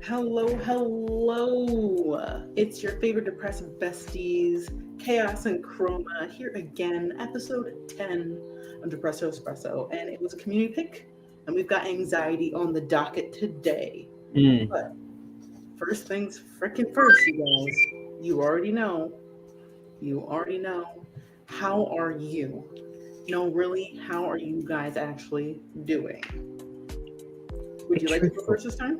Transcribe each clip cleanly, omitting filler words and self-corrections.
Hello, hello. It's your favorite depressive besties, Chaos and Chroma, here again, episode 10 of Depresso Espresso. And it was a community pick, and we've got anxiety on the docket today. But first things freaking first, you guys. You already know. You already know. How are you? No, really, how are you guys actually doing? Would you like to go first this time?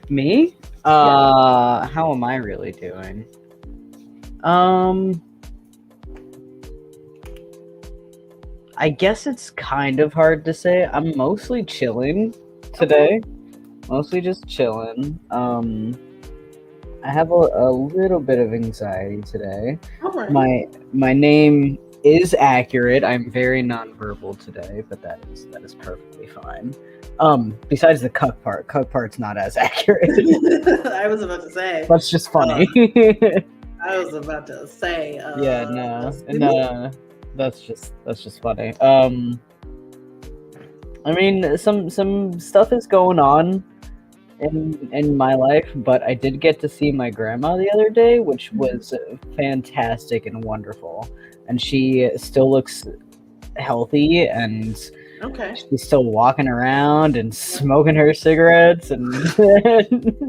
Me? Yeah. How am I really doing? Um, I guess it's kind of hard to say. I'm mostly chilling today. Mostly just chilling. I have a little bit of anxiety today. All right. My name is accurate. I'm very nonverbal today, but that is perfectly fine. Besides the cuck part. Cuck part's not as accurate. I was about to say. That's just funny. I was about to say. Yeah, no, that's just funny. I mean, some stuff is going on in my life, but I did get to see my grandma the other day, which was fantastic and wonderful. And she still looks healthy, and Okay. she's still walking around and smoking her cigarettes and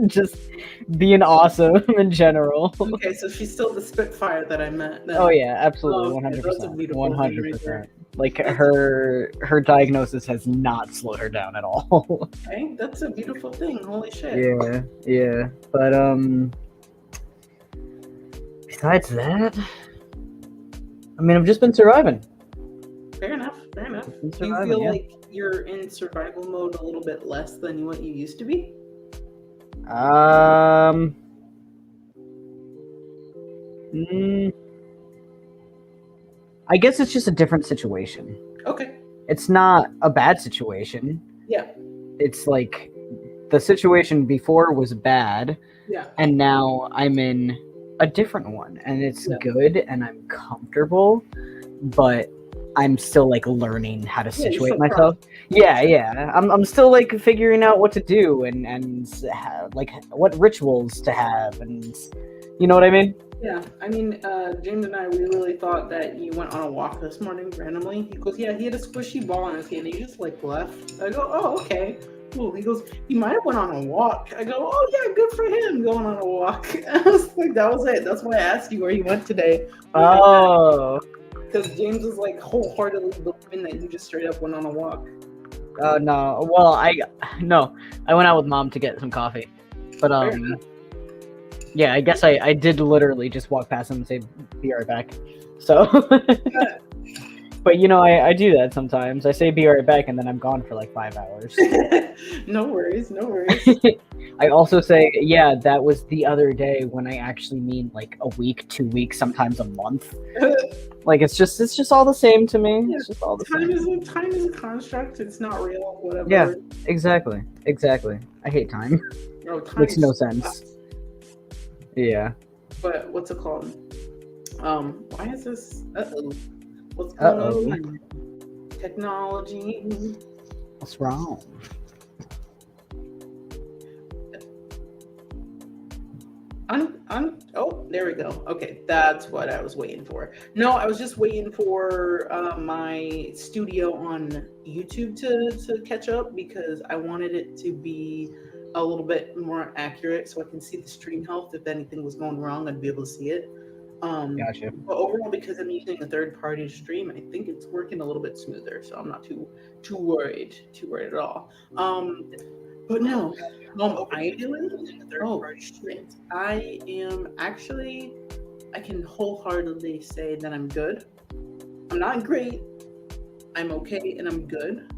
just being awesome in general. Okay, so she's still the Spitfire that I met. Then. Oh yeah, absolutely, Oh, okay, that's a 100%, beautiful thing right there. 100%. Like her diagnosis has not slowed her down at all. Okay, that's a beautiful thing. Holy shit. Yeah. But besides that, I mean, I've just been surviving. Fair enough. Been Do you surviving, feel yeah. like you're in survival mode a little bit less than what you used to be? I guess it's just a different situation. Okay. It's not a bad situation. Yeah. It's like the situation before was bad, Yeah. and now I'm in a different one, and it's Yeah. good, and I'm comfortable, but I'm still like learning how to Yeah, you're situate still myself. Yeah. I'm still like figuring out what to do and like what rituals to have, and you know what I mean? Yeah, I mean, James and I, we really thought that you went on a walk this morning randomly. He goes, yeah, he had a squishy ball in his hand. He just like left. I go, oh, okay, cool. He goes, he might have went on a walk. I go, oh yeah, good for him going on a walk. I was like, that was it. That's why I asked you where you went today. Oh. Because James was like wholeheartedly believing that you just straight up went on a walk. No. Well, I went out with Mom to get some coffee, but Fair enough. yeah, I guess I did literally just walk past him and say, "Be right back." So, but you know, I do that sometimes. I say, "Be right back," and then I'm gone for like 5 hours. No worries. I also say, "Yeah, that was the other day," when I actually mean like a week, 2 weeks, sometimes a month. Like it's just all the same to me. Yeah, It's just all the time same. is a construct. It's not real. Whatever. Yeah, exactly. I hate time. No, time Makes no sucks. sense. Yeah. But what's it called? Why is this? What's going on? Technology. What's wrong? Oh, there we go. Okay, that's what I was waiting for. No, I was just waiting for my studio on YouTube to catch up because I wanted it to be a little bit more accurate so I can see the stream health. If anything was going wrong, I'd be able to see it. Gotcha. But overall, because I'm using a third party to stream, I think it's working a little bit smoother. So I'm not too worried at all. But no, I doing. Oh shit! I am actually. I can wholeheartedly say that I'm good. I'm not great. I'm okay, and I'm good.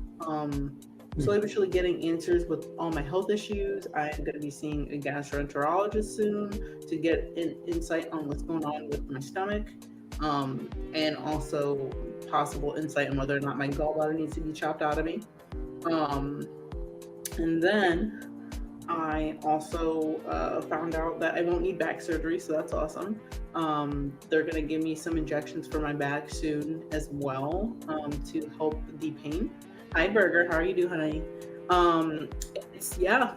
Slowly but surely getting answers with all my health issues. I'm going to be seeing a gastroenterologist soon to get an insight on what's going on with my stomach, and also possible insight on whether or not my gallbladder needs to be chopped out of me. And then I also found out that I won't need back surgery, so that's awesome. They're going to give me some injections for my back soon as well to help the pain. Hi, Burger. How are you doing, honey?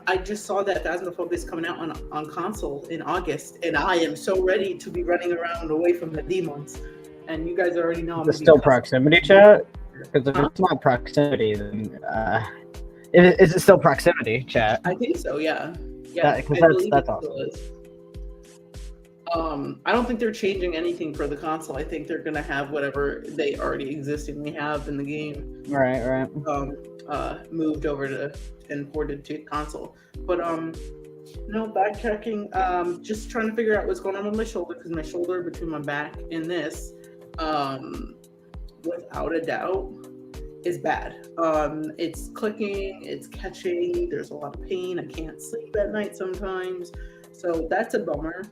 I just saw that Phasmophobia is coming out on console in August, and I am so ready to be running around away from the demons. And you guys already know I'm Is it still proximity chat? Because if it's not proximity, then is it still proximity chat? I think so. Yeah. Yeah. Because that's awesome. I don't think they're changing anything for the console. I think they're gonna have whatever they already existingly have in the game. Right. Moved over to and ported to console. But no, backtracking. Just trying to figure out what's going on with my shoulder, because my shoulder between my back and this, without a doubt, is bad. It's clicking, it's catching. There's a lot of pain. I can't sleep at night sometimes, so that's a bummer.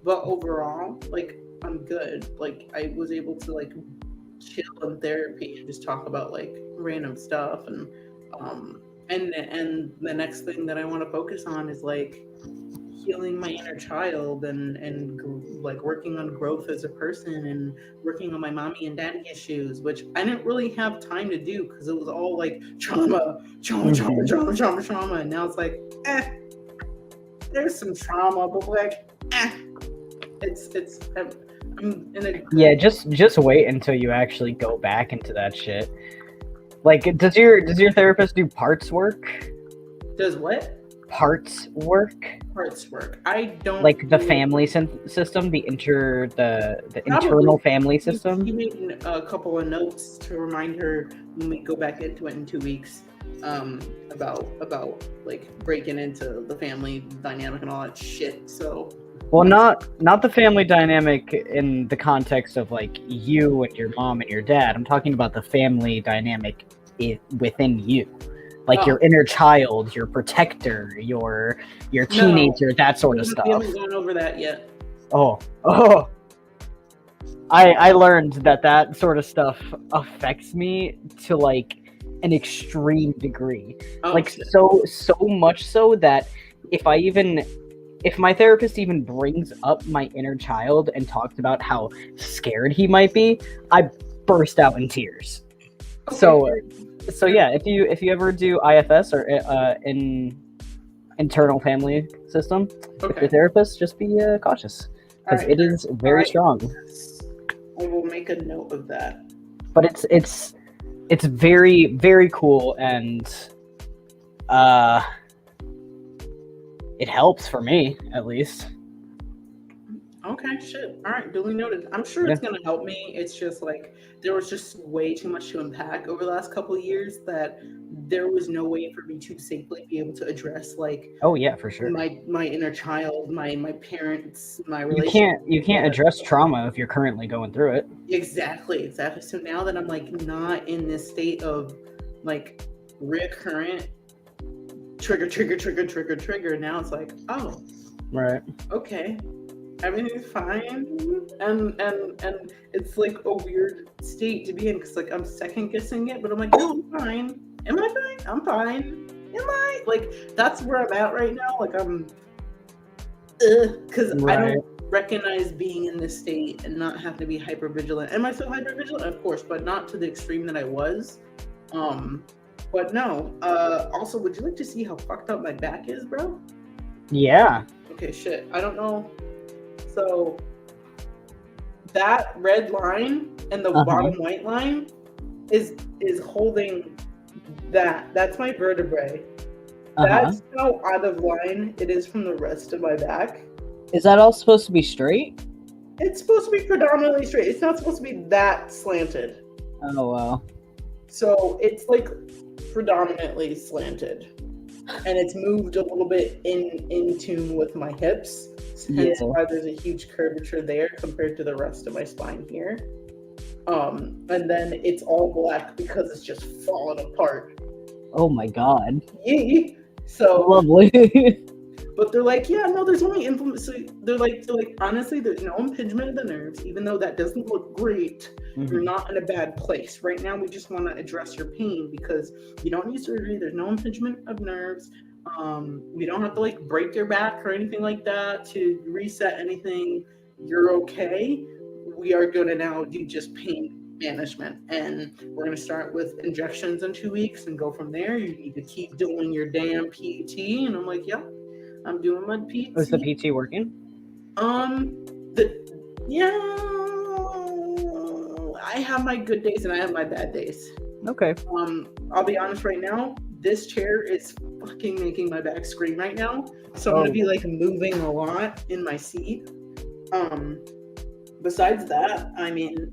But overall, like, I'm good. Like, I was able to like chill in therapy and just talk about like random stuff, and the next thing that I want to focus on is like healing my inner child and like working on growth as a person and working on my mommy and daddy issues, which I didn't really have time to do because it was all like trauma. And now it's like, there's some trauma, but like, I'm in a... Yeah, just wait until you actually go back into that shit. Like, does your therapist do parts work? Does what? Parts work? Parts work. I don't like the family system, the internal family system. He made a couple of notes to remind her when we go back into it in 2 weeks, about like breaking into the family dynamic and all that shit. So, well, not the family dynamic in the context of like you and your mom and your dad. I'm talking about the family dynamic within you. Like your inner child, your protector, your teenager, that sort of stuff. We haven't gone over that yet. Oh. I learned that sort of stuff affects me to like an extreme degree. So much so that if my therapist even brings up my inner child and talks about how scared he might be, I burst out in tears. Okay. So yeah, if you ever do IFS or internal family system with your therapist, just be cautious because it is very strong. I will make a note of that. But it's very, very cool, and it helps for me at least. Okay, shit. All right, duly noted. I'm sure it's going to help me. It's just like there was just way too much to unpack over the last couple of years that there was no way for me to safely be able to address like. Oh yeah, for sure. My inner child, my parents, my relationship. You can't address trauma if you're currently going through it. Exactly. So now that I'm like not in this state of like recurrent trigger, now it's like, oh, right, okay. Everything's fine, and it's like a weird state to be in because like I'm second guessing it, but I'm like, no, I'm fine. Am I fine? I'm fine. Am I? Like that's where I'm at right now. Like I'm, because I don't recognize being in this state and not have to be hyper vigilant. Am I still hyper vigilant? Of course, but not to the extreme that I was. But no. Also, would you like to see how fucked up my back is, bro? Yeah. Okay, shit. I don't know. So that red line and the bottom white line is holding that. That's my vertebrae. That's how out of line it is from the rest of my back. Is that all supposed to be straight? It's supposed to be predominantly straight. It's not supposed to be that slanted. Oh wow. So it's like predominantly slanted. And it's moved a little bit in tune with my hips. Hence why there's a huge curvature there compared to the rest of my spine here. And then it's all black because it's just falling apart. Oh my god. Yeah. So lovely. But they're like, yeah, no, there's only implement. So they're like, honestly, there's no impingement of the nerves, even though that doesn't look great. You're not in a bad place. Right now, we just want to address your pain because you don't need surgery. There's no impingement of nerves. We don't have to like break your back or anything like that to reset anything. You're okay. We are going to now do just pain management, and we're going to start with injections in 2 weeks and go from there. You need to keep doing your damn PT. And I'm like, yeah, I'm doing my PT. Was the PT working? Yeah, I have my good days and I have my bad days. Okay. I'll be honest right now, this chair is fucking making my back scream right now. So I'm gonna be like moving a lot in my seat. Besides that, I mean,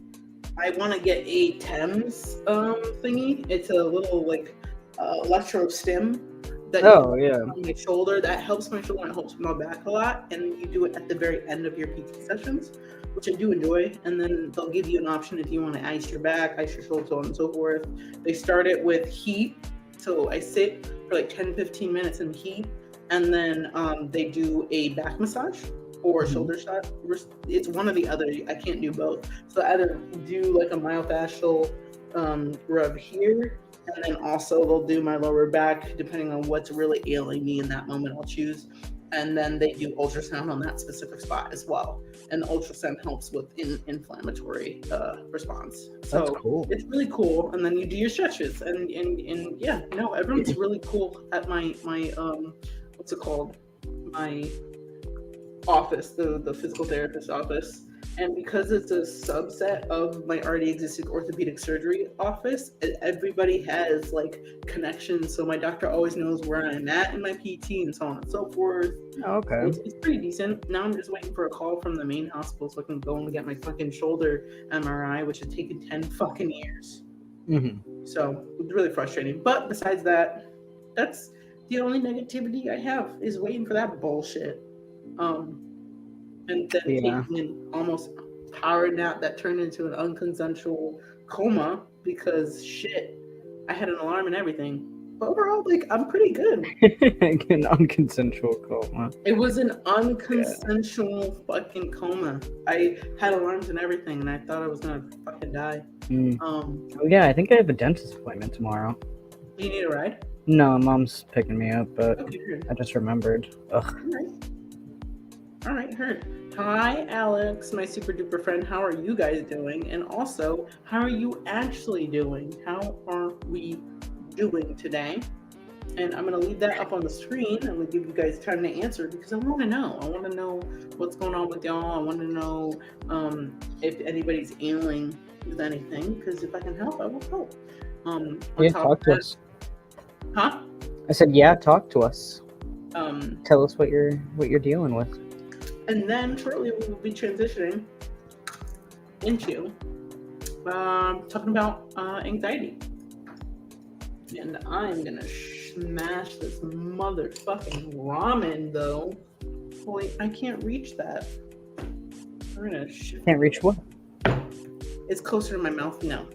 I want to get a TEMS thingy. It's a little like electro stim that on my shoulder. That helps my shoulder and helps my back a lot. And you do it at the very end of your PT sessions, which I do enjoy. And then they'll give you an option if you want to ice your back, ice your shoulder, so on and so forth. They start it with heat. So I sit for like 10-15 minutes in heat, and then they do a back massage or a shoulder shot. It's one or the other. I can't do both. So I either do like a myofascial rub here, and then also they'll do my lower back, depending on what's really ailing me in that moment. I'll choose. And then they do ultrasound on that specific spot as well. And the ultrasound helps with inflammatory response. So that's cool. It's really cool. And then you do your stretches. And yeah, no, everyone's really cool at my what's it called? My office, the physical therapist office. And because it's a subset of my already existing orthopedic surgery office, everybody has like connections. So my doctor always knows where I'm at in my PT and so on and so forth. Okay. It's pretty decent. Now I'm just waiting for a call from the main hospital so I can go and get my fucking shoulder MRI, which has taken 10 fucking years. So it's really frustrating. But besides that, that's the only negativity I have is waiting for that bullshit. And then taking an almost power nap that turned into an unconsensual coma because shit, I had an alarm and everything. But overall, like, I'm pretty good. An unconsensual coma. It was an unconsensual fucking coma. I had alarms and everything, and I thought I was gonna fucking die. I think I have a dentist appointment tomorrow. You need a ride? No, Mom's picking me up, but okay. I just remembered. Ugh. All right, heard. Hi, Alex, my super duper friend. How are you guys doing? And also, how are you actually doing? How are we doing today? And I'm going to leave that up on the screen. I'm going to give you guys time to answer because I want to know. I want to know what's going on with y'all. I want to know if anybody's ailing with anything, because if I can help, I will help. Talk to us. Huh? I said, talk to us. Tell us what you're dealing with. And then shortly we will be transitioning into talking about anxiety. And I'm gonna smash this motherfucking ramen though. Holy, I can't reach that. We're gonna Can't reach what? It's closer to my mouth now.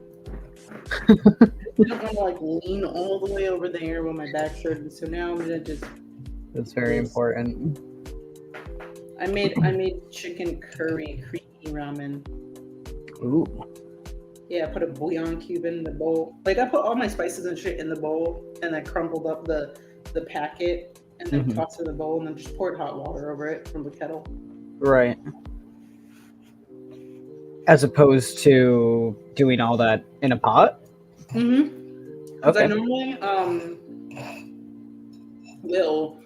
I don't want to like lean all the way over there when my back's hurting. So now I'm gonna just. That's very important. I made chicken curry creamy ramen. Ooh. Yeah, I put a bouillon cube in the bowl. Like I put all my spices and shit in the bowl, and I crumbled up the packet, and then tossed it in the bowl, and then just poured hot water over it from the kettle. Right. As opposed to doing all that in a pot. Because I normally will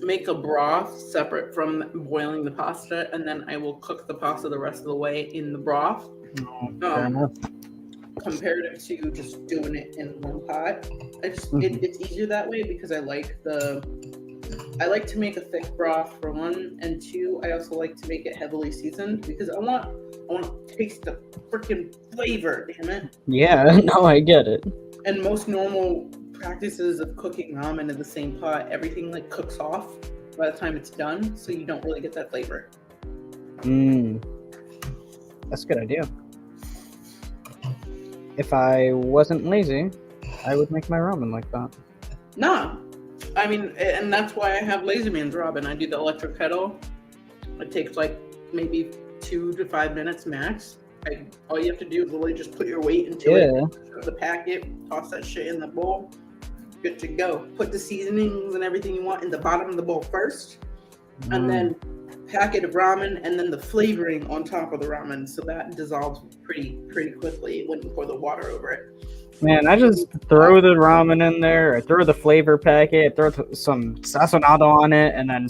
make a broth separate from boiling the pasta, and then I will cook the pasta the rest of the way in the broth. Fair enough. Comparative to just doing it in one pot. It's easier that way because I like to make a thick broth for one, and two, I also like to make it heavily seasoned because I want to taste the freaking flavor, damn it. Yeah, no, I get it. And most normal practices of cooking ramen in the same pot, everything like cooks off by the time it's done, so you don't really get that flavor. That's a good idea. If I wasn't lazy, I would make my ramen like that. Nah, I mean, and that's why I have Lazy Man's ramen. I do the electric kettle. It takes like maybe 2 to 5 minutes max. All you have to do is literally just put your weight into it, the packet, toss that shit in the bowl, good to go. Put the seasonings and everything you want in the bottom of the bowl first, and then packet of ramen, and then the flavoring on top of the ramen, so that dissolves pretty quickly when you pour the water over it. Man, I just throw the ramen in there, or throw the flavor packet, throw some sazonado on it, and then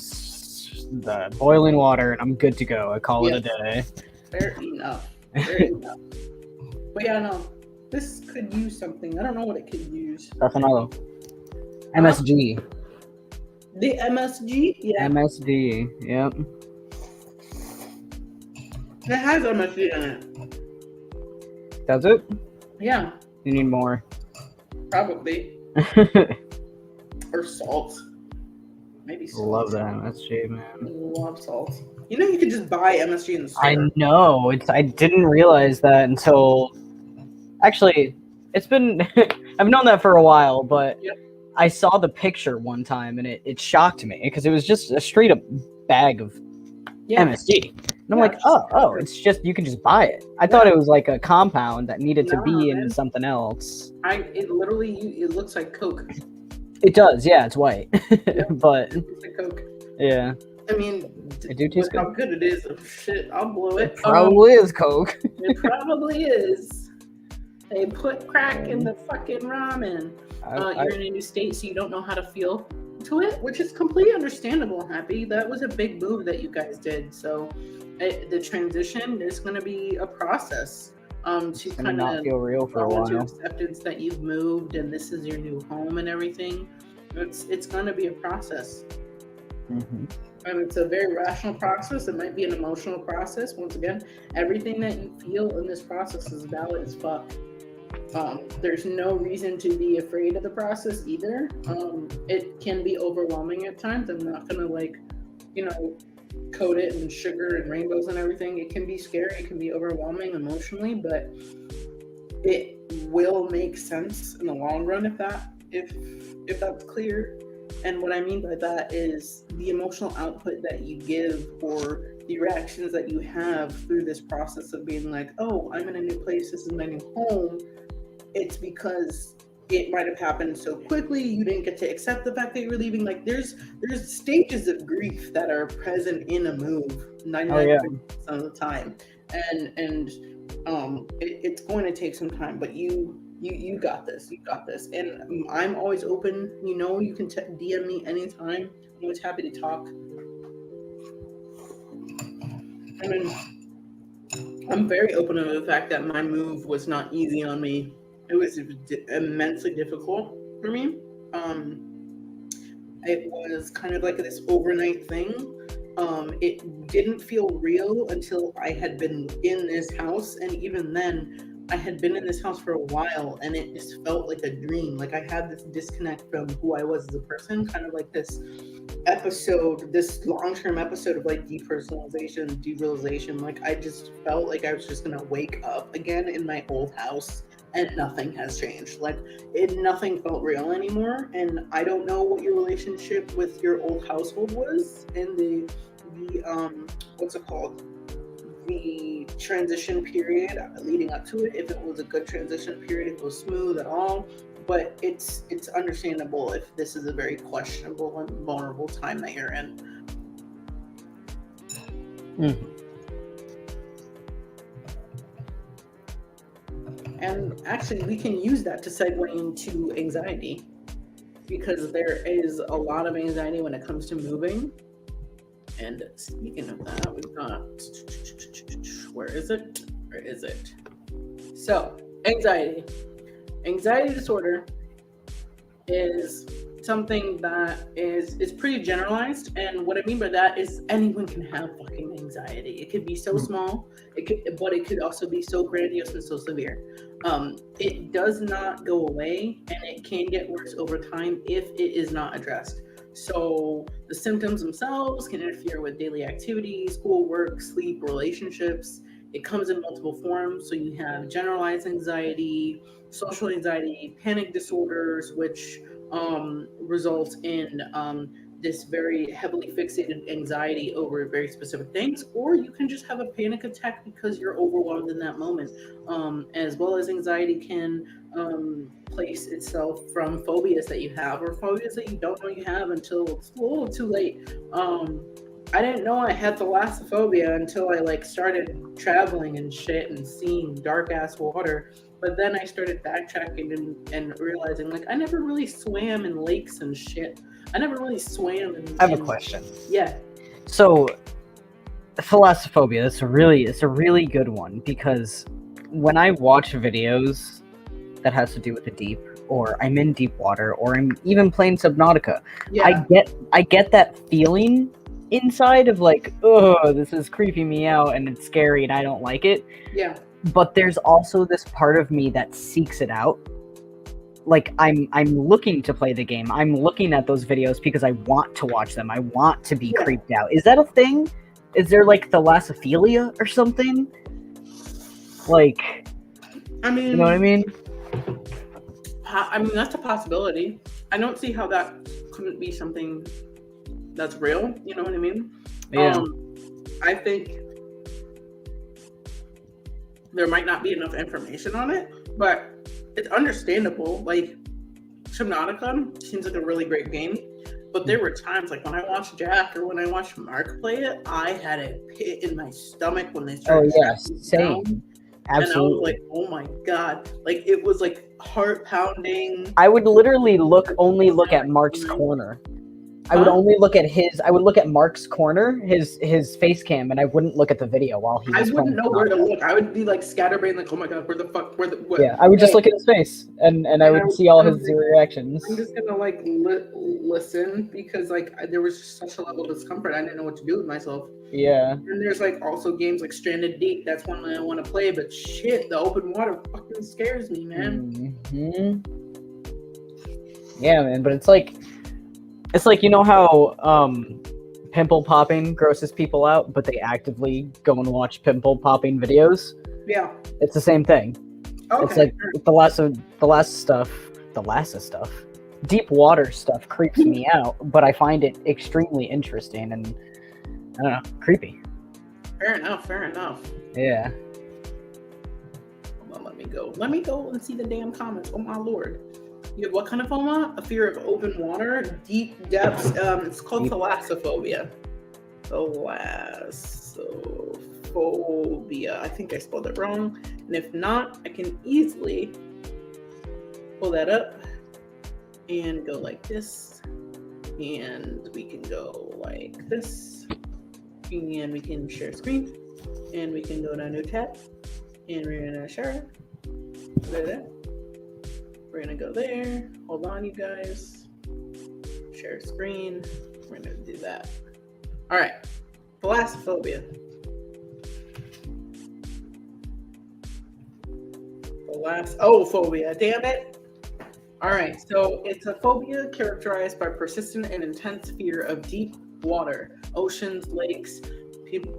the boiling water, and I'm good to go. I call it a day. Fair enough. Fair enough. But yeah, no, this could use something. I don't know what it could use. Sazonado. MSG. The MSG? Yeah. MSG, yep. It has MSG in it. Does it? Yeah. You need more. Probably. Or salt. Maybe salt. Love that MSG, man. Love salt. You know, you could just buy MSG in the store. I know. I didn't realize that until... Actually, it's been... I've known that for a while, but I saw the picture one time, and it shocked me, because it was just a straight-up bag of MSG. And I'm like, oh, it's just, you can just buy it. I thought it was like a compound that needed to be in something else. It literally, it looks like Coke. It does, yeah, it's white. But, it's like Coke. Yeah. I mean, it do taste good. How good it is, shit, I'll blow it. It probably is Coke. It probably is. They put crack in the fucking ramen. You're in a new state, so you don't know how to feel to it, which is completely understandable, Happy. That was a big move that you guys did. So the transition is going to be a process to kind of feel real for a while. To acceptance that you've moved and this is your new home and everything. It's going to be a process. Mm-hmm. And it's a very rational process. It might be an emotional process. Once again, everything that you feel in this process is valid as fuck. There's no reason to be afraid of the process either. It can be overwhelming at times. I'm not gonna coat it in sugar and rainbows and everything. It can be scary. It can be overwhelming emotionally, but it will make sense in the long run if that's clear. And what I mean by that is the emotional output that you give or the reactions that you have through this process of being like, oh, I'm in a new place. This is my new home. It's because it might have happened so quickly. You didn't get to accept the fact that you were leaving. Like there's stages of grief that are present in a move 99% of the time. And it's going to take some time, but you got this. You got this. And I'm always open. You can DM me anytime. I'm always happy to talk. I mean, I'm very open to the fact that my move was not easy on me. It was immensely difficult for me. It was kind of like this overnight thing. It didn't feel real until I had been in this house, and even then, I had been in this house for a while, and it just felt like a dream. Like I had this disconnect from who I was as a person, kind of like this long-term episode of like depersonalization, derealization. Like I just felt like I was just gonna wake up again in my old house, and nothing has changed. Like nothing felt real anymore. And I don't know what your relationship with your old household was in the what's it called? The transition period leading up to it, if it was a good transition period, if it was smooth at all. But it's understandable if this is a very questionable and vulnerable time that you're in. Mm-hmm. And actually, we can use that to segue into anxiety, because there is a lot of anxiety when it comes to moving. And speaking of that, we've got, where is it? So, anxiety. Anxiety disorder is something that is pretty generalized, and what I mean by that is anyone can have fucking anxiety. It could be so small, but it could also be so grandiose and so severe. It does not go away, and it can get worse over time if it is not addressed. So the symptoms themselves can interfere with daily activities, school, work, sleep, relationships. It comes in multiple forms. So you have generalized anxiety, social anxiety, panic disorders, which results in this very heavily fixated anxiety over very specific things, or you can just have a panic attack because you're overwhelmed in that moment. As well as anxiety can place itself from phobias that you have, or phobias that you don't know you have until it's a little too late. I didn't know I had thalassophobia until I like started traveling and shit and seeing dark ass water. But then I started backtracking and realizing like I never really swam in lakes and shit. I never really swam in. I have a question. Yeah. So, thalassophobia. It's a really good one because when I watch videos that has to do with the deep, or I'm in deep water, or I'm even playing Subnautica, Yeah. I get that feeling inside of like, oh, this is creeping me out and it's scary and I don't like it. Yeah. But there's also this part of me that seeks it out. Like I'm looking to play the game. I'm looking at those videos because I want to watch them. I want to be creeped out. Is that a thing? Is there like thalassophilia or something? Like, I mean, you know what I mean? I mean that's a possibility. I don't see how that couldn't be something that's real. You know what I mean? Yeah. I think there might not be enough information on it, but it's understandable. Like Subnautica seems like a really great game, but there were times like when I watched Jack or when I watched Mark play it, I had a pit in my stomach when they started. Oh yes, same. Down, Absolutely. and I was like, oh my god, like it was like heart pounding. I would literally only look at Mark's corner. I would only look at Mark's corner, his face cam, and I wouldn't look at the video while he was I wouldn't know where to look. I would be like scatterbrained, like, oh my god, what? Yeah, I would just look at his face, and I would see all his reactions. I'm just gonna like listen because like there was just such a level of discomfort. I didn't know what to do with myself. Yeah. And there's like also games like Stranded Deep. That's one I want to play, but shit, the open water fucking scares me, man. Mm-hmm. Yeah, man, but it's like you know how pimple popping grosses people out, but they actively go and watch pimple popping videos. Yeah, it's the same thing. Okay. It's like the last stuff, deep water stuff creeps me out, but I find it extremely interesting and I don't know, creepy. Fair enough. Yeah. Hold on, let me go and see the damn comments. Oh my lord. You have what kind of phobia? A fear of open water, deep depths. It's called thalassophobia. Thalassophobia. I think I spelled it wrong. And if not, I can easily pull that up and go like this. And we can go like this. And we can share screen. And we can go to new tab. And we're gonna share it. We're gonna go there. Hold on, you guys. Share screen. We're gonna do that. All right. Thalassophobia. Phobia. Damn it. All right. So it's a phobia characterized by persistent and intense fear of deep water, oceans, lakes. People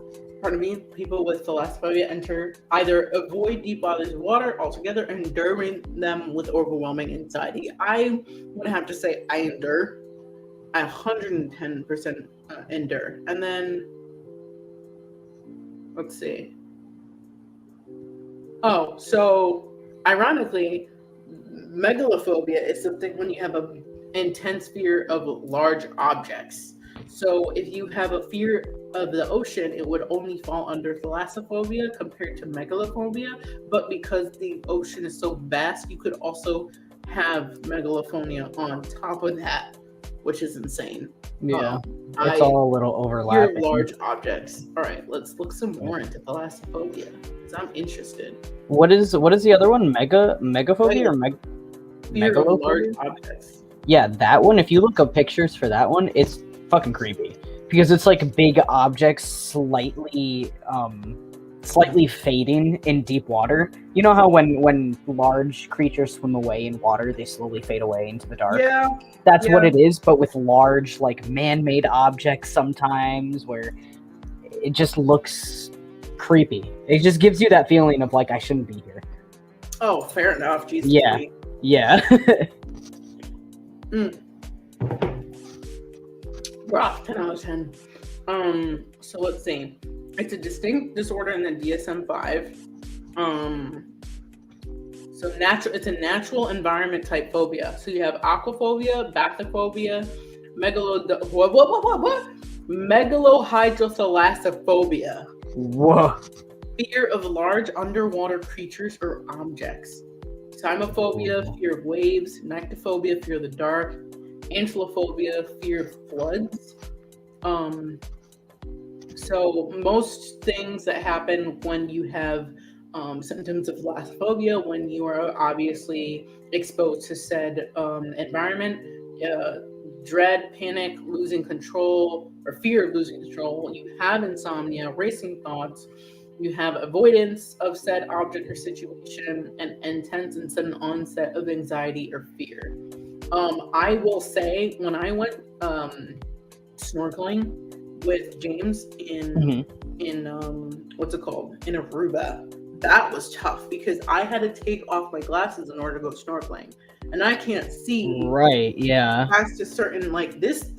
with thalassophobia either avoid deep bodies of water altogether, enduring them with overwhelming anxiety. I would have to say I endure. I 110% endure. And then, let's see. Oh, so ironically, megalophobia is something when you have an intense fear of large objects. So if you have a fear of the ocean, it would only fall under thalassophobia compared to megalophobia. But because the ocean is so vast, you could also have megalophobia on top of that, which is insane. Yeah, it's all a little overlapping. Fear of large objects. All right, let's look some more into thalassophobia because I'm interested. What is the other one? Megaphobia or fear of large objects? Yeah, that one. If you look up pictures for that one, it's fucking creepy because it's like big objects slightly fading in deep water. You know how when large creatures swim away in water, they slowly fade away into the dark? Yeah. That's what it is, but with large, like, man-made objects sometimes where it just looks creepy. It just gives you that feeling of, like, I shouldn't be here. Oh, fair enough. Jesus. Yeah. Rough, 10 out of 10. So let's see. It's a distinct disorder in the DSM-5. So it's a natural environment type phobia. So you have aquaphobia, bathyphobia, what? Megalohydrothalassophobia. Whoa. Fear of large underwater creatures or objects. Cymophobia, fear of waves. Nyctophobia, fear of the dark. Antilophobia, fear of floods. So most things that happen when you have symptoms of thalassophobia, when you are obviously exposed to said environment, dread, panic, losing control, or fear of losing control. You have insomnia, racing thoughts. You have avoidance of said object or situation, and intense and sudden onset of anxiety or fear. I will say, when I went snorkeling with James in what's it called, in Aruba, that was tough because I had to take off my glasses in order to go snorkeling, and I can't see Right, yeah. past a certain, like, this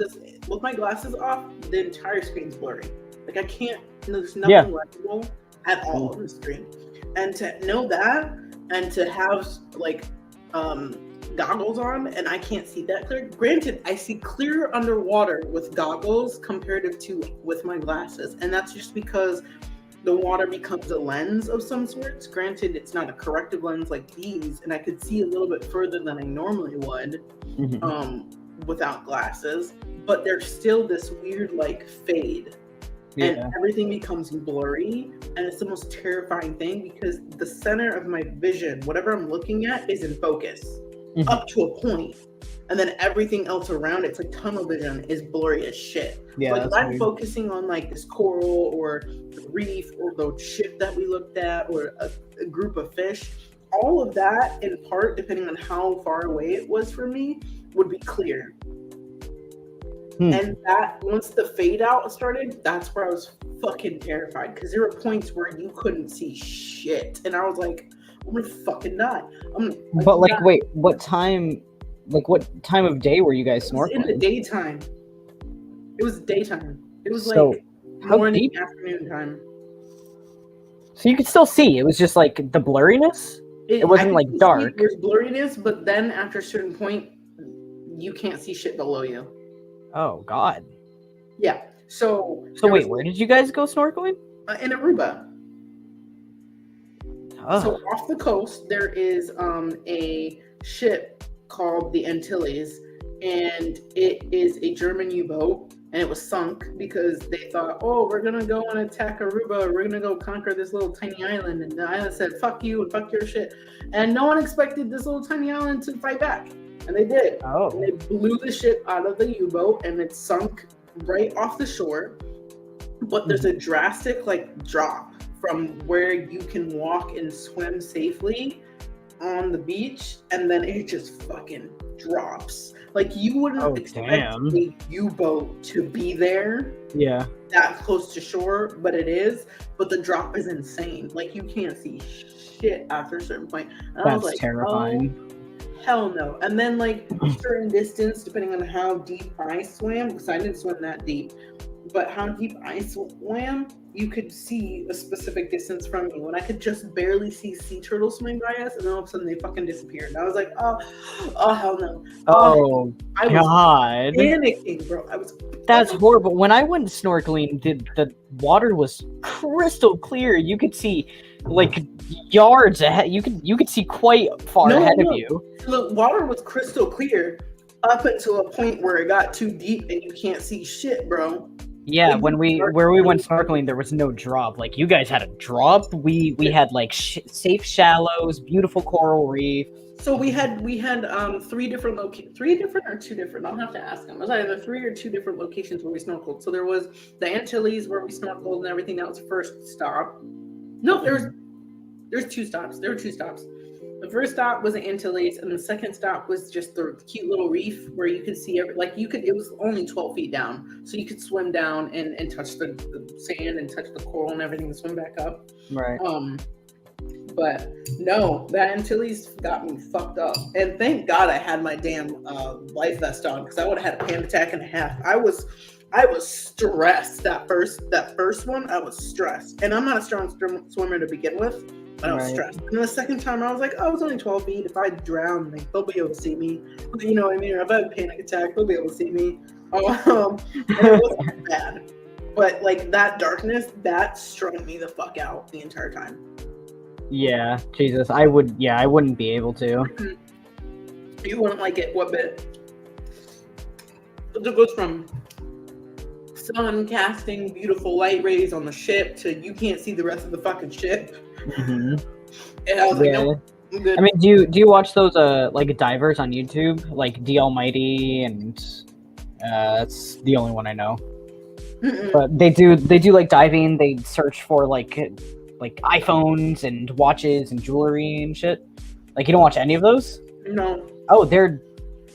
with my glasses off, the entire screen's blurry. Like, I can't, there's nothing legible at all on the screen. And to know that, and to have like goggles on, and I can't see that clear. Granted, I see clear underwater with goggles comparative to with my glasses, and that's just because the water becomes a lens of some sorts. Granted, it's not a corrective lens like these, and I could see a little bit further than I normally would without glasses, but there's still this weird like fade. And everything becomes blurry, and it's the most terrifying thing because the center of my vision, whatever I'm looking at, is in focus up to a point, and then everything else around it's like tunnel vision is blurry as shit. Yeah, like if I'm focusing on like this coral or the reef or the ship that we looked at or a group of fish, all of that in part, depending on how far away it was from me, would be clear. And that, once the fade out started, that's where I was fucking terrified because there were points where you couldn't see shit, and I was like, I'm gonna fucking die. But like, wait, what time of day were you guys snorkeling? In the daytime. It was daytime. It was So, like morning, afternoon time. So you could still see. It was just like the blurriness. It wasn't like dark. There's blurriness, but then after a certain point, you can't see shit below you. Oh God. Yeah. So wait, where did you guys go snorkeling? In Aruba. Oh. So off the coast, there is a ship called the Antilles, and it is a German U-boat, and it was sunk because they thought, oh, we're gonna go and attack Aruba, we're gonna go conquer this little tiny island, and the island said, fuck you and fuck your shit, and no one expected this little tiny island to fight back. And they did. Oh. And they blew the ship out of the U-boat, and it sunk right off the shore. But there's a drastic like drop from where you can walk and swim safely on the beach, and then it just fucking drops. Like, you wouldn't expect a U-boat to be there. Yeah. That close to shore, but it is. But the drop is insane. Like, you can't see shit after a certain point. And I was like, terrifying. Oh, hell no. And then like certain distance, depending on how deep I swam, because I didn't swim that deep, but how deep I swam, you could see a specific distance from me. When I could just barely see sea turtles swimming by us, and then all of a sudden they fucking disappeared. And I was like, oh hell no. I was panicking, bro. That's horrible. When I went snorkeling, the water was crystal clear. You could see like yards ahead. You could see quite far ahead of you. The water was crystal clear up until a point where it got too deep and you can't see shit, bro. Yeah, where we went snorkeling, there was no drop. Like, you guys had a drop. We had like safe shallows, beautiful coral reef. So we had 3 different or 2 different. I'll have to ask them. It was either 3 or 2 different locations where we snorkeled. So there was the Antilles where we snorkeled and everything. That was the first stop. No, there's 2 stops. There were 2 stops. The first stop was the Antilles, and the second stop was just the cute little reef where you could see it was only 12 feet down, so you could swim down and touch the sand and touch the coral and everything and swim back up. Right. But no, that Antilles got me fucked up, and thank God I had my damn life vest on, because I would have had a panic attack and a half. I was stressed that first one. I was stressed, and I'm not a strong swimmer to begin with. I was stressed. And the second time, I was like, oh, I was only 12 feet. If I drown, like, they'll be able to see me. You know what I mean? Or if I have a panic attack, they'll be able to see me. And it wasn't bad. But like that darkness, that strung me the fuck out the entire time. Yeah, Jesus, I wouldn't be able to. You wouldn't like it. What bit? It goes from sun casting beautiful light rays on the ship to you can't see the rest of the fucking ship. Mm-hmm. And I was like, no, I'm good. I mean, do you watch those like divers on YouTube, like D Almighty, and that's the only one I know. But they do like diving. They search for like iPhones and watches and jewelry and shit. Like, you don't watch any of those? No. Oh, they're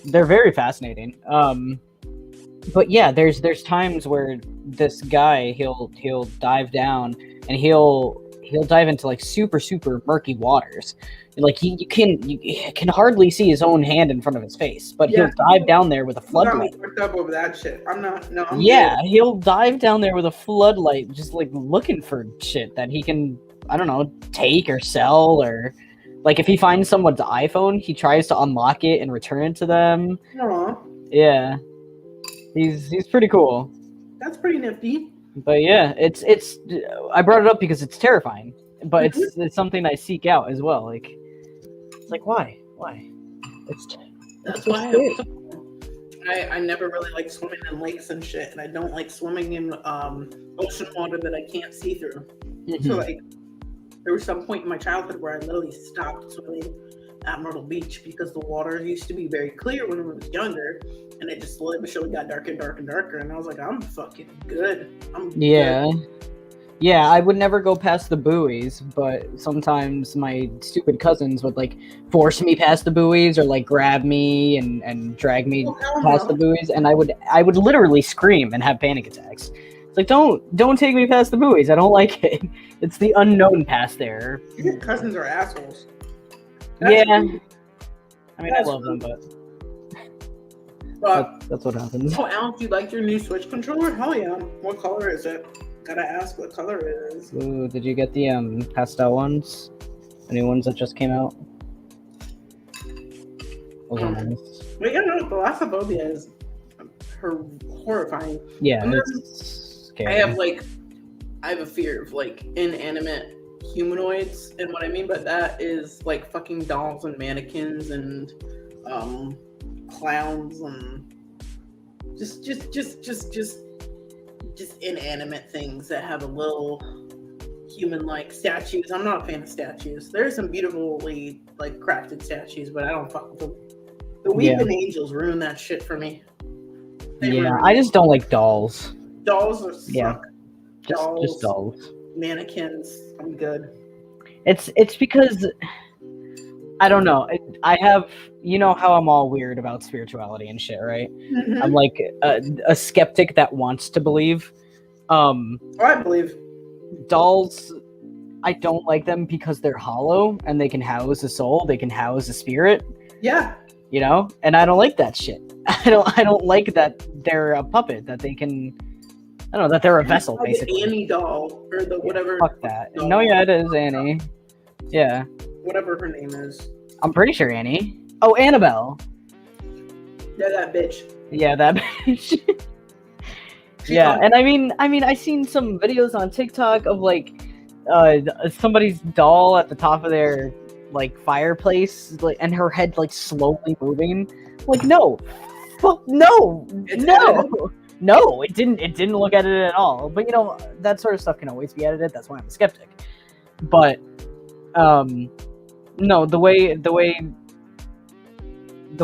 very fascinating. But yeah, there's times where this guy he'll dive down and he'll dive into like super murky waters. And, like you can hardly see his own hand in front of his face, but he'll dive down there with a floodlight. I'm worked up over that shit. I'm Yeah, good. He'll dive down there with a floodlight, just like looking for shit that he can, I don't know, take or sell, or like if he finds someone's iPhone, he tries to unlock it and return it to them. Aww. Yeah, he's pretty cool. That's pretty nifty. But yeah, it's I brought it up because it's terrifying, but it's something I seek out as well. Like, it's like why? That's why I never really like swimming in lakes and shit, and I don't like swimming in ocean water that I can't see through. So like, there was some point in my childhood where I literally stopped swimming at Myrtle Beach because the water used to be very clear when I was younger, and it just slowly but surely got darker and darker and darker, and I was like, I'm fucking good. Good. Yeah, I would never go past the buoys, but sometimes my stupid cousins would like force me past the buoys or like grab me and drag me past the buoys, and I would literally scream and have panic attacks. It's like, don't take me past the buoys. I don't like it. It's the unknown past there. Your cousins are assholes. Yeah. I mean, I love them, but that's what happens. Oh, Alex, you like your new Switch controller? Hell yeah. What color is it? Gotta ask what color it is. Ooh, did you get the pastel ones? The new ones that just came out? Those are nice. But yeah, no, Thalassophobia is horrifying. Yeah, it's scary. I have a fear of like inanimate humanoids, and what I mean by that is like fucking dolls and mannequins and clowns and just inanimate things that have a little human-like statues. I'm not a fan of statues. There are some beautifully like crafted statues, but I don't fuck with them. The Weeping Angels ruin that shit for me. I just don't like dolls. Dolls are suck. Yeah, just dolls. Mannequins, I'm good. It's because I don't know. I have, you know how I'm all weird about spirituality and shit, right? Mm-hmm. I'm like a skeptic that wants to believe. I believe. Dolls, I don't like them because they're hollow and they can house a soul, they can house a spirit. Yeah. You know? And I don't like that shit. I don't like that they're a puppet, that they can, I don't know, that they're a vessel, basically. The Annie doll, or the whatever. Fuck that. Doll. No, yeah, it is Annie. Yeah. Whatever her name is. I'm pretty sure Annie. Oh, Annabelle. Yeah, that bitch. Yeah, that bitch. Yeah, and I mean, I seen some videos on TikTok of like somebody's doll at the top of their like fireplace, like, and her head like slowly moving. Like, no, fuck, no, no, it didn't look edited at all. But you know, that sort of stuff can always be edited. That's why I'm a skeptic. But no, the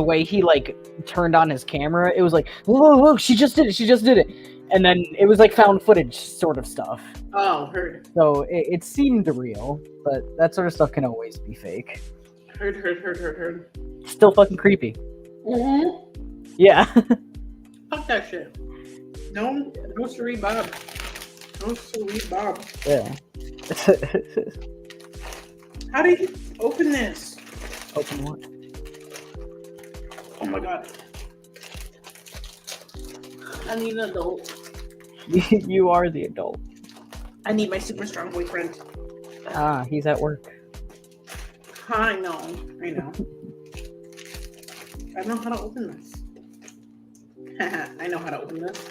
way he like turned on his camera, it was like, whoa, she just did it. And then it was like found footage sort of stuff. Oh, heard. So it seemed real, but that sort of stuff can always be fake. Heard. Still fucking creepy. Mm-hmm. Yeah. Fuck that shit. No siree Bob. No siree Bob. Yeah. How do you open this? Open what? Oh my god. I need an adult. You are the adult. I need my super strong boyfriend. Ah, he's at work. I know. I know how to open this. I know how to open this.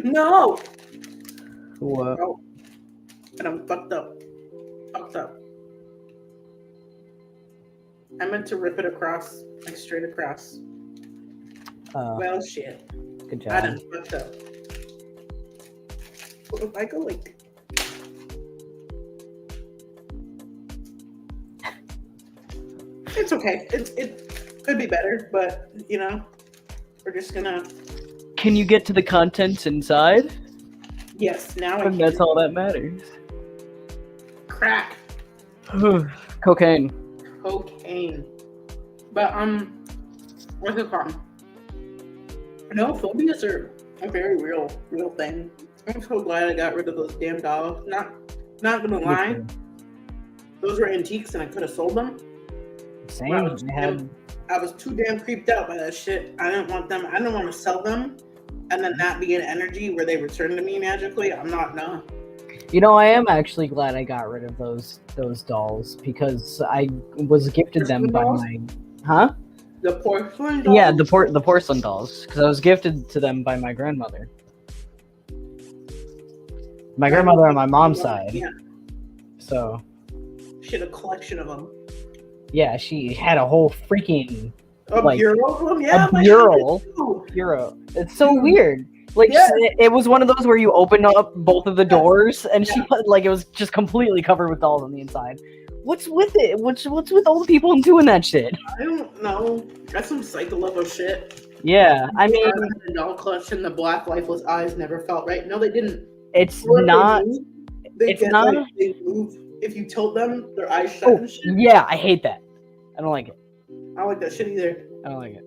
No! What? Oh, and I'm fucked up. Fucked up. I meant to rip it across, like straight across. Well, shit. Good I job. done fucked up. What if I go like... It's okay. It could be better, but, you know, we're just gonna... Can you get to the contents inside? Yes, now I And can. that's all that matters. Crack. Cocaine. Cocaine. But, what's it called? No, phobias are a very real thing. I'm so glad I got rid of those damn dolls. Not gonna lie. Those were antiques and I could have sold them. Same. I was too damn creeped out by that shit. I didn't want them. I didn't want to sell them and then that be an energy where they return to me magically. I'm not, no. You know, I am actually glad I got rid of those dolls because I was gifted them by my... Huh? The porcelain dolls? Yeah, the porcelain dolls. Because I was gifted to them by my grandmother. My grandmother on my mom's side. Yeah. So... She had a collection of them. Yeah, she had a whole freaking... A bureau of them? Yeah, a bureau. It's so weird. Like, yeah. It was one of those where you open up both of the doors, and she put, like, it was just completely covered with dolls on the inside. What's with it? What's with all the people doing that shit? I don't know. That's some psycho level shit. Yeah, I mean... The doll collection, the black lifeless eyes never felt right. No, they didn't. It's not... They move. If you tilt them, their eyes shut and shit. Yeah, I hate that. I don't like it. I don't like that shit either. I don't like it.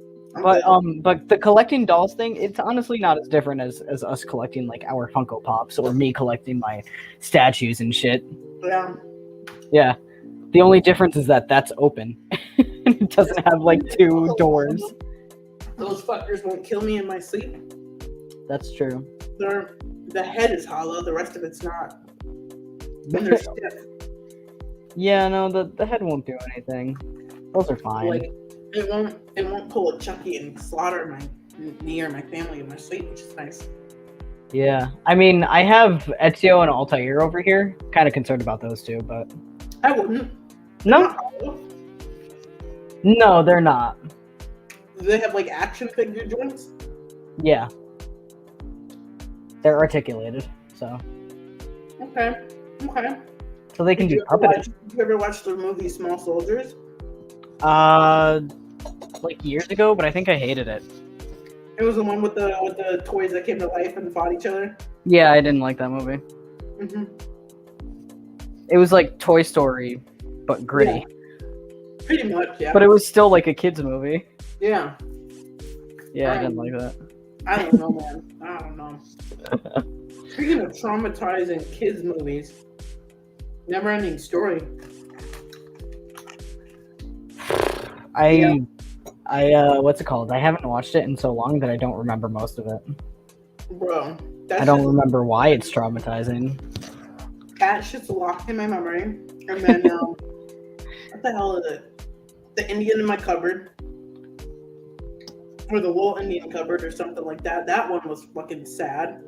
But the collecting dolls thing, it's honestly not as different as us collecting like our Funko Pops or me collecting my statues and shit. Yeah. Yeah. The only difference is that that's open. It doesn't have like two doors. Those fuckers won't kill me in my sleep. That's true. The head is hollow, the rest of it's not. And they're stiff. Yeah, no, the head won't do anything. Those are fine. Like it won't pull a Chucky and slaughter me or my family in my sleep, which is nice. Yeah, I mean, I have Ezio and Altair over here. Kind of concerned about those two, but I wouldn't. No, no, they're not. Do they have like action figure joints? Yeah, they're articulated, so. Okay. So they can do puppets. Did you ever watch the movie Small Soldiers? Like years ago, but I think I hated it. It was the one with the toys that came to life and fought each other. Yeah, I didn't like that movie. Mm-hmm. It was like Toy Story, but gritty. Yeah. Pretty much, yeah. But it was still like a kids movie. Yeah. Yeah, I didn't like that. I don't know, man. I don't know. Speaking of traumatizing kids movies, Never Ending Story. What's it called? I haven't watched it in so long that I don't remember most of it. Bro, I don't remember why it's traumatizing. That shit's locked in my memory. And then, what the hell is it? The Indian in my cupboard. Or the wool Indian cupboard or something like that. That one was fucking sad.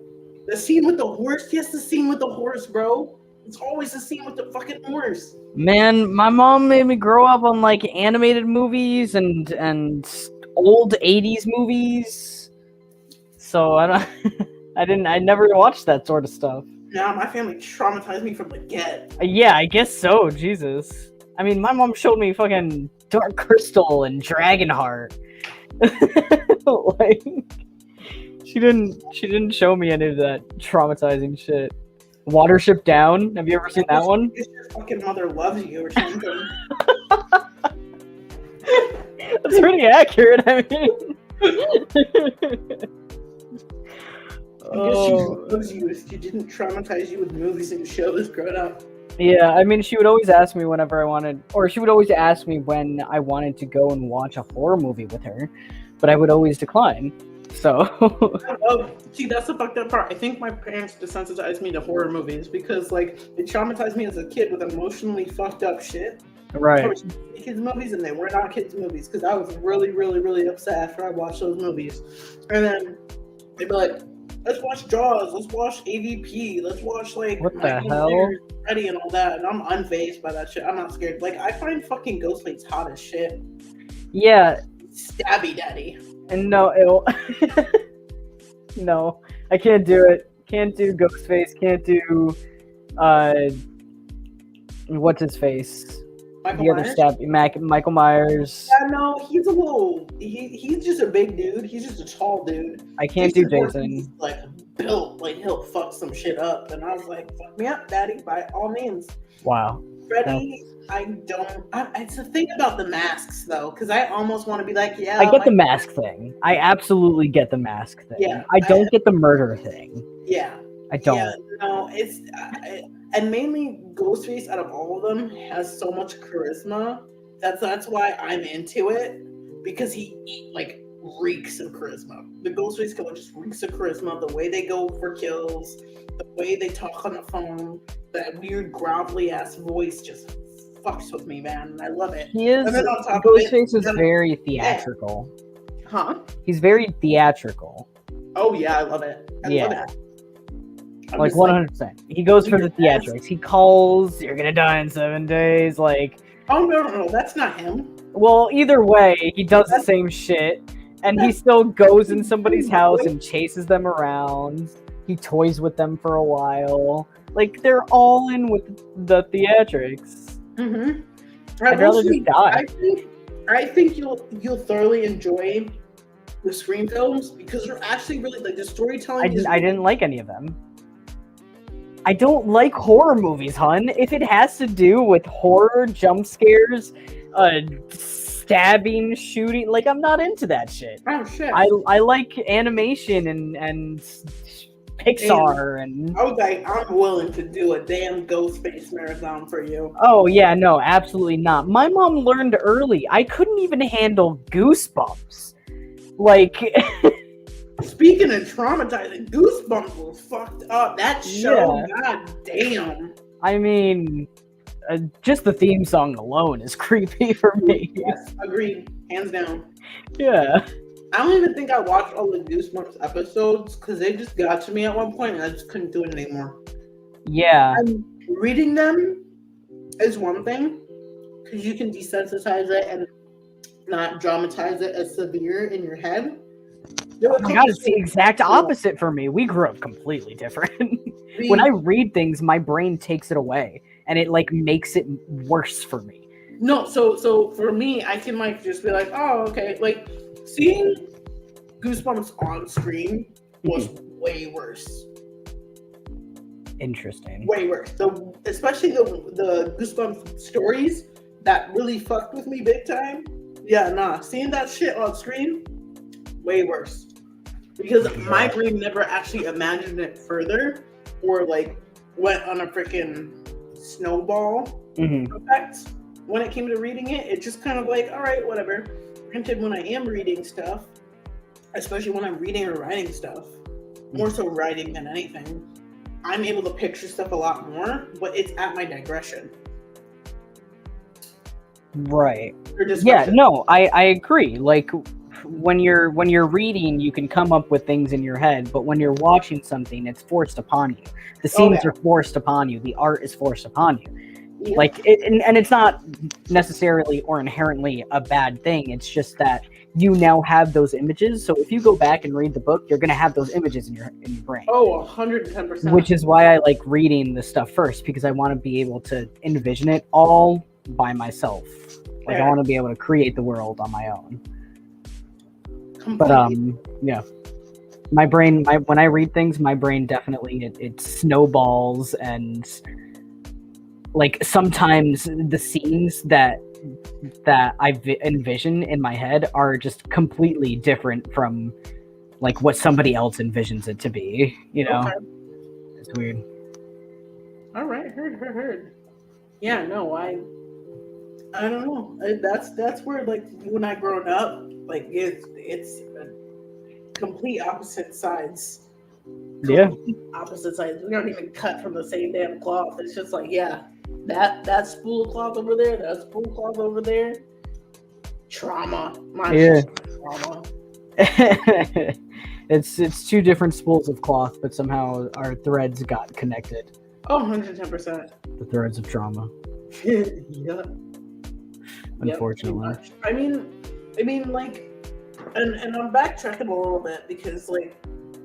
The scene with the horse? Yes, the scene with the horse, bro. It's always the scene with the fucking horse. Man, my mom made me grow up on like animated movies and old 80s movies. So I never watched that sort of stuff. Nah, my family traumatized me from the get. Yeah, I guess so, Jesus. I mean, my mom showed me fucking Dark Crystal and Dragonheart. Like she didn't show me any of that traumatizing shit. Watership Down. Have you ever seen that one? Your fucking mother loves you or something. That's pretty accurate. I mean, I guess she loves you if she didn't traumatize you with movies and shows growing up. Yeah, I mean, she would always ask me whenever I wanted, or she would always ask me when I wanted to go and watch a horror movie with her, but I would always decline. So. Oh, see, that's the fucked up part. I think my parents desensitized me to horror movies because, like, it traumatized me as a kid with emotionally fucked up shit. Right. Kids movies, and they were not kids movies because I was really, really, really upset after I watched those movies. And then they'd be like, "Let's watch Jaws. Let's watch AVP. Let's watch like What the Michael hell? Myers, Freddy, and all that." And I'm unfazed by that shit. I'm not scared. Like I find fucking Ghostface hot as shit. Yeah. Stabby daddy. And no, no, I can't do it. Can't do Ghostface. Can't do what's his face? Michael The other Myers? Michael Myers. Yeah, no, he's a little. He's just a big dude. He's just a tall dude. I can't do Voorhees Jason. is, like built, like he'll fuck some shit up, and I was like, "Fuck me up, daddy, by all means." Wow. Freddy, I don't. It's the thing about the masks though, because I almost want to be like, yeah. I get the mask thing. I absolutely get the mask thing. Yeah, I don't get the murder thing. Yeah. I don't. Yeah, no, it's and mainly Ghostface out of all of them has so much charisma. That's why I'm into it, because he like reeks of charisma. The Ghostface killer just reeks of charisma. The way they go for kills, the way they talk on the phone, that weird gravelly ass voice just fucks with me, man. And I love it. He is. And then on top Ghostface of it, is very theatrical. Huh? He's very theatrical. Oh yeah, I love it. I love it. I'm Like just 100%. He goes for the theatrics. He calls, "You're gonna die in 7 days." Like, oh no, that's not him. well, either way, he does the same shit, and he still goes in somebody's house and chases them around. He toys with them for a while. Like, they're all in with the theatrics. Mm-hmm. I'd rather just die. I think you'll thoroughly enjoy the Scream films because they're actually really like the storytelling. I didn't like any of them. I don't like horror movies, hun. If it has to do with horror, jump scares, stabbing, shooting, like, I'm not into that shit. Oh shit! I like animation and Pixar and. I was like, I'm willing to do a damn Ghostface marathon for you. Oh yeah, no, absolutely not. My mom learned early. I couldn't even handle Goosebumps. Like. Speaking of traumatizing, Goosebumps was fucked up. That show, Yeah. god damn. I mean, just the theme song alone is creepy for me. Yes, agreed, hands down. Yeah. I don't even think I watched all the Goosebumps episodes because they just got to me at one point and I just couldn't do it anymore. Yeah. And reading them is one thing because you can desensitize it and not dramatize it as severe in your head. Oh my god, it's the exact opposite for me. We grew up completely different. When I read things, my brain takes it away and it like makes it worse for me. No, so for me, I can like just be like, oh, okay. Like seeing Goosebumps on screen was way worse. Interesting. Way worse. Especially the Goosebumps stories that really fucked with me big time. Yeah, nah. Seeing that shit on screen, way worse. Because my brain never actually imagined it further or like went on a freaking snowball effect when it came to reading it. It just kind of like, all right, whatever. Granted, when I am reading stuff, especially when I'm reading or writing stuff, more so writing than anything, I'm able to picture stuff a lot more, but it's at my digression. Right. Yeah, no, I agree. Like when you're reading, you can come up with things in your head, but when you're watching something, it's forced upon you. The scenes are forced upon you. The art is forced upon you. Yeah. Like and it's not necessarily or inherently a bad thing. It's just that you now have those images. So if you go back and read the book, you're gonna have those images in your brain. Oh, 110%. Which is why I like reading the stuff first, because I want to be able to envision it all by myself. Like I want to be able to create the world on my own. But yeah, my brain, when I read things, my brain definitely it snowballs, and like sometimes the scenes that I envision in my head are just completely different from like what somebody else envisions it to be. You know, it's weird. All right, heard. Yeah, no, I don't know. That's where like you and I growing up, like it's complete opposite sides. Yeah. Opposite sides. We don't even cut from the same damn cloth. It's just like, yeah, That spool cloth over there, that spool cloth over there, trauma. My Yeah. trauma. It's two different spools of cloth, but somehow our threads got connected. Oh, 110%. The threads of trauma. Yeah. Unfortunately. Yep, I mean, like, and I'm backtracking a little bit because, like,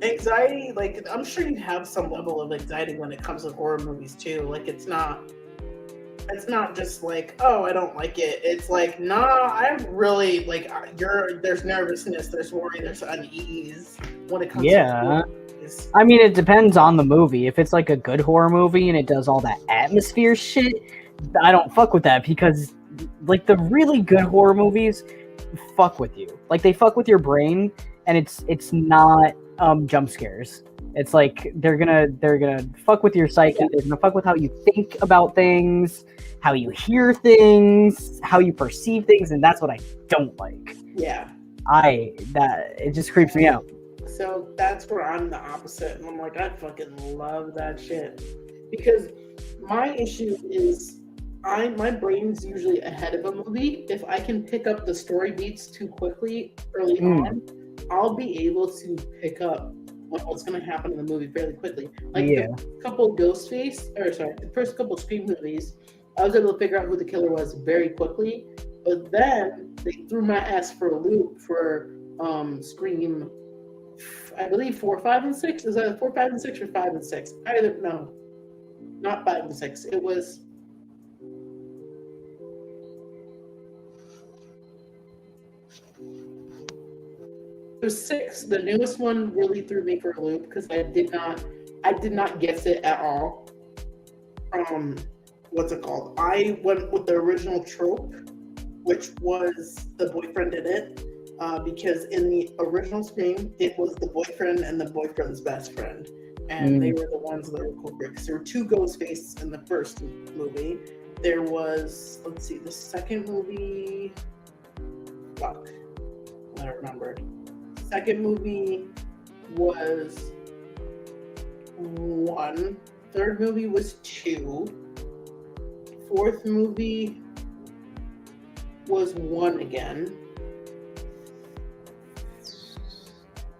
anxiety, like, I'm sure you have some level of anxiety when it comes to horror movies too. Like, it's not just like, oh, I don't like it. It's like, nah, I'm really like, there's nervousness, there's worry, there's unease when it comes to horror movies. I mean, it depends on the movie. If it's like a good horror movie and it does all that atmosphere shit, I don't fuck with that because, like, the really good horror movies fuck with you. Like, they fuck with your brain, and it's not jump scares. It's like they're gonna fuck with your psyche. They're gonna fuck with how you think about things, how you hear things, how you perceive things, and that's what I don't like. Yeah. It just creeps me out. So that's where I'm the opposite, and I'm like, I fucking love that shit because my issue is my brain's usually ahead of a movie. If I can pick up the story beats too quickly early on, I'll be able to pick up what's going to happen in the movie fairly quickly. Like the first couple Scream movies, I was able to figure out who the killer was very quickly. But then they threw my ass for a loop for Scream, I believe 4, 5, and 6. Is that 4, 5, and 6 or 5 and 6? No, not 5 and 6. It was. It was 6. The newest one really threw me for a loop because I did not guess it at all. What's it called? I went with the original trope, which was the boyfriend in it, because in the original Scream, it was the boyfriend and the boyfriend's best friend, and they were the ones that were culprits. There were 2 ghost faces in the first movie. There was, the second movie. Fuck, I don't remember. Second movie was 1. Third movie was 2. Fourth movie was 1 again.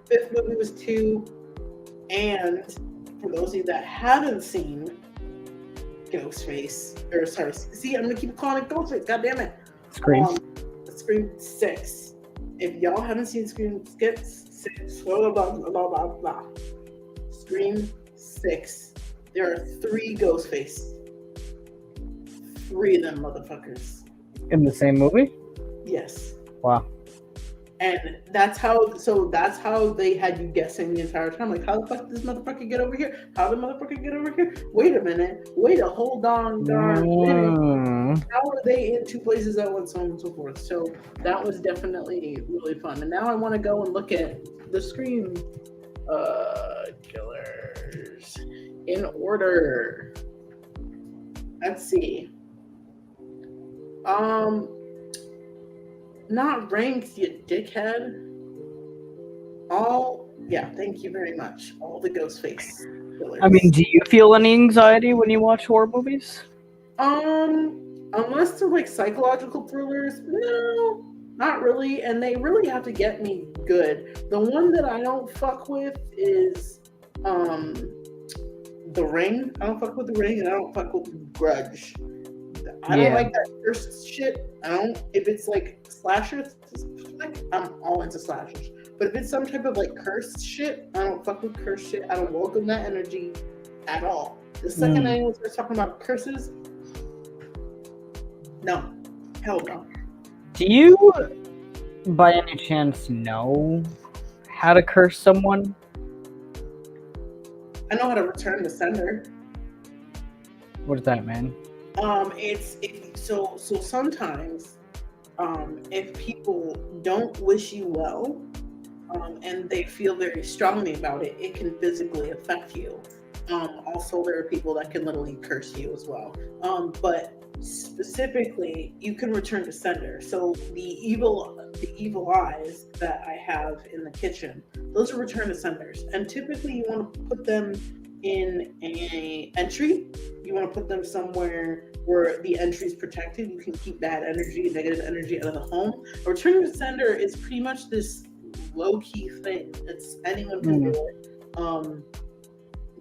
Fifth movie was 2. And for those of you that haven't seen Ghostface, I'm gonna keep calling it Ghostface. God damn it. Scream 6. If y'all haven't seen Scream 6, blah, blah, blah, blah, blah. Scream 6. There are 3 Ghostface. 3 of them motherfuckers. In the same movie? Yes. Wow. And that's how they had you guessing the entire time. Like, how the fuck did this motherfucker get over here? How did the motherfucker get over here? Wait a minute. Wait a whole darn minute. How are they in 2 places at once, so on and so forth? So that was definitely really fun. And now I want to go and look at the Scream killers in order. Let's see. Not ranked, you dickhead. Thank you very much. All the Ghostface killers. I mean, do you feel any anxiety when you watch horror movies? Unless they're like psychological thrillers, no, not really. And they really have to get me good. The one that I don't fuck with is The Ring. I don't fuck with The Ring, and I don't fuck with Grudge. I don't like that cursed shit. If it's like slashers, I'm all into slashers. But if it's some type of like cursed shit, I don't fuck with cursed shit. I don't welcome that energy at all. The second anyone starts talking about curses, no. Hell no. Do you, by any chance, know how to curse someone? I know how to return the sender. What does that mean? So sometimes, if people don't wish you well, and they feel very strongly about it, it can physically affect you. Also, there are people that can literally curse you as well. But specifically, you can return to sender. So the evil eyes that I have in the kitchen, those are return to senders. And typically, you want to put them in a entry. You want to put them somewhere where the entry is protected. You can keep bad energy, negative energy out of the home. A return to sender is pretty much this low-key thing. It's anyone can do it.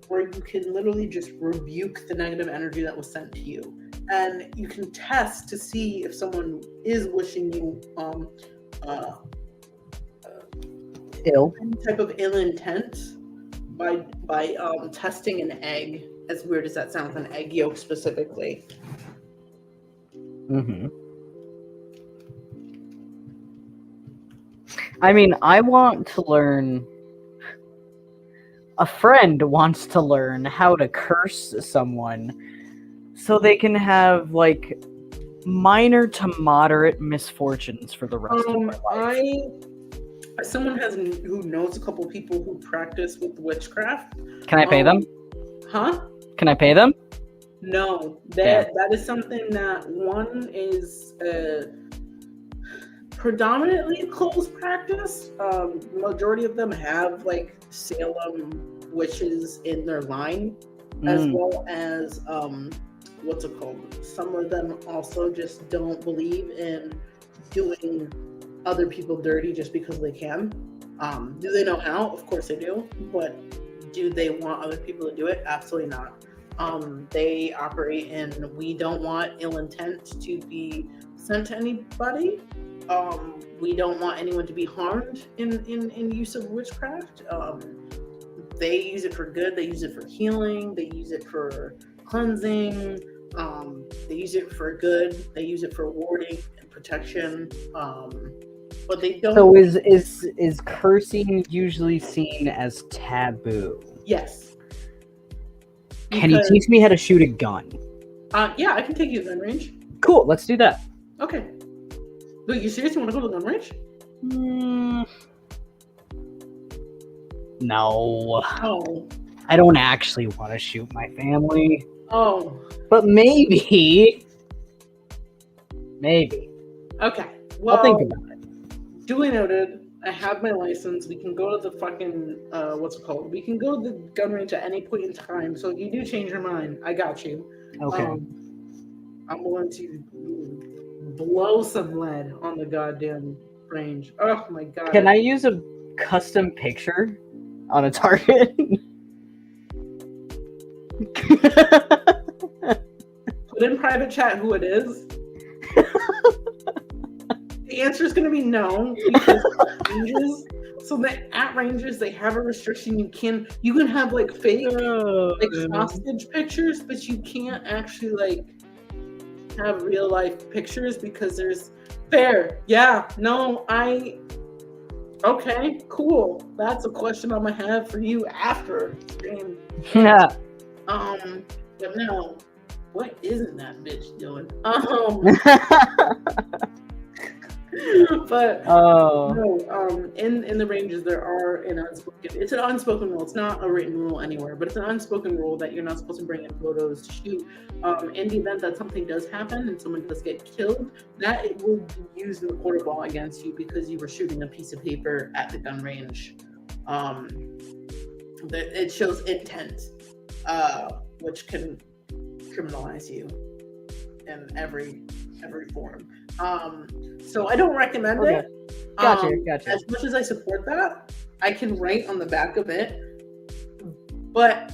Where you can literally just rebuke the negative energy that was sent to you. And you can test to see if someone is wishing you Ill. any type of ill intent by testing an egg. As weird as that sounds, an egg yolk specifically. I mean, I want to learn. A friend wants to learn how to curse someone so they can have like minor to moderate misfortunes for the rest of their life. Someone who knows a couple people who practice with witchcraft. Can I pay them? Huh? Can I pay them? No, that is something that one is predominantly closed practice. Majority of them have like Salem witches in their line, as well as what's it called? Some of them also just don't believe in doing other people dirty just because they can. Do they know how? Of course they do, but do they want other people to do it? Absolutely not. They operate in, we don't want ill intent to be sent to anybody. We don't want anyone to be harmed in use of witchcraft. They use it for good. They use it for healing. They use it for cleansing. They use it for good. They use it for warding and protection. But they don't. So is cursing usually seen as taboo? Yes. Can you teach me how to shoot a gun? Yeah, I can take you to gun range. Cool, let's do that. Okay. Wait, you seriously want to go to gun range? No. Oh. I don't actually want to shoot my family. Oh. But maybe. Maybe. Okay. Well, I'll think about it. Duly noted. I have my license. We can go to the fucking, what's it called? We can go to the gun range at any point in time. So if you do change your mind, I got you. Okay. I'm willing to blow some lead on the goddamn range. Oh my god. Can I use a custom picture on a target? Put in private chat who it is. The answer is going to be no, because ranges. So that at ranges they have a restriction. You can have like fake like hostage pictures, but you can't actually like have real life pictures because there's fair. Yeah, no, okay, cool. That's a question I'm gonna have for you after stream. Yeah. But no, what isn't that bitch doing? But no, in the ranges there are it's an unspoken rule. It's not a written rule anywhere, but it's an unspoken rule that you're not supposed to bring in photos to shoot. In the event that something does happen and someone does get killed, that it will be used in the court of law against you because you were shooting a piece of paper at the gun range. It shows intent, which can criminalize you in every form. So I don't recommend it. Gotcha. As much as I support that, I can write on the back of it. But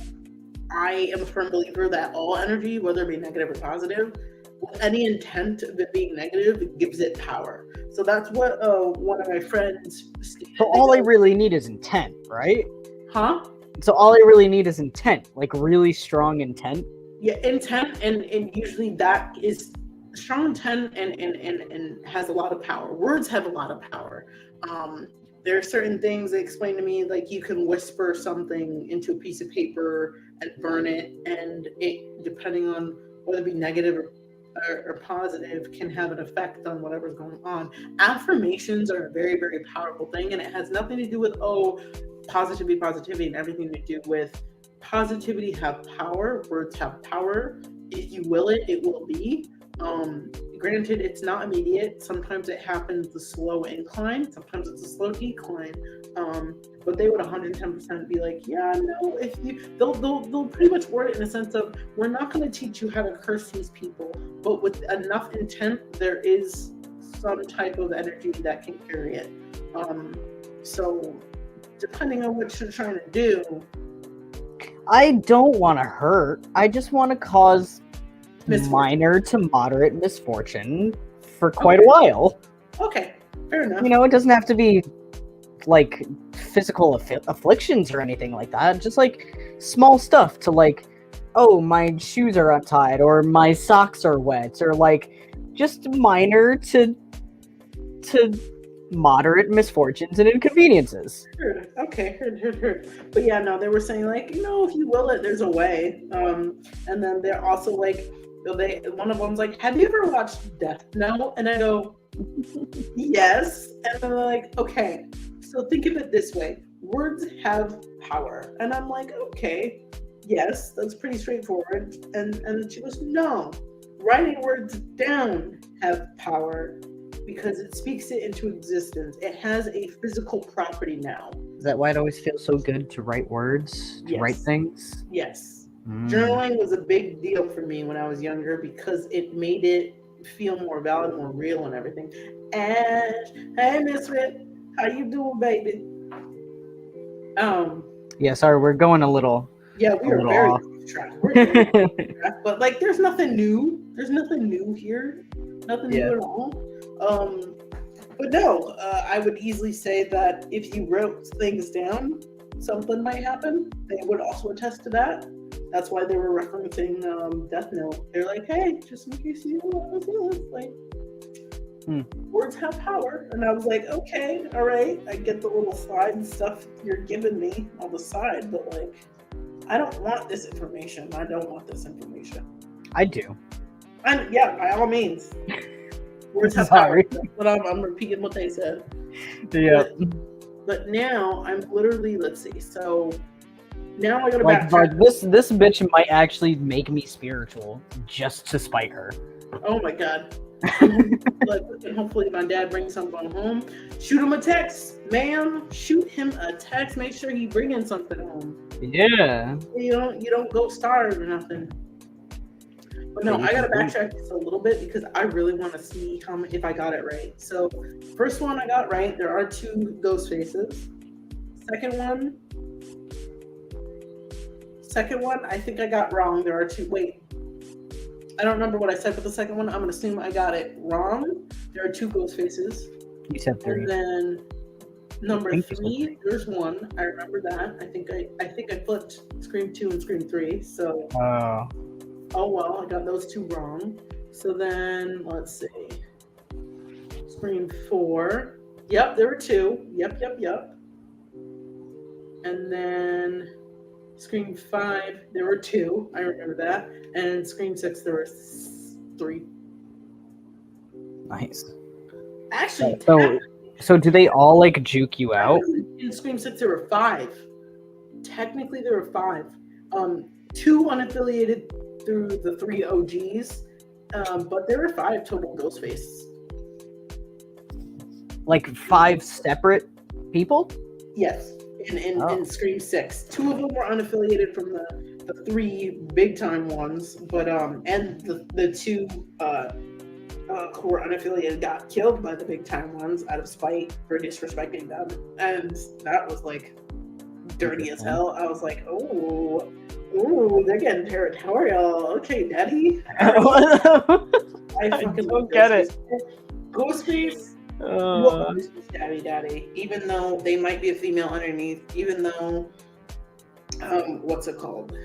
I am a firm believer that all energy, whether it be negative or positive, with any intent of it being negative, it gives it power. So that's what one of my friends. So all I really need is intent, right? Huh? So all I really need is intent, like really strong intent. Yeah, intent, and usually that is strong intent and has a lot of power. Words have a lot of power. There are certain things they explain to me, like you can whisper something into a piece of paper and burn it, and it, depending on whether it be negative or positive, can have an effect on whatever's going on. Affirmations are a very, very powerful thing, and it has nothing to do with positivity, and everything to do with positivity have power. Words have power. If you will it, it will be. Granted, it's not immediate. Sometimes it happens the slow incline. Sometimes it's a slow decline. But they would 110% be like, yeah, no. If you, they'll pretty much word it in a sense of, we're not going to teach you how to curse these people, but with enough intent, there is some type of energy that can carry it. So depending on what you're trying to do, I don't want to hurt. I just want to cause minor to moderate misfortune for quite a while. Okay, fair enough. You know, it doesn't have to be like physical afflictions or anything like that. Just like small stuff to like, oh, my shoes are untied or my socks are wet, or like just minor to moderate misfortunes and inconveniences. Heard. Okay, heard. But yeah, no, they were saying like, you know, if you will it, there's a way. And then they're also like, one of them's like, have you ever watched Death Note? And I go, yes. And then they're like, okay, so think of it this way: words have power. And I'm like, okay, yes, that's pretty straightforward. And she goes, no, writing words down have power, because it speaks it into existence. It has a physical property now. Is that why it always feels so good to write words, to write things? Yes. Journaling was a big deal for me when I was younger, because it made it feel more valid, more real, and everything. And hey, Miss Rip, how you doing, baby? Yeah, sorry, we're going a little. Yeah, we are very off track. We're very off track. But like, there's nothing new. There's nothing new here. Nothing new at all. But no, I would easily say that if you wrote things down, something might happen. They would also attest to that. That's why they were referencing Death Note. They're like, hey, just in case you don't want to feel this, like, words have power. And I was like, okay, all right. I get the little slide and stuff you're giving me on the side, but like, I don't want this information. I don't want this information. I do. And yeah, by all means. Words have power. But I'm repeating what they said. Yeah. But now I'm literally, let's see. So now I gotta like, backtrack. This bitch might actually make me spiritual just to spite her. Oh my god. Hopefully my dad brings something home. Shoot him a text, ma'am. Shoot him a text. Make sure he bringing something home. Yeah. You don't go starve or nothing. But no, I gotta backtrack just a little bit, because I really want to see if I got it right. So, first one I got right. There are 2 ghost faces. Second one, I think I got wrong. There are 2. Wait, I don't remember what I said for the second one. I'm gonna assume I got it wrong. There are 2 ghost faces. You said 3. And then number 3, there's 1. I remember that. I think I flipped Scream 2 and Scream 3. So. Oh well, I got those 2 wrong. So then, let's see. Scream 4. Yep, there were 2. Yep. And then Scream 5, there were 2. I remember that. And Scream 6, there were 3. Nice. Actually, so do they all like juke you out? In Scream 6, there were 5. Technically, there were 5. 2 unaffiliated through the 3 OGs, but there were 5 total ghost faces. Like 5 separate people? Yes, in Scream 6. 2 of them were unaffiliated from the 3 big time ones, but and the 2 who were unaffiliated got killed by the big time ones out of spite for disrespecting them, and that was like dirty as hell. I was like, oh. Ooh, they're getting territorial. Okay, daddy. I fucking don't get it. Ghostface. Daddy. Even though they might be a female underneath, even though, what's it called?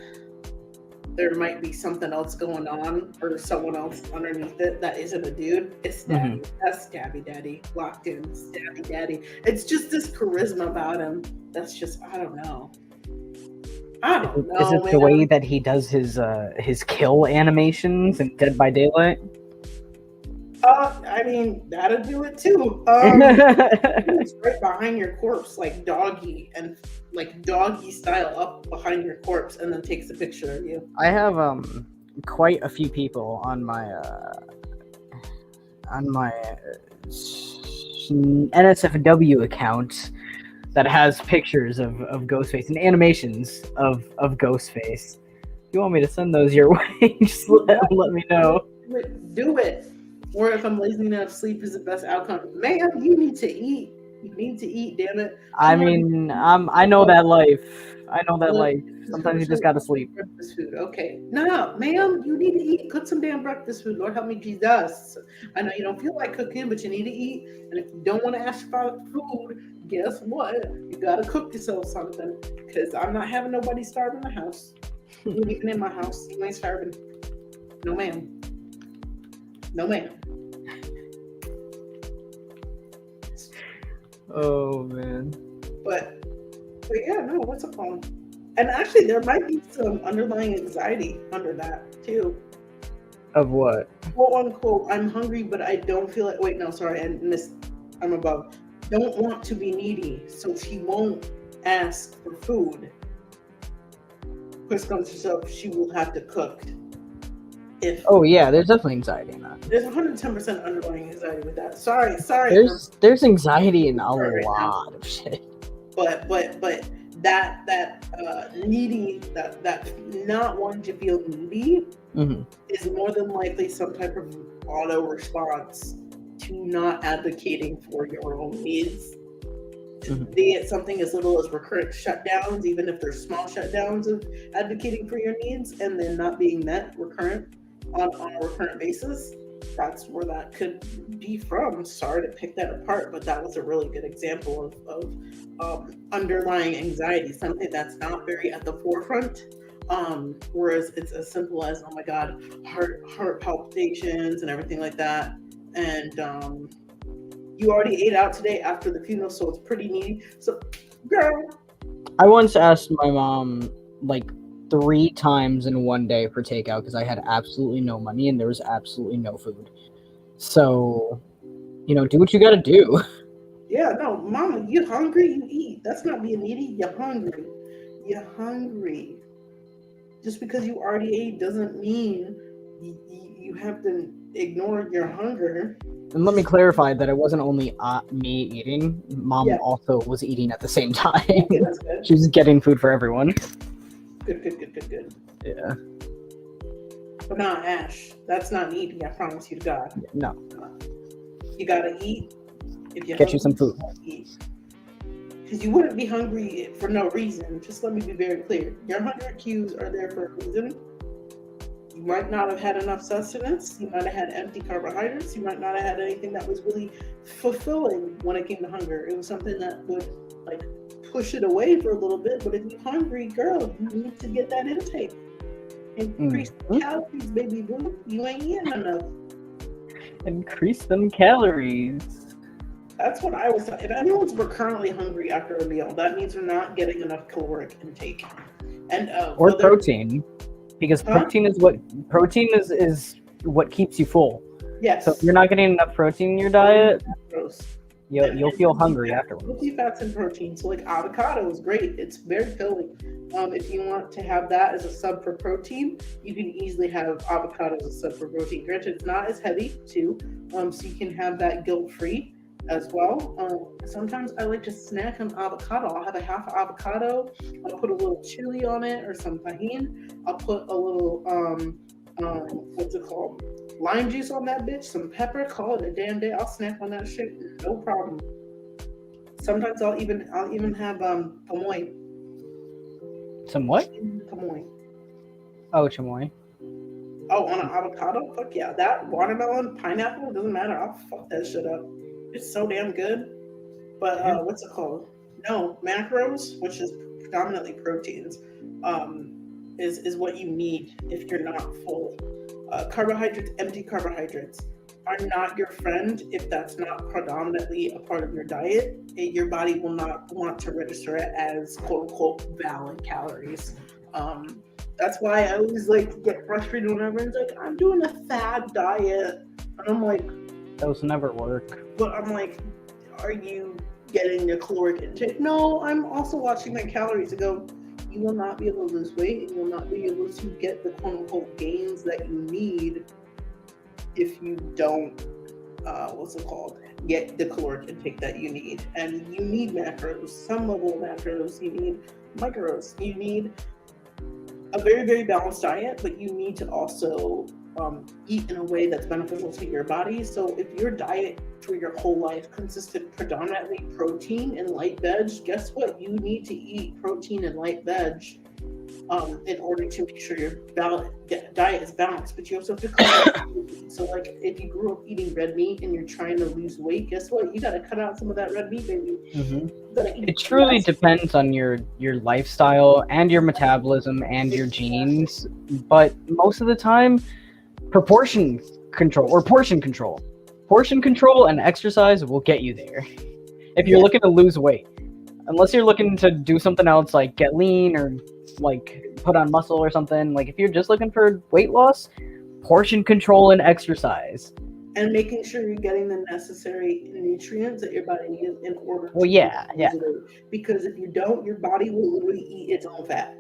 There might be something else going on, or someone else underneath it that isn't a dude. It's Stabby. That's Stabby Daddy. Locked in. Stabby Daddy. It's just this charisma about him. That's just, I don't know. Is it the way that he does his kill animations in Dead by Daylight? I mean, that'll do it too. It's right behind your corpse, like doggy style up behind your corpse, and then takes a picture of you. I have quite a few people on my NSFW account that has pictures of Ghostface and animations of Ghostface. If you want me to send those your way, just let me know. Do it. Or if I'm lazy enough, sleep is the best outcome. Man, you need to eat. You need to eat, damn it. I mean, I know that life. I know that life. Sometimes you just gotta sleep. Breakfast food, okay. No, ma'am, you need to eat. Cook some damn breakfast food. Lord help me, Jesus. I know you don't feel like cooking, but you need to eat. And if you don't want to ask for food, guess what? You gotta cook yourself something. Because I'm not having nobody starve in the house. You ain't even in my house. You ain't starving. No, ma'am. No, ma'am. Oh man. But yeah, no, what's up, phone? And actually, there might be some underlying anxiety under that too. Of what? Quote unquote, I'm hungry, but I don't feel like. Wait, no, sorry, I missed. I'm above. Don't want to be needy, so she won't ask for food. Push comes to shove, she will have to cook. Oh yeah, there's definitely anxiety in that. There's 110% underlying anxiety with that. Sorry. There's anxiety in a lot of shit. But that needy, that not wanting to feel needy is more than likely some type of auto response to not advocating for your own needs. Be it something as little as recurrent shutdowns, even if they're small shutdowns of advocating for your needs and then not being met on a recurrent basis. That's where that could be from. Sorry to pick that apart, but that was a really good example of underlying anxiety, something that's not very at the forefront. Whereas it's as simple as, oh my God, heart palpitations and everything like that. And you already ate out today after the funeral, so it's pretty needy. So, girl. I once asked my mom like 3 times in one day for takeout because I had absolutely no money and there was absolutely no food. So, do what you gotta do. Yeah, no, mama, you hungry, you eat. That's not being needy, you're hungry. You're hungry. Just because you already ate doesn't mean you have to ignore your hunger. And let me clarify that it wasn't only me eating. Mom also was eating at the same time. Okay, that's good. She was getting food for everyone. Good. Yeah. But not Ash. That's not needy, I promise you to God. No. You gotta eat. If you get you some food. Because you wouldn't be hungry for no reason. Just let me be very clear. Your hunger cues are there for a reason. You might not have had enough sustenance. You might have had empty carbohydrates. You might not have had anything that was really fulfilling when it came to hunger. It was something that would push it away for a little bit. But if you're hungry, girl, you need to get that intake. Increase the calories, baby boo. You ain't eating enough. Increase them calories. That's what I was saying. If anyone's recurrently hungry after a meal, that means they're not getting enough caloric intake. And or protein. Because protein is what keeps you full. Yes. So if you're not getting enough protein in your diet, you'll feel hungry afterwards. Healthy fats and protein. So avocado is great. It's very filling. If you want to have that as a sub for protein, you can easily have avocado as a sub for protein. Granted, it's not as heavy too, so you can have that guilt-free as well. Sometimes I like to snack on avocado. I'll have a half avocado. I'll put a little chili on it or some tahini. I'll put a little what's it called? Lime juice on that bitch, some pepper. Call it a damn day. I'll snack on that shit, no problem. Sometimes I'll even have chamoy. Some what? Chamoy. Oh, chamoy. Oh, on an avocado? Fuck yeah. That watermelon, pineapple, doesn't matter. I'll fuck that shit up. It's so damn good. But what's it called? No, macros, which is predominantly proteins, is what you need if you're not full. Carbohydrates, empty carbohydrates, are not your friend if that's not predominantly a part of your diet. Your body will not want to register it as quote unquote valid calories. That's why I always get frustrated when everyone's like, I'm doing a fad diet. And I'm like, those never work. But I'm like, are you getting your caloric intake? No, I'm also watching my calories to go, you will not be able to lose weight and you will not be able to get the quote unquote gains that you need if you don't what's it called? Get the caloric intake that you need, and you need macros, some level of macros. You need micros. You need a very, very balanced diet, but you need to also eat in a way that's beneficial to your body. So if your diet for your whole life consisted predominantly protein and light veg, guess what? You need to eat protein and light veg in order to make sure your diet is balanced. But you also have to cut out. So like if you grew up eating red meat and you're trying to lose weight, guess what? You got to cut out some of that red meat, baby. It truly depends on your lifestyle and your metabolism and your genes, but most of the time, portion control and exercise will get you there. If you're looking to lose weight, unless you're looking to do something else like get lean or like put on muscle or something, like if you're just looking for weight loss, portion control and exercise. And making sure you're getting the necessary nutrients that your body needs in order to because if you don't, your body will literally eat its own fat.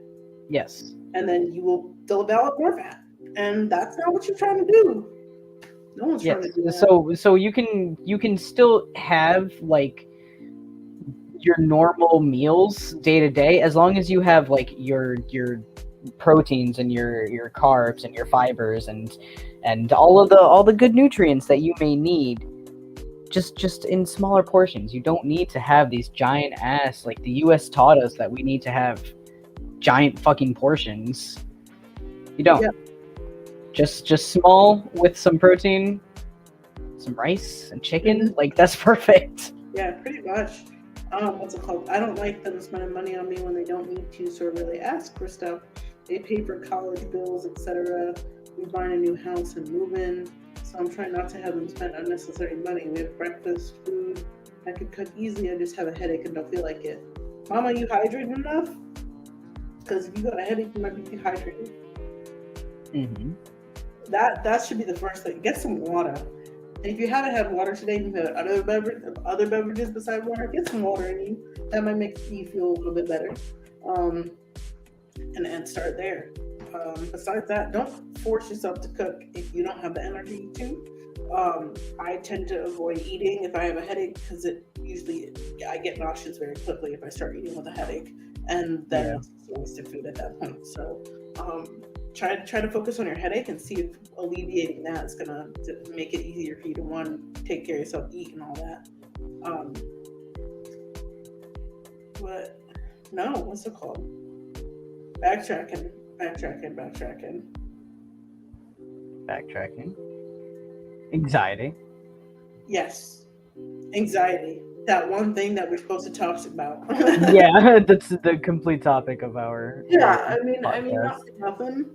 Yes. And then you will develop more fat. And that's not what you're trying to do. No one's trying to do that. So you can still have like your normal meals day to day as long as you have like your proteins and your carbs and your fibers and all the good nutrients that you may need, just in smaller portions. You don't need to have these giant ass, like the US taught us that we need to have giant fucking portions. You don't. Yeah. Just small with some protein, some rice and chicken, like that's perfect. Yeah, pretty much. What's it called? I don't like them spending money on me when they don't need to, so I really ask for stuff. They pay for college bills, etc. We buying a new house and moving, so I'm trying not to have them spend unnecessary money. We have breakfast, food. I could cook easily. I just have a headache and don't feel like it. Mom, are you hydrated enough? Because if you got a headache, you might be dehydrated. Mm-hmm. That should be the first thing. Get some water. And if you haven't had water today, you've had other beverages besides water, get some water in you. That might make you feel a little bit better. And start there. Besides that, don't force yourself to cook if you don't have the energy to. I tend to avoid eating if I have a headache because I get nauseous very quickly if I start eating with a headache, and then it's wasted food at that point. So try to focus on your headache and see if alleviating that is gonna make it easier for you to take care of yourself, eat and all that. But no, what's it called? Backtracking. Anxiety. Yes. Anxiety. That one thing that we're supposed to talk about. Yeah, that's the complete topic of our I mean, nothing.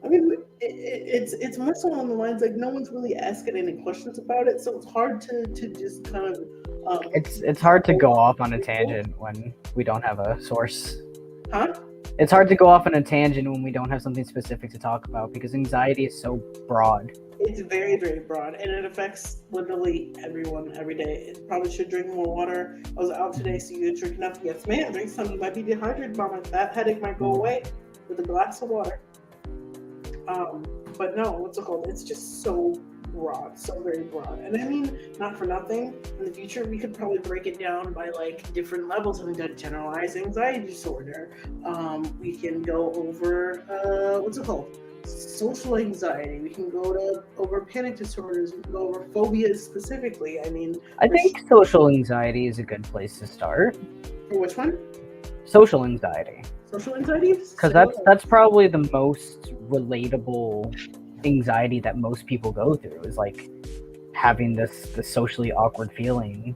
I mean, it's more so on the lines like no one's really asking any questions about it, so it's hard to just kind of. It's hard to go off on a tangent when we don't have a source. Huh? It's hard to go off on a tangent when we don't have something specific to talk about because anxiety is so broad. It's very, very broad, and it affects literally everyone every day. You probably should drink more water. I was out today, so you drink enough. Yes, man, drink some. You might be dehydrated, mama. That headache might go away with a glass of water. But no, what's it called? It's just so broad, so very broad. And I mean, not for nothing, in the future, we could probably break it down by like different levels. We've got generalized anxiety disorder. We can go over, what's it called? Social anxiety. We can go over panic disorders. We can go over phobias specifically. I mean, I think social anxiety is a good place to start. For which one? Social anxiety. Social anxiety? Because that's probably the most relatable anxiety that most people go through, is like having this socially awkward feeling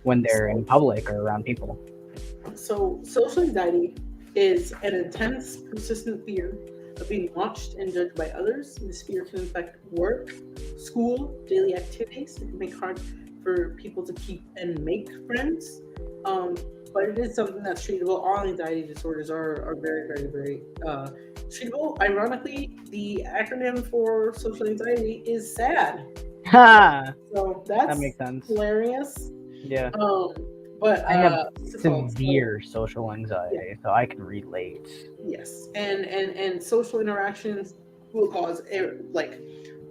when they're in public or around people. So social anxiety is an intense, persistent fear of being watched and judged by others. This fear can affect work, school, daily activities. It can make it hard for people to keep and make friends. But it is something that's treatable. All anxiety disorders are very, very, very treatable. Ironically, the acronym for social anxiety is SAD. So that makes sense. Hilarious. Yeah. But I have severe social anxiety, so I can relate. Yes, and social interactions will cause like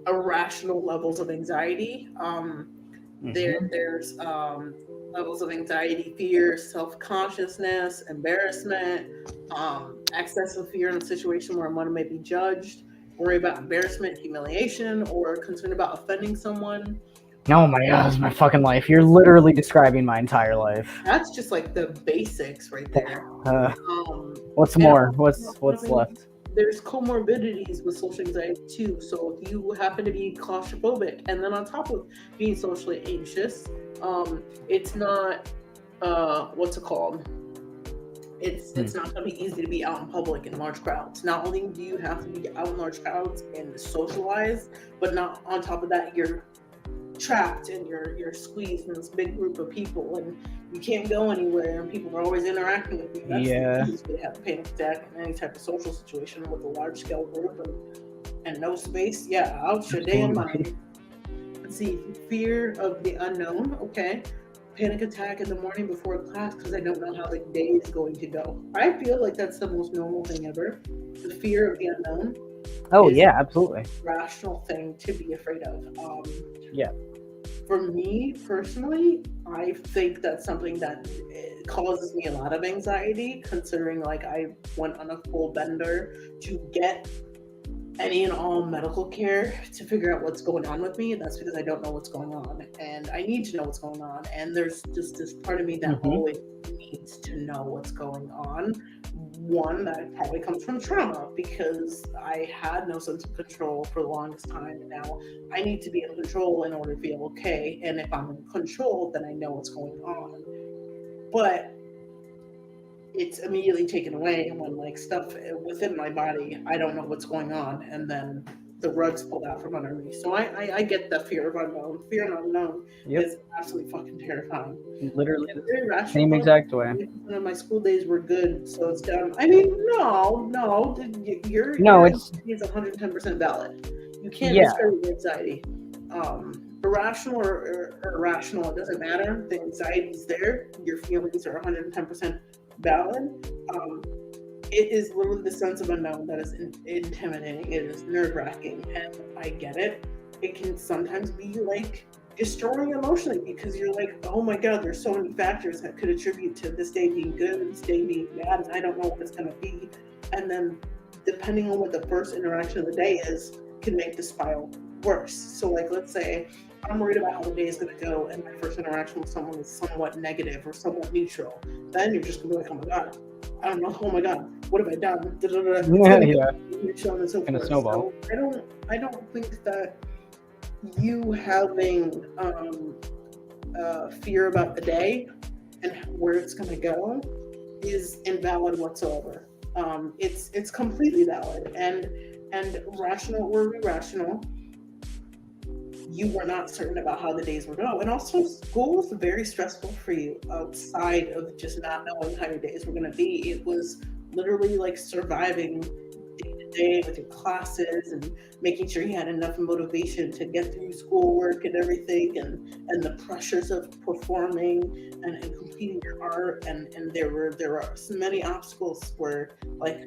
irrational levels of anxiety. There's levels of anxiety, fear, self-consciousness, embarrassment, excessive fear in a situation where one may be judged, worry about embarrassment, humiliation, or concern about offending someone. Oh my god, that's my fucking life. You're literally describing my entire life. That's just like the basics right there. What's And more? What's left? There's comorbidities with social anxiety too. So if you happen to be claustrophobic, and then on top of being socially anxious, it's not what's it called? It's not going to be easy to be out in public in large crowds. Not only do you have to be out in large crowds and socialize, but not on top of that, you're trapped and you're squeezed in this big group of people, and you can't go anywhere, and people are always interacting with you. That's the easiest way to have a panic attack in any type of social situation with a large scale group and no space. Yeah, out your damn mind. Let's see, fear of the unknown. Okay. Panic attack in the morning before class because I don't know how the day is going to go. I feel like that's the most normal thing ever. The fear of the unknown. Oh yeah, absolutely. Rational thing to be afraid of. Yeah. For me personally, I think that's something that causes me a lot of anxiety, considering like I went on a full bender to get any and all medical care to figure out what's going on with me, and that's because I don't know what's going on, and I need to know what's going on, and there's just this part of me that always needs to know what's going on. One, that probably comes from trauma, because I had no sense of control for the longest time, and now I need to be in control in order to feel okay, and if I'm in control, then I know what's going on. But it's immediately taken away when like stuff within my body, I don't know what's going on, and then the rug's pulled out from under me. So I get the fear of unknown. Fear of unknown is absolutely fucking terrifying. Literally very rational. Same exact way. None of my school days were good, so it's down. I mean, no, your it's 110% valid. You can't discourage anxiety. Irrational or irrational, it doesn't matter. The anxiety's there. Your feelings are 110% valid. It is literally the sense of unknown that is intimidating. It is nerve-wracking, and I get it. It can sometimes be like destroying emotionally, because you're like, oh my god, there's so many factors that could attribute to this day being good, this day being bad, and I don't know what it's going to be. And then depending on what the first interaction of the day is, can make the spiral worse. So like, let's say I'm worried about how the day is going to go, and my first interaction with someone is somewhat negative or somewhat neutral. Then you're just going to be like, oh my god, I don't know, oh my god, what have I done? It's so gonna snowball. So I don't think that you having fear about the day and where it's going to go is invalid whatsoever. It's completely valid, and rational or irrational, you were not certain about how the days were going. And also, school was very stressful for you outside of just not knowing how your days were going to be. It was literally like surviving day to day with your classes and making sure you had enough motivation to get through schoolwork and everything, and the pressures of performing and completing your art. And there are so many obstacles where, like,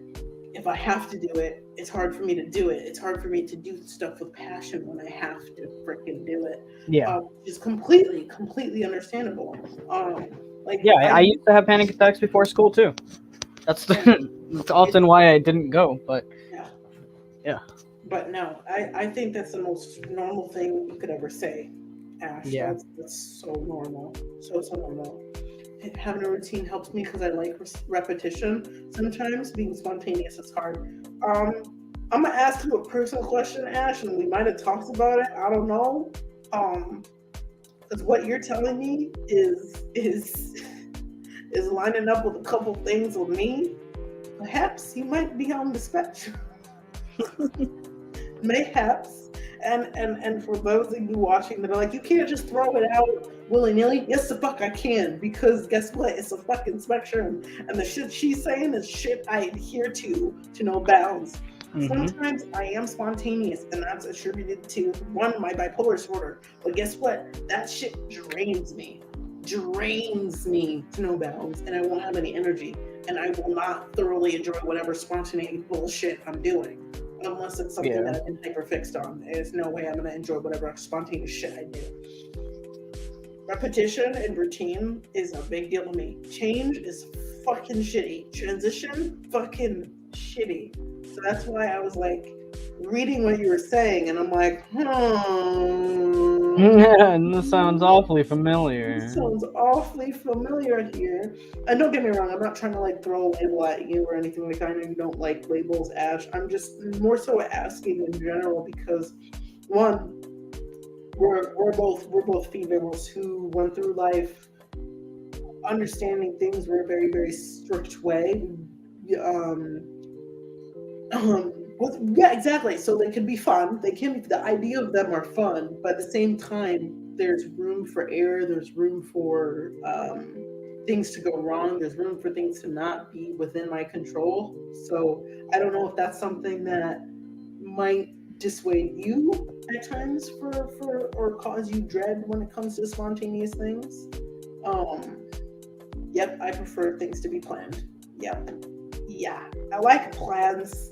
if I have to do it, it's hard for me to do it. It's hard for me to do stuff with passion when I have to freaking do it. Yeah. It's completely understandable. I used to have panic attacks before school too. That's often why I didn't go, but yeah. But no, I think that's the most normal thing you could ever say, Ash. Yeah. That's so normal. So normal. Having a routine helps me because I like repetition. Sometimes being spontaneous is hard. I'm gonna ask you a personal question, Ash, and we might have talked about it. I don't know. Because what you're telling me is lining up with a couple things with me. Perhaps you might be on the spectrum. Mayhaps. And for those of you watching that are like, you can't just throw it out willy-nilly. Yes, the fuck I can, because guess what? It's a fucking spectrum, and the shit she's saying is shit I adhere to no bounds. Sometimes I am spontaneous, and that's attributed to, one, my bipolar disorder. But guess what? That shit drains me to no bounds, and I won't have any energy, and I will not thoroughly enjoy whatever spontaneous bullshit I'm doing. unless it's something that I've been hyper fixed on. There's no way I'm gonna enjoy whatever spontaneous shit I do. Repetition and routine is a big deal to me. Change is fucking shitty. Transition, fucking shitty. So that's why I was like reading what you were saying, and I'm like, This sounds awfully familiar. This sounds awfully familiar here. And don't get me wrong, I'm not trying to like throw a label at you or anything like that. I know you don't like labels, Ash. I'm just more so asking in general because, one, we're both females who went through life understanding things in a very, very strict way. Yeah, exactly. So they can be fun. The idea of them are fun, but at the same time, there's room for error. There's room for things to go wrong. There's room for things to not be within my control. So I don't know if that's something that might dissuade you at times or cause you dread when it comes to spontaneous things. Yep, I prefer things to be planned. Yep. Yeah, I like plans.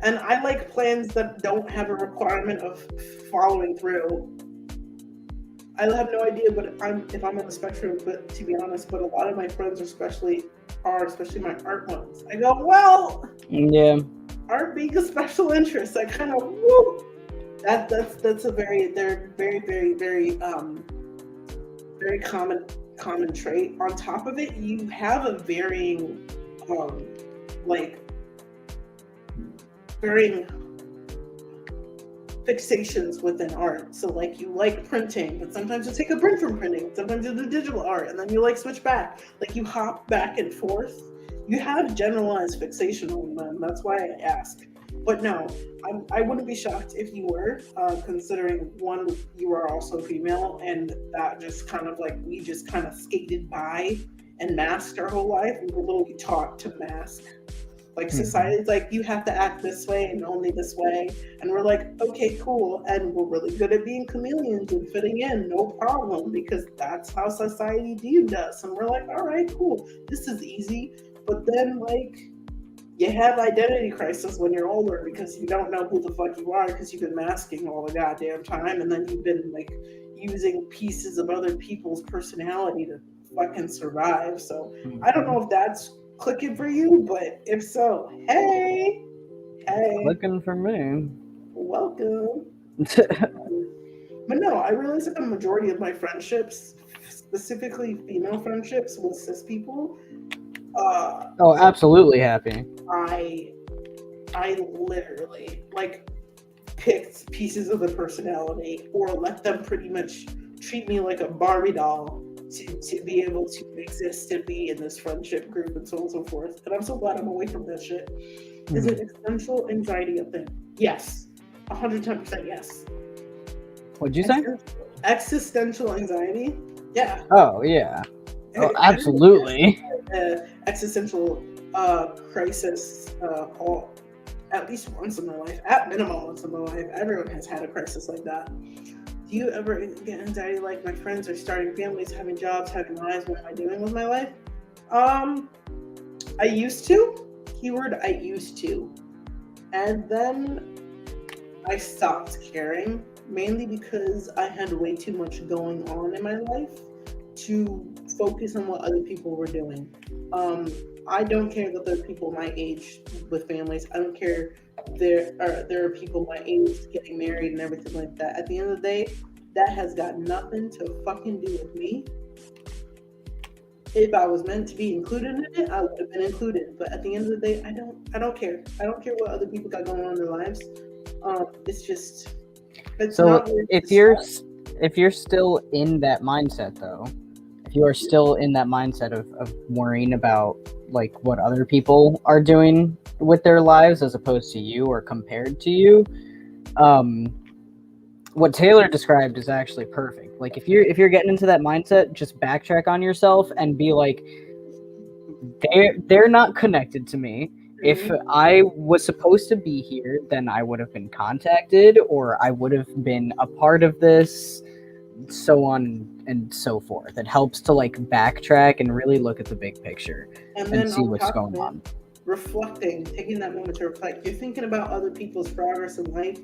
And I like plans that don't have a requirement of following through. I have no idea if I'm on the spectrum, but to be honest, but a lot of my friends especially my art ones. I go, well, yeah, art being a special interest, I kind of that's a very very common trait. On top of it, you have a varying fixations within art. So like you like printing, but sometimes you take a break from printing. Sometimes you do digital art, and then you like switch back. Like you hop back and forth. You have generalized fixation on them. That's why I ask. But no, I wouldn't be shocked if you were, considering one, you are also female, and that just kind of like we just kind of skated by and masked our whole life. We were literally taught to mask. Like society's like, you have to act this way and only this way. And we're like, okay, cool. And we're really good at being chameleons and fitting in, no problem, because that's how society deemed us. And we're like, all right, cool. This is easy. But then like, you have identity crisis when you're older because you don't know who the fuck you are because you've been masking all the goddamn time. And then you've been like using pieces of other people's personality to fucking survive. So I don't know if that's clicking for you, but if so, hey, clicking for me. Welcome. But no, I realize that the majority of my friendships, specifically female friendships with cis people, absolutely happy. I literally like picked pieces of the personality or let them pretty much treat me like a Barbie doll to be able to exist and be in this friendship group and so on and so forth. And I'm so glad I'm away from that shit. Is it existential anxiety a thing? Yes. 110% yes. What'd you say? Existential anxiety? Yeah. Oh, yeah. Oh, absolutely. Existential crisis at least once in my life. At minimum once in my life. Everyone has had a crisis like that. Do you ever get anxiety like my friends are starting families, having jobs, having lives? What am I doing with my life? I used to. Keyword, I used to. And then I stopped caring, mainly because I had way too much going on in my life to focus on what other people were doing. I don't care that there are people my age with families. I don't care there are people my age getting married and everything like that. At the end of the day, that has got nothing to fucking do with me. If I was meant to be included in it, I would have been included. But at the end of the day, I don't care. I don't care what other people got going on in their lives. It's so not if you're still in that mindset though, if you are still in that mindset of worrying about like what other people are doing with their lives as opposed to you or compared to you, what Taylor described is actually perfect. Like if you're getting into that mindset, just backtrack on yourself and be like, they're not connected to me. If I was supposed to be here, then I would have been contacted or I would have been a part of this, so on and so forth. It helps to like backtrack and really look at the big picture and see what's going on. reflecting, taking that moment to reflect. You're thinking about other people's progress in life.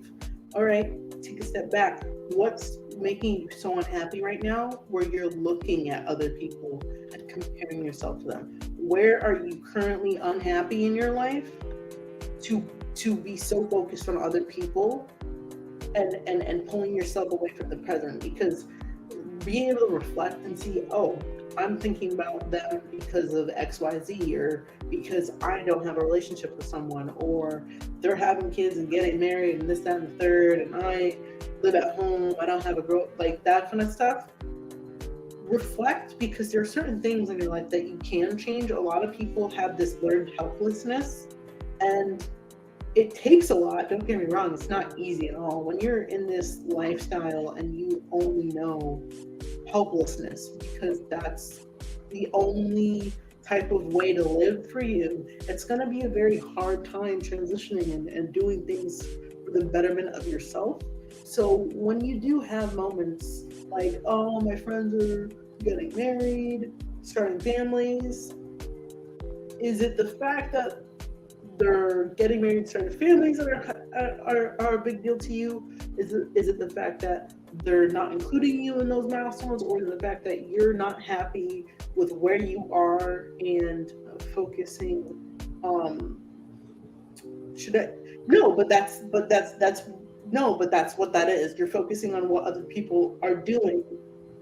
All right, take a step back. What's making you so unhappy right now where you're looking at other people and comparing yourself to them? Where are you currently unhappy in your life to be so focused on other people and pulling yourself away from the present? Because being able to reflect and see, oh, I'm thinking about them because of XYZ, or because I don't have a relationship with someone, or they're having kids and getting married and this, that, and the third, and I live at home, I don't have a girl, like that kind of stuff. Reflect, because there are certain things in your life that you can change. A lot of people have this learned helplessness, and it takes a lot. Don't get me wrong, it's not easy at all. When you're in this lifestyle and you only know helplessness because that's the only type of way to live for you, it's going to be a very hard time transitioning and doing things for the betterment of yourself. So when you do have moments like, oh, my friends are getting married, starting families, is it the fact that they're getting married, starting families that are a big deal to you? Is it the fact that they're not including you in those milestones, or is it the fact that you're not happy with where you are and focusing? That's what that is. You're focusing on what other people are doing,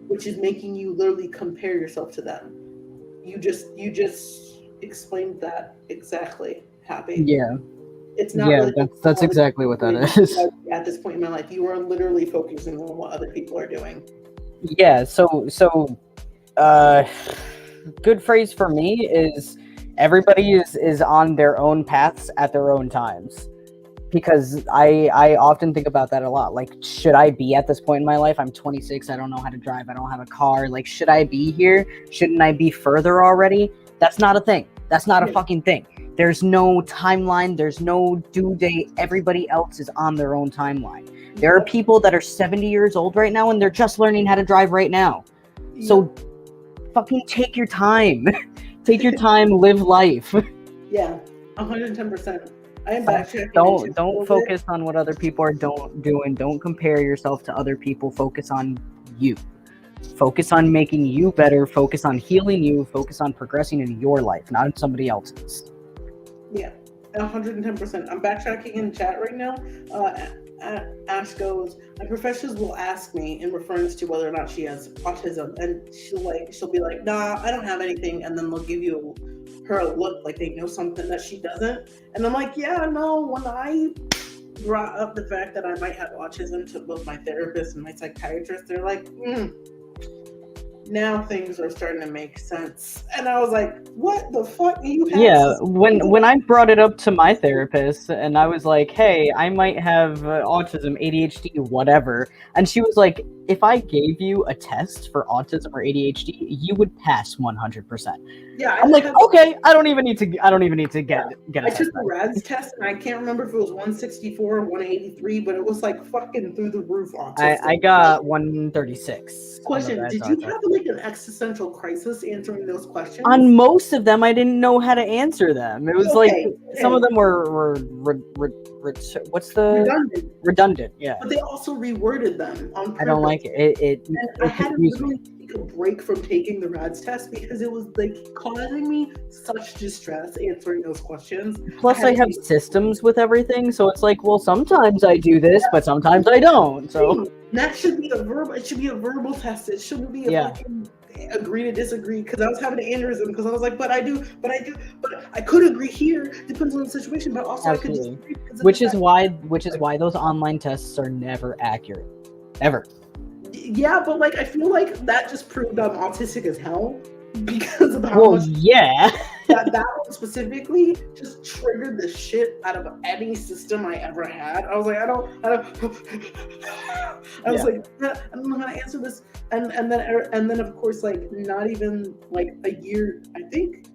which is making you literally compare yourself to them. You just explained that exactly. Happy. Yeah. It's not. Yeah, really that's exactly what that is. At this point in my life, you are literally focusing on what other people are doing. Yeah, so good phrase for me is everybody is on their own paths at their own times. Because I often think about that a lot. Like, should I be at this point in my life? I'm 26, I don't know how to drive, I don't have a car. Like, should I be here? Shouldn't I be further already? That's not a thing. That's not a fucking thing. There's no timeline, there's no due date. Everybody else is on their own timeline. There are people that are 70 years old right now and they're just learning how to drive right now. So fucking take your time. Take your time, live life. Yeah, 110%. I am backtracking. Don't focus on what other people are doing. Don't compare yourself to other people. Focus on you. Focus on making you better. Focus on healing you. Focus on progressing in your life, not in somebody else's. Yeah, 110%. I'm backtracking in chat right now. Ash goes, my professors will ask me in reference to whether or not she has autism, and she'll be like, nah, I don't have anything, and then they'll give her a look like they know something that she doesn't, and I'm like, yeah, no. When I brought up the fact that I might have autism to both my therapist and my psychiatrist, they're like, now things are starting to make sense. And I was like, what the fuck? When I brought it up to my therapist and I was like, hey, I might have autism, ADHD, whatever, and she was like, if I gave you a test for autism or ADHD, you would pass 100%. Yeah, I'm like, okay, I don't even need to get I took the RADS test and I can't remember if it was 164 or 183, but it was like fucking through the roof autistic. I got 136. Question, did you have like an existential crisis answering those questions? On most of them, I didn't know how to answer them. It was some of them were what's the redundant? Yeah. But they also reworded them on purpose. I don't like it. I had to literally take a break from taking the RADS test because it was like causing me such distress answering those questions. Plus, I have systems with everything, so it's like, well, sometimes I do this, but sometimes I don't. So that should be a verbal. It should be a verbal test. It shouldn't be a fucking agree to disagree, because I was having an aneurysm because I was like, but I could agree here, depends on the situation, but also absolutely. I could disagree. Which is why those online tests are never accurate. Ever. Yeah, but like I feel like that just proved I'm autistic as hell because of how much that one specifically just triggered the shit out of any system I ever had. I was like, I don't I was like, I don't know how to answer this. And then of course, like not even like a year, I think.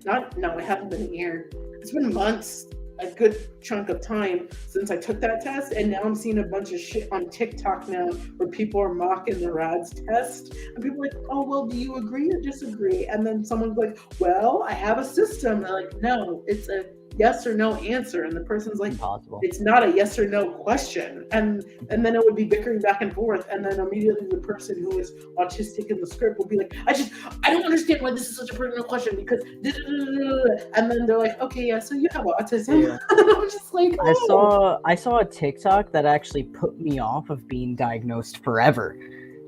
It hasn't been a year. It's been months a good chunk of time since I took that test, and now I'm seeing a bunch of shit on TikTok now where people are mocking the RADS test, and people are like, oh well, do you agree or disagree? And then someone's like, well, I have a system. And they're like, no, it's a yes or no answer, and the person's like, Impossible. it's not a yes or no question, and then it would be bickering back and forth, and then immediately the person who is autistic in the script will be like, I don't understand why this is such a pertinent question because, and then they're like, okay, yeah, so you have autism. Yeah. I'm just like, oh. I saw a TikTok that actually put me off of being diagnosed forever.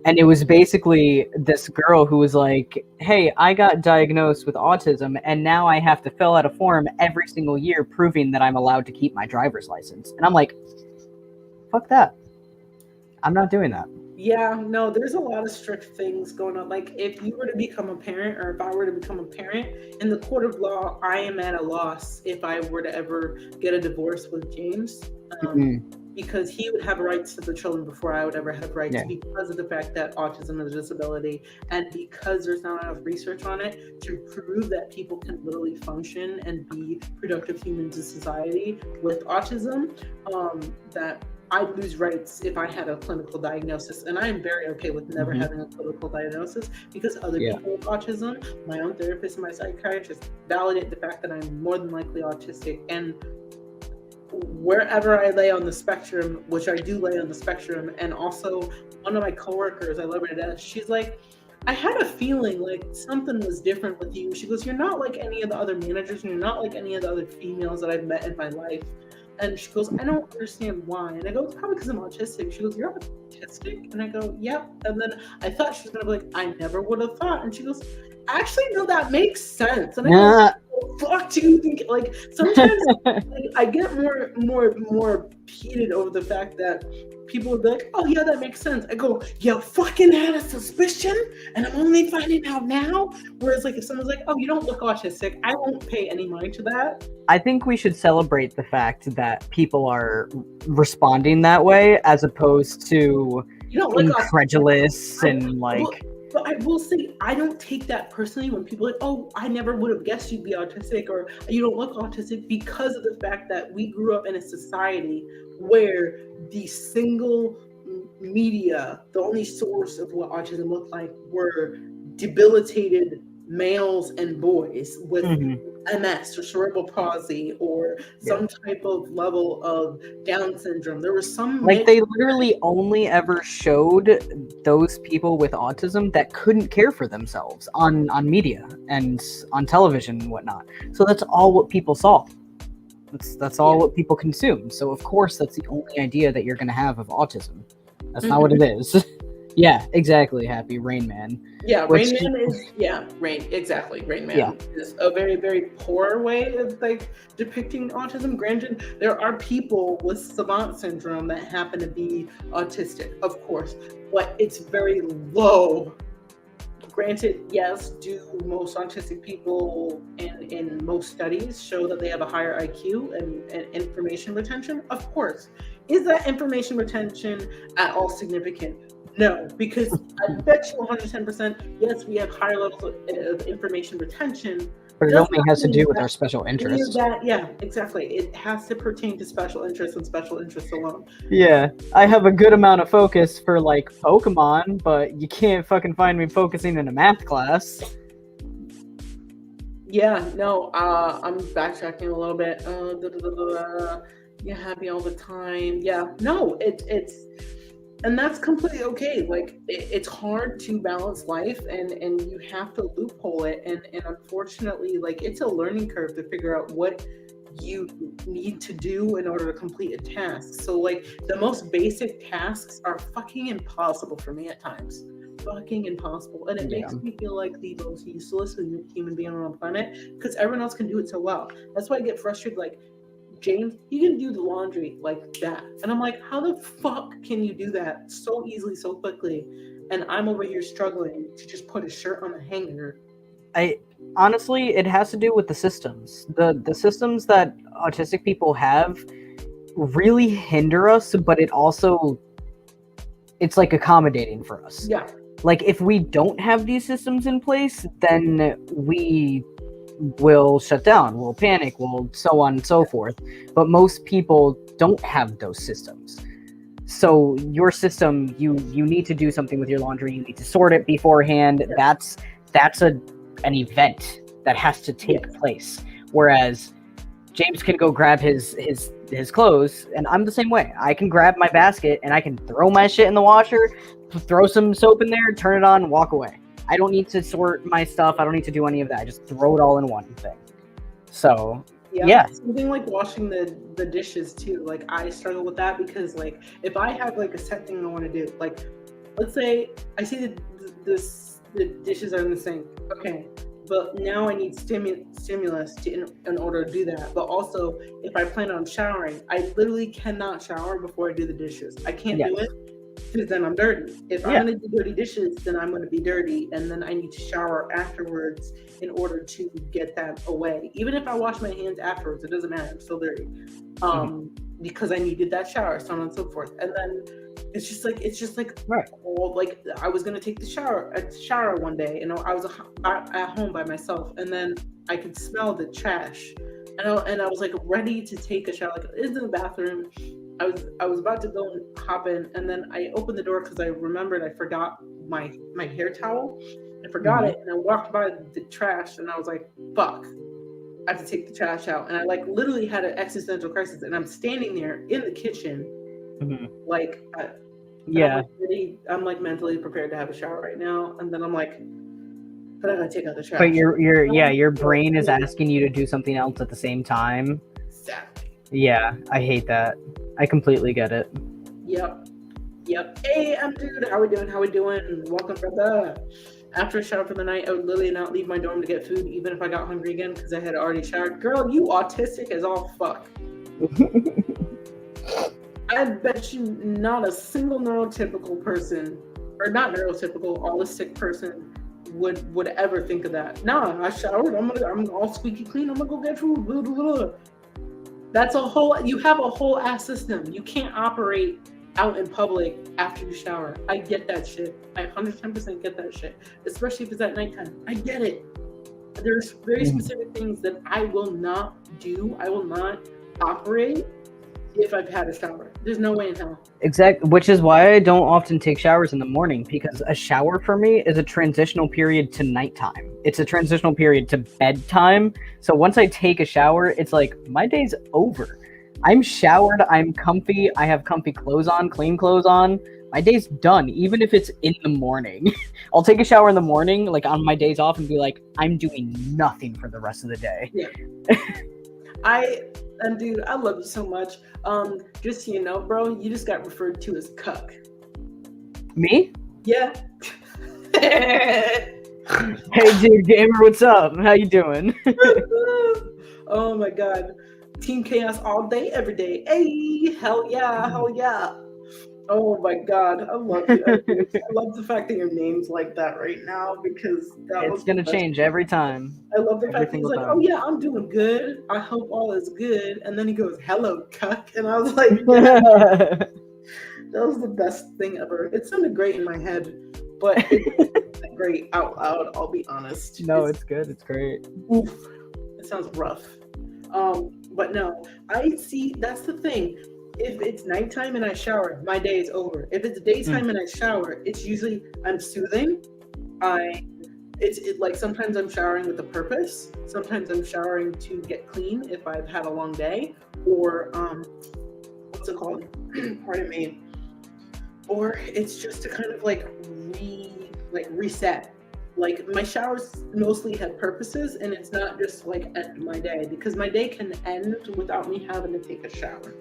And it was basically this girl who was like, hey, I got diagnosed with autism, and now I have to fill out a form every single year proving that I'm allowed to keep my driver's license. And I'm like, fuck that. I'm not doing that. Yeah, no, there's a lot of strict things going on. Like, if you were to become a parent, or if I were to become a parent, in the court of law, I am at a loss if I were to ever get a divorce with James. Because he would have rights to the children before I would ever have rights, because of the fact that autism is a disability, and because there's not enough research on it to prove that people can literally function and be productive humans in society with autism, that I'd lose rights if I had a clinical diagnosis. And I am very okay with never having a clinical diagnosis, because other people with autism, my own therapist and my psychiatrist, validate the fact that I'm more than likely autistic. And wherever I lay on the spectrum, which I do lay on the spectrum, and also one of my coworkers, I love her to death, she's like, I had a feeling like something was different with you. She goes, you're not like any of the other managers, and you're not like any of the other females that I've met in my life. And she goes, I don't understand why. And I go, it's probably because I'm autistic. She goes, you're autistic? And I go, yep. And then I thought she was going to be like, I never would have thought. And she goes, actually, no, that makes sense. And I go, oh, fuck, do you think, like, sometimes like, I get more heated over the fact that people would be like, oh yeah, that makes sense. I go, you fucking had a suspicion and I'm only finding out now? Whereas like if someone's like, oh, you don't look autistic, I won't pay any mind to that. I think we should celebrate the fact that people are responding that way, as opposed to incredulous and like... But I will say, I don't take that personally when people are like, oh, I never would have guessed you'd be autistic, or you don't look autistic, because of the fact that we grew up in a society where the single media, the only source of what autism looked like, were debilitated males and boys with MS or cerebral palsy or some type of level of Down syndrome. There was some like they literally only ever showed those people with autism that couldn't care for themselves on media and on television and whatnot. So that's all what people saw. That's all what people consume. So of course that's the only idea that you're going to have of autism. That's not what it is. Yeah, exactly. Happy Rain Man. Yeah, Rain Man is Rain Man is a very, very poor way of like depicting autism. Granted, there are people with savant syndrome that happen to be autistic, of course, but it's very low. Granted, yes, do most autistic people in most studies show that they have a higher IQ and information retention? Of course. Is that information retention at all significant? No, because I bet you 110%, yes, we have higher levels of information retention. But it only has to do with our special interests. Yeah, exactly. It has to pertain to special interests and special interests alone. Yeah, I have a good amount of focus for like Pokemon, but you can't fucking find me focusing in a math class. Yeah, no, I'm backtracking a little bit. Yeah, happy all the time. Yeah, no, it's and that's completely okay. Like it's hard to balance life, and you have to loophole it, and unfortunately, like it's a learning curve to figure out what you need to do in order to complete a task. So like the most basic tasks are fucking impossible for me at times. Fucking impossible, and it makes me feel like the most useless human being on the planet because everyone else can do it so well. That's why I get frustrated. Like, James, you can do the laundry like that. And I'm like, how the fuck can you do that so easily, so quickly? And I'm over here struggling to just put a shirt on a hanger. Honestly, it has to do with the systems. The systems that autistic people have really hinder us, but it's like accommodating for us. Yeah. Like if we don't have these systems in place, then we will shut down, will panic, will so on and so forth. But most people don't have those systems. So your system, you need to do something with your laundry. You need to sort it beforehand. That's an event that has to take place. Whereas James can go grab his clothes, and I'm the same way. I can grab my basket and I can throw my shit in the washer, throw some soap in there, turn it on, and walk away. I don't need to sort my stuff. I don't need to do any of that. I just throw it all in one thing. So yeah. Something like washing the dishes too. Like I struggle with that because like if I have like a set thing I want to do, like let's say I see the dishes are in the sink. Okay. But now I need stimulus in order to do that. But also, if I plan on showering, I literally cannot shower before I do the dishes. I can't do it because then I'm dirty. If I'm going to do dirty dishes, then I'm going to be dirty. And then I need to shower afterwards in order to get that away. Even if I wash my hands afterwards, it doesn't matter. I'm still dirty. Because I needed that shower, so on and so forth. And then it's just like right. All, like I was gonna take a shower one day, and I was at home by myself, and then I could smell the trash, and I was like ready to take a shower, like in the bathroom. I was about to go and hop in, and then I opened the door because I remembered I forgot my hair towel. I forgot it, and I walked by the trash, and I was like, "Fuck." I have to take the trash out, and I like literally had an existential crisis, and I'm standing there in the kitchen, like, I'm like mentally prepared to have a shower right now, and then I'm like, but I gotta take out the trash. But your brain is asking you to do something else at the same time. Exactly. Yeah, I hate that. I completely get it. Yep. Hey, I'm dude. How we doing? Welcome for the. After a shower for the night, I would literally not leave my dorm to get food, even if I got hungry again, because I had already showered. Girl, you autistic as all fuck. I bet you not a single neurotypical person, or not neurotypical, autistic person would ever think of that. Nah, I showered. I'm all squeaky clean. I'm gonna go get food. Blah, blah, blah. You have a whole ass system. You can't operate out in public after you shower. I get that shit. I 110% get that shit. Especially if it's at nighttime. I get it. There's very specific things that I will not do. I will not operate if I've had a shower. There's no way in hell. Exactly, which is why I don't often take showers in the morning, because a shower for me is a transitional period to nighttime. It's a transitional period to bedtime. So once I take a shower, it's like my day's over. I'm showered, I'm comfy, I have comfy clothes on, clean clothes on. My day's done, even if it's in the morning. I'll take a shower in the morning, like on my days off, and be like, I'm doing nothing for the rest of the day. Yeah. And dude, I love you so much. Just so you know, bro, you just got referred to as cuck. Me? Yeah. Hey, dude, gamer, what's up? How you doing? Oh my god. Team Chaos all day, every day. Hey, hell yeah. Oh my god, I love you. I love the fact that your name's like that right now, because it's gonna change every time. I love the fact that he's like, oh yeah, I'm doing good. I hope all is good. And then he goes, hello, cuck. And I was like, yeah. That was the best thing ever. It sounded great in my head, but it wasn't great out loud, I'll be honest. No, it's good. It's great. Oof. It sounds rough. But no, I see, that's the thing. If it's nighttime and I shower, my day is over. If it's daytime and I shower, it's usually, I'm soothing. It's like sometimes I'm showering with a purpose. Sometimes I'm showering to get clean if I've had a long day, or what's it called? Pardon me. Or it's just to kind of like reset. Like my showers mostly have purposes, and it's not just like end my day, because my day can end without me having to take a shower.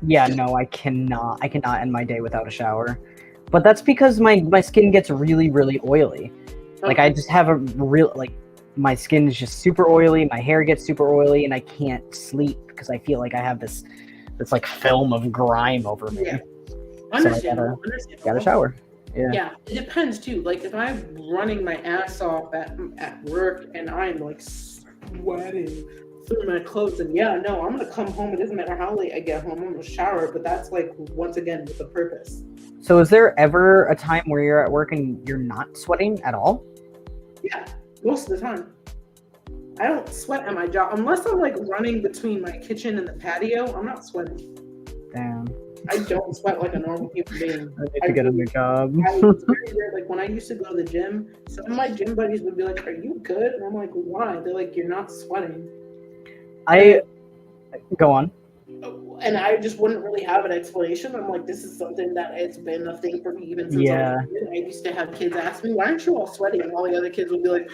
Yeah, no, I cannot end my day without a shower. But that's because my skin gets really, really oily. Like I just have a real, like my skin is just super oily, my hair gets super oily, and I can't sleep because I feel like I have this like film of grime over me. Yeah. Understandable. Gotta shower. Yeah, it depends too. Like if I'm running my ass off at work and I'm like sweating through my clothes, and I'm gonna come home. It doesn't matter how late I get home, I'm gonna shower. But that's like once again with a purpose. So is there ever a time where you're at work and you're not sweating at all? Yeah. most of the time. I don't sweat at my job unless I'm like running between my kitchen and the patio. I'm not sweating. Damn. I don't sweat like a normal human being. I need to get a new job. It's very weird. Like when I used to go to the gym, some of my gym buddies would be like, "Are you good?" And I'm like, "Why?" They're like, "You're not sweating." Go on. And I just wouldn't really have an explanation. I'm like, this is something that it's been a thing for me even since I was a kid. I used to have kids ask me, "Why aren't you all sweaty?" And all the other kids would be like,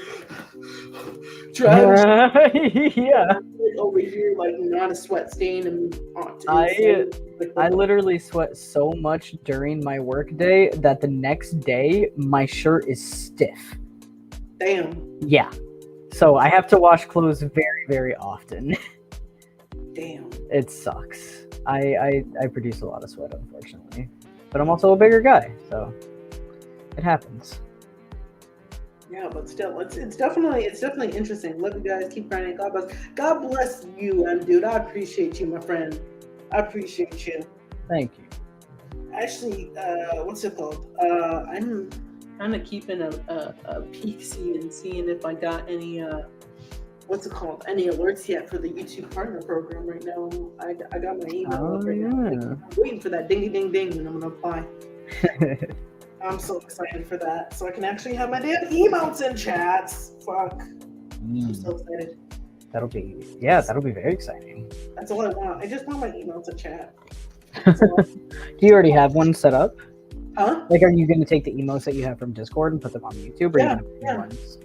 Yeah. over here, like not a sweat stain. And I literally sweat so much during my work day that the next day my shirt is stiff. Damn. Yeah. So I have to wash clothes very, very often. Damn. It sucks. I produce a lot of sweat, unfortunately. But I'm also a bigger guy, so it happens. Yeah, but still, it's definitely interesting. Love you guys. Keep grinding. God bless you, dude. I appreciate you, my friend. I appreciate you. Thank you. Actually, what's it called? I'm kind of keeping a peek and seeing if I got any any alerts yet for the YouTube partner program right now. I got my email right now. I'm waiting for that dingy ding ding, and I'm gonna apply. I'm so excited for that, so I can actually have my damn emotes in chats. Fuck. I'm so excited. That'll be very exciting. That's all I want. I just want my emails in chat. Do you already have one set up? Huh? Like, are you going to take the emotes that you have from Discord and put them on YouTube? Or ones?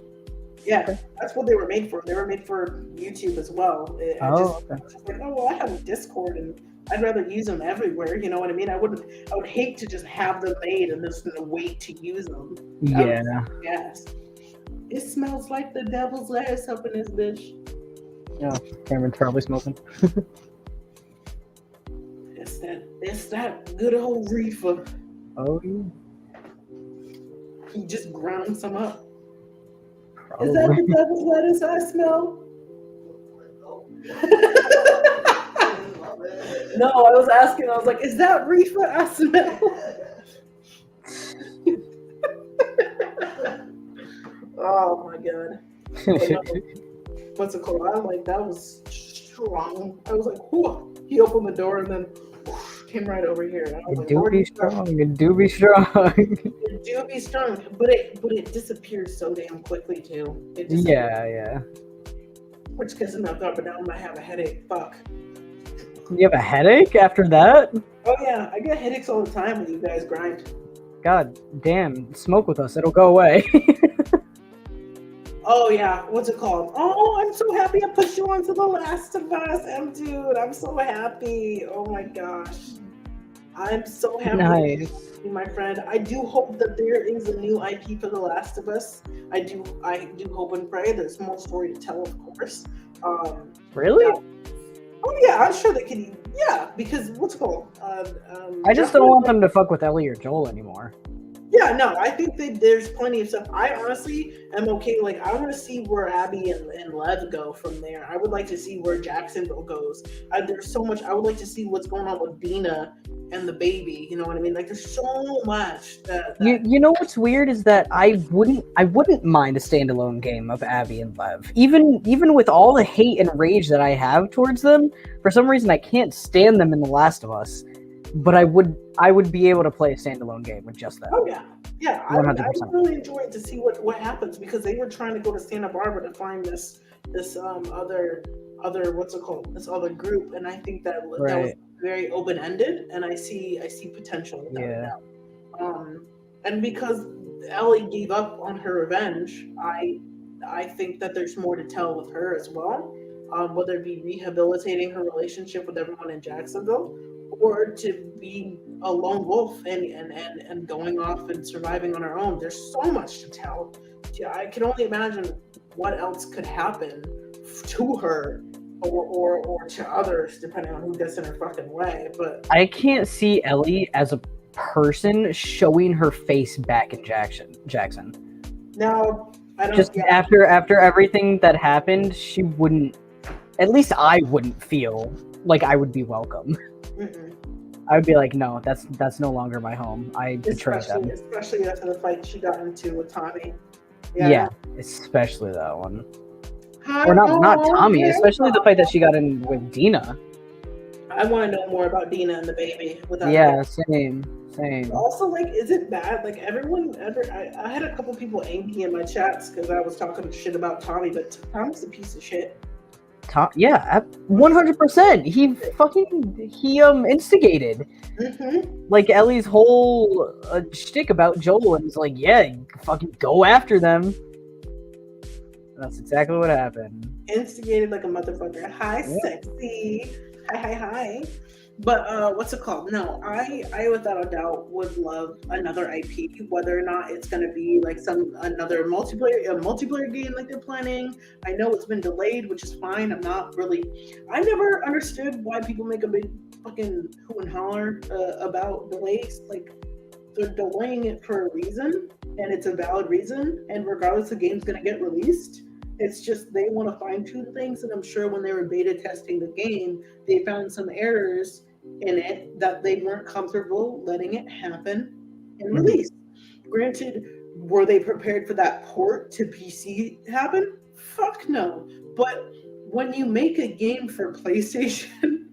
Yeah, that's what they were made for. They were made for YouTube as well. I was like, oh, well, I have a Discord and I'd rather use them everywhere. You know what I mean? I would hate to just have them made and just wait to use them. Yes. It smells like the devil's lettuce up in this bitch. Yeah, Cameron's probably smoking. It's that good old reefer. Oh, yeah. He just ground some up. Probably. Is that the devil's lettuce I smell? No, I was asking. I was like, "Is that reefer I smell?" Oh my god! What's it called? I was like, that was strong. I was like, whew. He opened the door and then came right over here. And I was it do be strong. It do be strong. It do be strong, but it disappears so damn quickly too. Yeah. Which gets enough up and down. I have a headache. Fuck. You have a headache after that? Oh yeah, I get headaches all the time when you guys grind. God damn, smoke with us. It'll go away. Oh yeah, what's it called? Oh, I'm so happy I pushed you onto The Last of Us, dude. I'm so happy. Oh my gosh. I'm so happy. Nice. My friend. I do hope that there is a new IP for The Last of Us. I do hope and pray. There's more story to tell, of course. Really? Oh yeah, I'm sure they can. Yeah, because what's it called? I just don't want them to fuck with Ellie or Joel anymore. Yeah, no, I think that there's plenty of stuff. I honestly am okay. Like, I want to see where Abby and Lev go from there. I would like to see where Jacksonville goes. There's so much. I would like to see what's going on with Dina and the baby. You know what I mean? Like, there's so much that You know what's weird is that I wouldn't mind a standalone game of Abby and Lev. Even with all the hate and rage that I have towards them, for some reason I can't stand them in The Last of Us. But I would be able to play a standalone game with just that. Oh yeah. I 100%. would really enjoy it to see what happens, because they were trying to go to Santa Barbara to find this other what's it called, this other group, and I think that was very open ended, and I see potential in that. And because Ellie gave up on her revenge, I think that there's more to tell with her as well. Whether it be rehabilitating her relationship with everyone in Jacksonville, or to be a lone wolf and going off and surviving on her own. There's so much to tell. I can only imagine what else could happen to her or to others, depending on who gets in her fucking way. But I can't see Ellie as a person showing her face back in Jackson. No, I don't. Just after everything that happened, she wouldn't. At least I wouldn't feel like I would be welcome. Mm-mm. I would be like, no, that's no longer my home. I betrayed them. Especially after the fight she got into with Tommy. Yeah, especially that one. Hi, Or not Tommy, yeah. especially the fight that she got in with Dina. I want to know more about Dina and the baby. Yeah, same. Also, like, is it bad? Like, I had a couple people angry in my chats because I was talking shit about Tommy, but Tommy's a piece of shit. Yeah, 100%. He instigated. Mm-hmm. Like Ellie's whole shtick about Joel, and it's like, yeah, fucking go after them. And that's exactly what happened. Instigated like a motherfucker. Hi, sexy. Hi. But what's it called? No, I without a doubt would love another IP, whether or not it's gonna be like another multiplayer game like they're planning. I know it's been delayed, which is fine. I never understood why people make a big fucking hoo and holler about delays. Like, they're delaying it for a reason, and it's a valid reason. And regardless, the game's gonna get released. It's just they want to fine tune things, and I'm sure when they were beta testing the game, they found some errors in it that they weren't comfortable letting it happen in release. Granted, were they prepared for that port to PC happen? Fuck no. But when you make a game for PlayStation and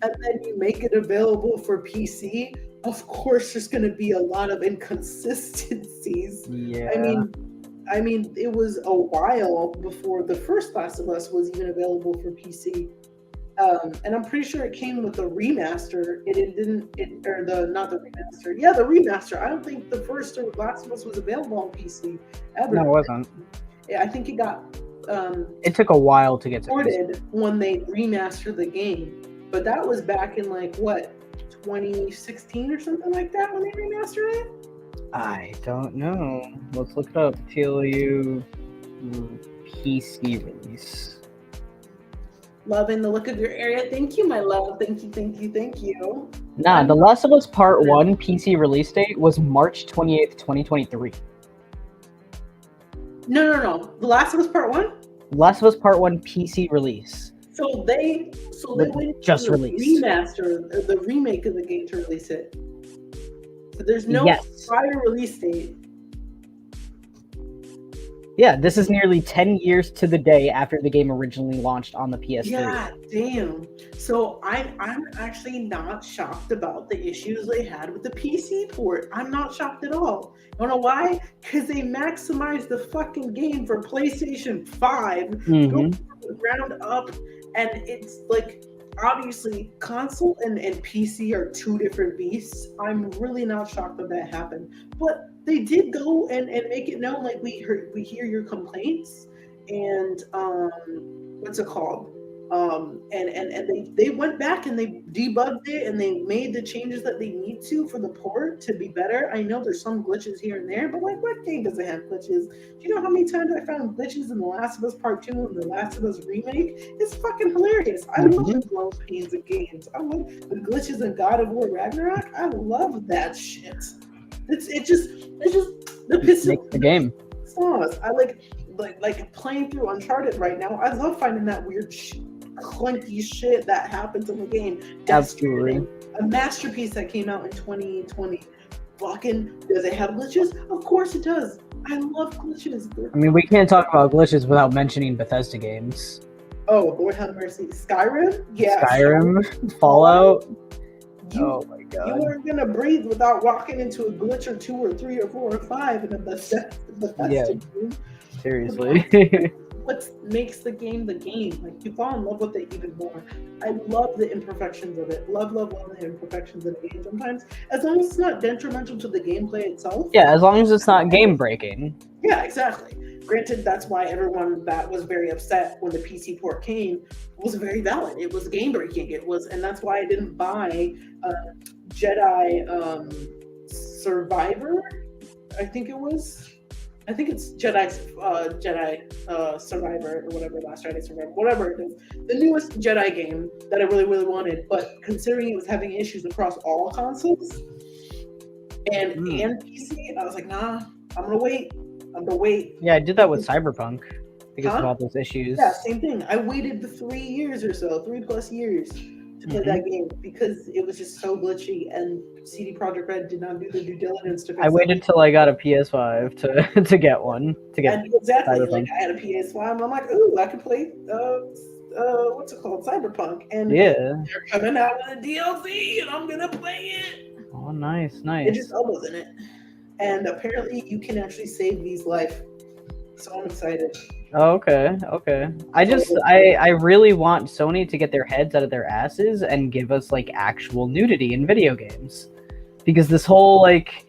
then you make it available for PC, of course there's going to be a lot of inconsistencies. Yeah. I mean, it was a while before the first Last of Us was even available for PC, and I'm pretty sure it came with a remaster. Not the remaster. Yeah, the remaster. I don't think the first Last of Us was available on PC ever. No, it wasn't. Yeah, I think it got. It took a while to get supported when they remastered the game, but that was back in like what, 2016 or something like that when they remastered it. I don't know. Let's look it up. PLU PC release. Loving the look of your area. Thank you, my love. Thank you. Nah, The Last of Us Part 1 PC release date was March 28th, 2023. No. The Last of Us Part 1? Last of Us Part 1 PC release. So they went just to released. Remaster, the remake of the game to release it. So there's no prior release date. Yeah, this is nearly 10 years to the day after the game originally launched on the PS3. Yeah, damn. So I'm actually not shocked about the issues they had with the PC port. I'm not shocked at all. You wanna know why? Because they maximized the fucking game for PlayStation 5, go from the ground up, and it's like, obviously, console and PC are two different beasts. I'm really not shocked that happened. But they did go and make it known, like, we hear your complaints, and what's it called? And they went back and they debugged it and they made the changes that they need to for the port to be better. I know there's some glitches here and there, but like, what game doesn't have glitches? Do you know how many times I found glitches in The Last of Us Part 2 and The Last of Us Remake? It's fucking hilarious. I love the growing pains of games. I love the glitches in God of War Ragnarok. I love that shit. It's just the piss makes the game. Sauce. I like playing through Uncharted right now. I love finding that weird clunky shit that happens in the game. Death Stranding, a masterpiece that came out in 2020. Fucking, does it have glitches? Of course it does. I love glitches. I mean, we can't talk about glitches without mentioning Bethesda games. Oh, Lord have mercy. Skyrim? Yeah. Skyrim, Fallout. Oh my god. You weren't gonna breathe without walking into a glitch or 2 or 3 or 4 or 5 in a Bethesda game. Seriously. What makes the game the game? Like, you fall in love with it even more. I love the imperfections of it. Love the imperfections of the game sometimes. As long as it's not detrimental to the gameplay itself. Yeah, as long as it's not game breaking. Yeah, exactly. Granted, that's why everyone that was very upset when the PC port came was very valid. It was game breaking. And that's why I didn't buy Jedi Survivor. I think it's Jedi Survivor or whatever, Last Jedi Survivor, whatever it is. The newest Jedi game that I really, really wanted, but considering it was having issues across all consoles and PC, I was like, nah, I'm gonna wait. Yeah, I did that with Cyberpunk because of all those issues. Yeah, same thing. I waited the 3 years or so, 3+ years to play that game because it was just so glitchy, and CD Projekt Red did not do the due diligence to fix I waited till I got a PS5 to get one. exactly. Cyberpunk. Like I had a PS5, and I'm like, ooh, I could play what's it called, Cyberpunk, and Yeah. they're coming out with a DLC, and I'm gonna play it. Oh, nice. It just elbows in it, and apparently you can actually save these life. So I'm excited. Oh, okay. I really want Sony to get their heads out of their asses and give us like actual nudity in video games, because this whole like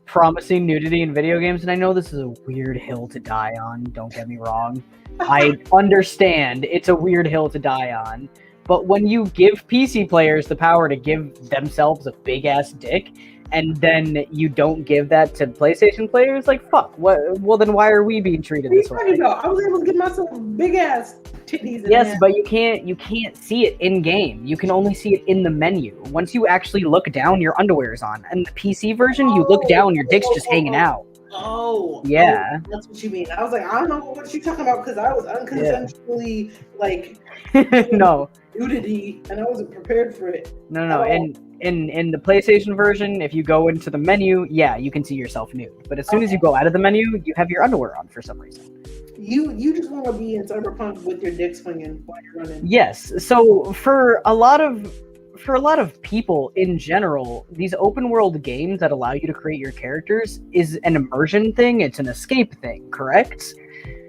promising nudity in video games, and I know this is a weird hill to die on, don't get me wrong. I understand it's a weird hill to die on, but when you give PC players the power to give themselves a big ass dick, and then you don't give that to PlayStation players, like fuck. What? Well, then why are we being treated this way? I was able to get myself big ass titties. Yes, but you can't see it in game. You can only see it in the menu. Once you actually look down, your underwear is on. And the PC version, you look down, your dick's just hanging out. Oh, yeah, that's what you mean. I was like, I don't know what you're talking about, because I was unconsensually like no nudity, and I wasn't prepared for it. No. In the PlayStation version, if you go into the menu, yeah, you can see yourself nude. But as soon as you go out of the menu, you have your underwear on for some reason. You just want to be in Cyberpunk with your dick swinging while you're running. Yes. So for a lot of people in general, these open world games that allow you to create your characters is an immersion thing. It's an escape thing, correct?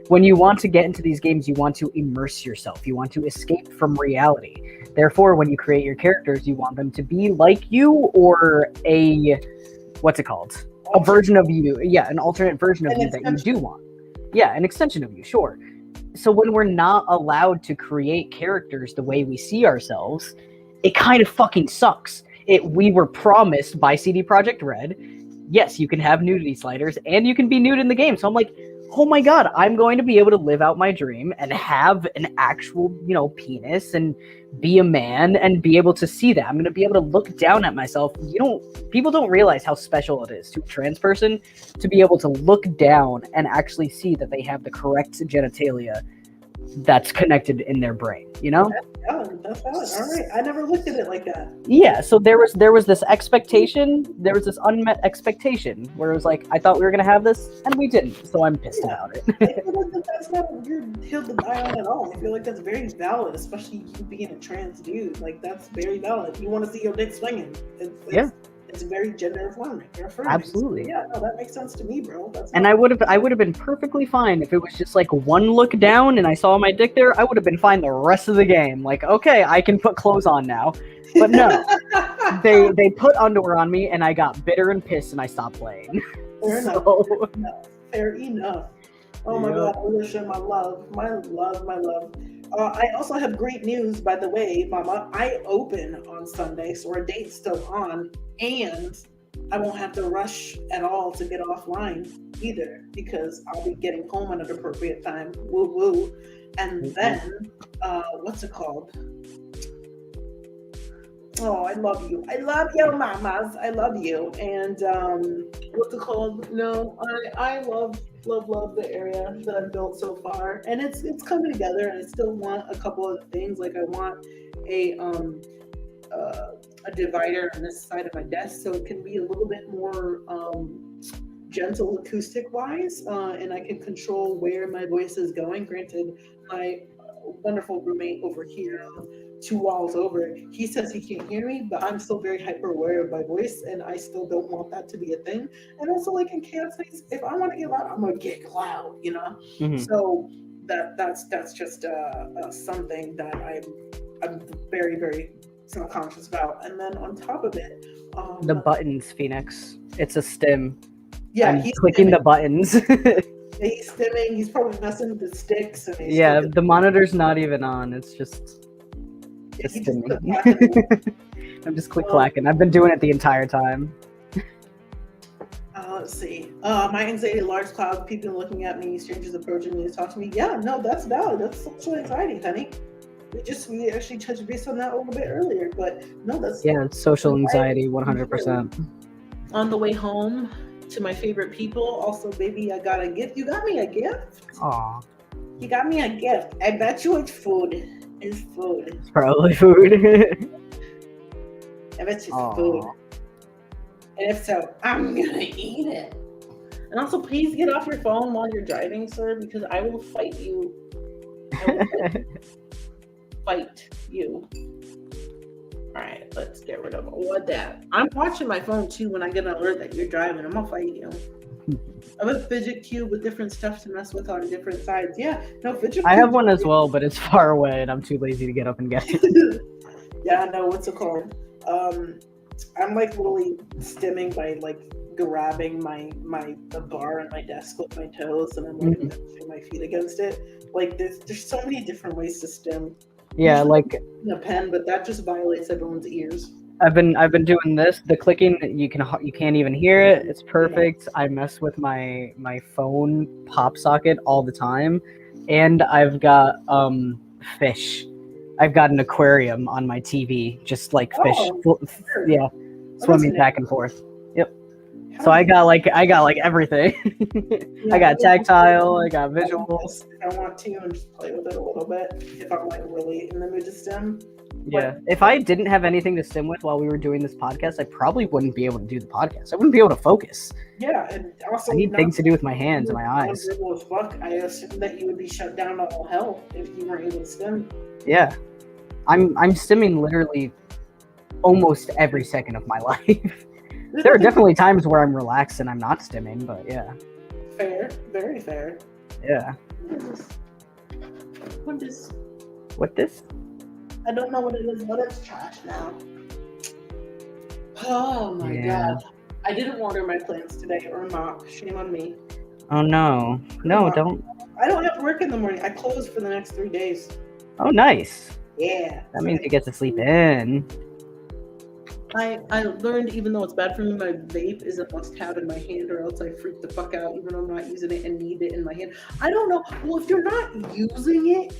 When you want to get into these games, you want to immerse yourself. You want to escape from reality. Therefore, when you create your characters, you want them to be like you, or a, what's it called? A version of you. Yeah, an alternate version of you that you do want. Yeah, an extension of you, sure. So when we're not allowed to create characters the way we see ourselves, it kind of fucking sucks. We were promised by CD Projekt Red, yes, you can have nudity sliders, and you can be nude in the game. So I'm like, oh my god, I'm going to be able to live out my dream and have an actual, penis and be a man and be able to see that. I'm going to be able to look down at myself. People don't realize how special it is to a trans person to be able to look down and actually see that they have the correct genitalia that's connected in their brain, That's valid. All right. I never looked at it like that. Yeah, so there was this expectation, there was this unmet expectation where it was like, I thought we were going to have this, and we didn't, so I'm pissed about it. I feel like that's not a weird hill to die on at all. I feel like that's very valid, especially you being a trans dude. Like, that's very valid. You want to see your dick swinging. It's very gender affirming. Absolutely. Yeah, no, that makes sense to me, bro. And I would have been perfectly fine if it was just like one look down and I saw my dick there. I would have been fine the rest of the game. Like, okay, I can put clothes on now. But no, they put underwear on me, and I got bitter and pissed, and I stopped playing. Fair enough. Oh my god, I wish my love. I also have great news, by the way, Mama. I open on Sunday, so our date's still on, and I won't have to rush at all to get offline either, because I'll be getting home at an appropriate time. Woo woo. And then, what's it called? Oh, I love you. I love you, mamas. I love you. And what's it called? No, I love the area that I've built so far, and it's coming together. And I still want a couple of things. Like I want a divider on this side of my desk, so it can be a little bit more gentle acoustic wise, and I can control where my voice is going. Granted, my wonderful roommate over here, 2 walls over, he says he can't hear me, but I'm still very hyper aware of my voice, and I still don't want that to be a thing. And also, like in cat space, if I want to get loud, I'm gonna get loud, Mm-hmm. So that's just something that I'm very, very self-conscious about. And then on top of it, the buttons, Phoenix. It's a stim. Yeah, he's clicking stimming the buttons. He's stimming. He's probably messing with the sticks. And the monitor's not even on. It's just stimming. I'm just click-clacking. I've been doing it the entire time. Let's see. My anxiety, large clouds, people looking at me, strangers approaching me to talk to me. Yeah, no, that's valid. That's social anxiety, honey. We actually touched base on that a little bit earlier, but no, it's social anxiety, 100%. On the way home to my favorite people, also, baby, I got a gift. You got me a gift? Aw. You got me a gift. I bet you it's food. It's food. It's probably food. If it's just Aw. food. And if so, I'm gonna eat it. And also, please get off your phone while you're driving, sir, because I will fight you. I will fight you. All right, let's get rid of all that. I'm watching my phone too when I get an alert that you're driving. I'm gonna fight you. I have a fidget cube with different stuff to mess with on different sides. Yeah, no fidget. I have one as well, but it's far away, and I'm too lazy to get up and get it. Yeah, no, what's it called? I'm like literally stimming by like grabbing the bar on my desk with my toes, and I'm like pushing my feet against it. Like there's so many different ways to stim. Yeah, like A pen, but that just violates everyone's ears. I've been doing this. The clicking, you can't even hear it. It's perfect. I mess with my phone pop socket all the time, and I've got fish. I've got an aquarium on my TV, just like fish. Sure. Yeah, swimming back and forth. Yep. So I got like everything. I got tactile. I got visuals. I want to and just play with it a little bit if I'm like really in the mood to stim. Yeah. If I didn't have anything to stim with while we were doing this podcast, I probably wouldn't be able to do the podcast. I wouldn't be able to focus. Yeah, and also I need things to do with my hands and my eyes. As fuck, I assume that you would be shut down to all hell if you weren't able to stim. Yeah. I'm stimming literally almost every second of my life. There are definitely times where I'm relaxed and I'm not stimming, but yeah. Fair, very fair. Yeah. What is? What this? I don't know what it is, but it's trash now. Oh my god. I didn't water my plants today or mop. Shame on me. Oh no. No, don't. I don't have work in the morning. I close for the next 3 days. Oh, nice. Yeah. That means you get to sleep in. I learned, even though it's bad for me, my vape is a must-have in my hand, or else I freak the fuck out, even though I'm not using it and need it in my hand. I don't know. Well, if you're not using it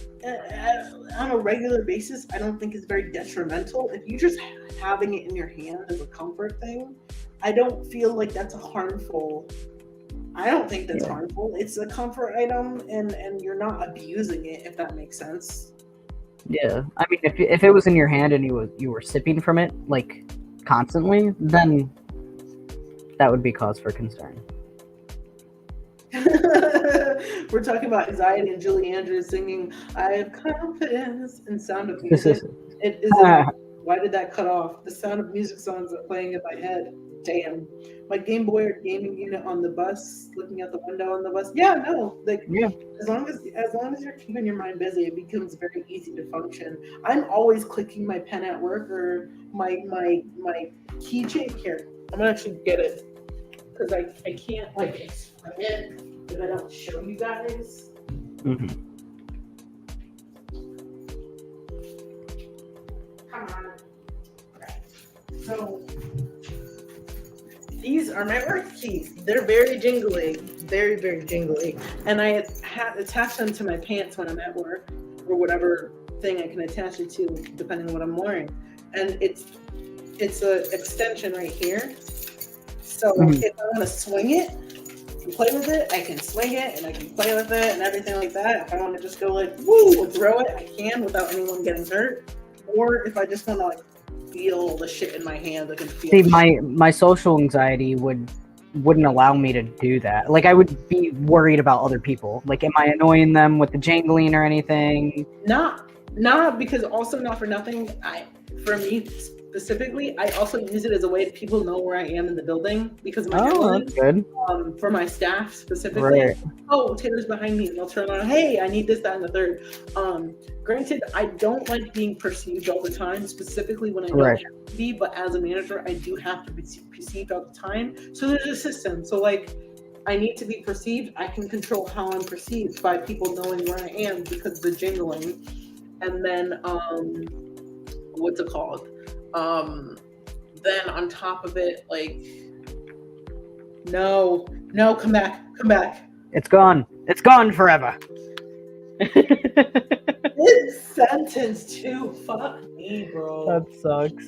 on a regular basis, I don't think it's very detrimental. If you're just having it in your hand as a comfort thing, I don't feel like that's harmful. I don't think that's harmful. It's a comfort item, and you're not abusing it, if that makes sense. Yeah. I mean, if it was in your hand and you were sipping from it, like, constantly, then that would be cause for concern. We're talking about anxiety and Julie Andrews singing "I Have Confidence" in Sound of Music. It is. Why did that cut off? The Sound of Music songs are playing in my head. Damn. My Game Boy or gaming unit on the bus, looking out the window on the bus. Yeah, no. Like, as long as you're keeping your mind busy, it becomes very easy to function. I'm always clicking my pen at work or my keychain here. I'm gonna actually get it because I can't like explain it if I don't show you guys. Mm-hmm. Come on. Right. So these are my work keys. They're very jingly, very, very jingly. And I attach them to my pants when I'm at work or whatever thing I can attach it to, depending on what I'm wearing. And it's an extension right here. So if I want to swing it and play with it, I can swing it and I can play with it and everything like that. If I want to just go like, woo, and throw it, I can without anyone getting hurt. Or if I just want to like feel the shit in my hand, I can feel. See, my social anxiety wouldn't allow me to do that. Like, I would be worried about other people. Like, am I annoying them with the jangling or anything? Not because also not for nothing. For me specifically, I also use it as a way that people know where I am in the building because of my that's good. For my staff specifically. Right. Oh, Taylor's behind me, and they'll turn on. Hey, I need this, that, and the third. Granted, I don't like being perceived all the time, specifically when I don't have to be. But as a manager, I do have to be perceived all the time. So there's a system. So like, I need to be perceived. I can control how I'm perceived by people knowing where I am because of the jingling. And then, what's it called? Then on top of it, like, no, come back. It's gone forever. This sentence too, fuck me, bro. That sucks.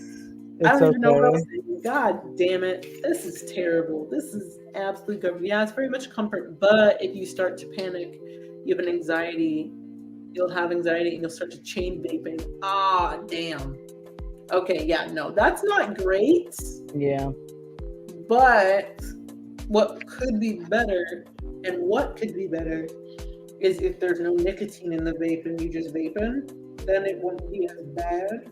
I don't even know what else to do. God damn it. This is terrible. This is absolute garbage. Yeah, it's very much comfort, but if you start to panic, you have an anxiety, you'll have anxiety and you'll start to chain vaping. Ah, damn. Okay, yeah, no, that's not great. Yeah. But what could be better, is if there's no nicotine in the vape and you just vaping, then it wouldn't be as bad.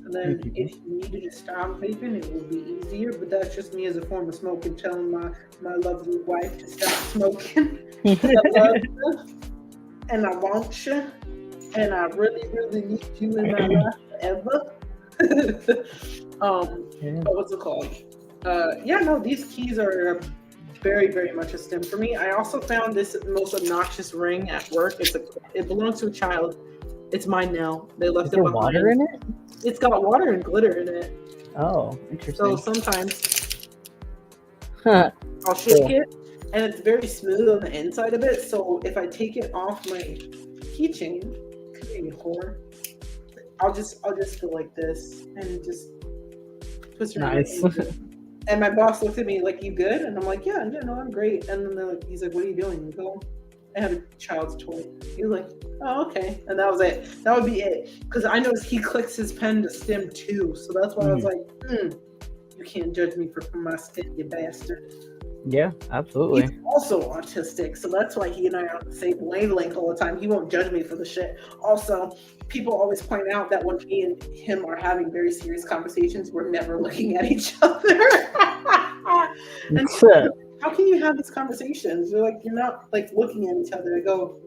And then if you needed to stop vaping, it would be easier. But that's just me as a former smoker telling my lovely wife to stop smoking. I love you, and I want you, and I really, really need you in my life forever. But what's it called? Yeah, no, these keys are very, very much a stim for me. I also found this most obnoxious ring at work. It belongs to a child. It's mine now. They left it behind. Water in it? It's got water and glitter in it. Oh, interesting. So sometimes I'll shake it, and it's very smooth on the inside of it. So if I take it off my keychain, I'll just go like this and just push it nice. And my boss looked at me like, "You good?" And I'm like, "Yeah, no, I'm great." And then he's like, "What are you doing?" And I go, "I have a child's toy." He was like, "Oh, okay." And that was it. That would be it. Because I noticed he clicks his pen to stim too. So that's why I was like, you can't judge me for my stim, you bastard. Yeah, absolutely. He's also autistic. So that's why he and I are on the same wavelength all the time. He won't judge me for the shit. Also, people always point out that when me and him are having very serious conversations, we're never looking at each other. And how can you have these conversations? You're not like looking at each other. I go,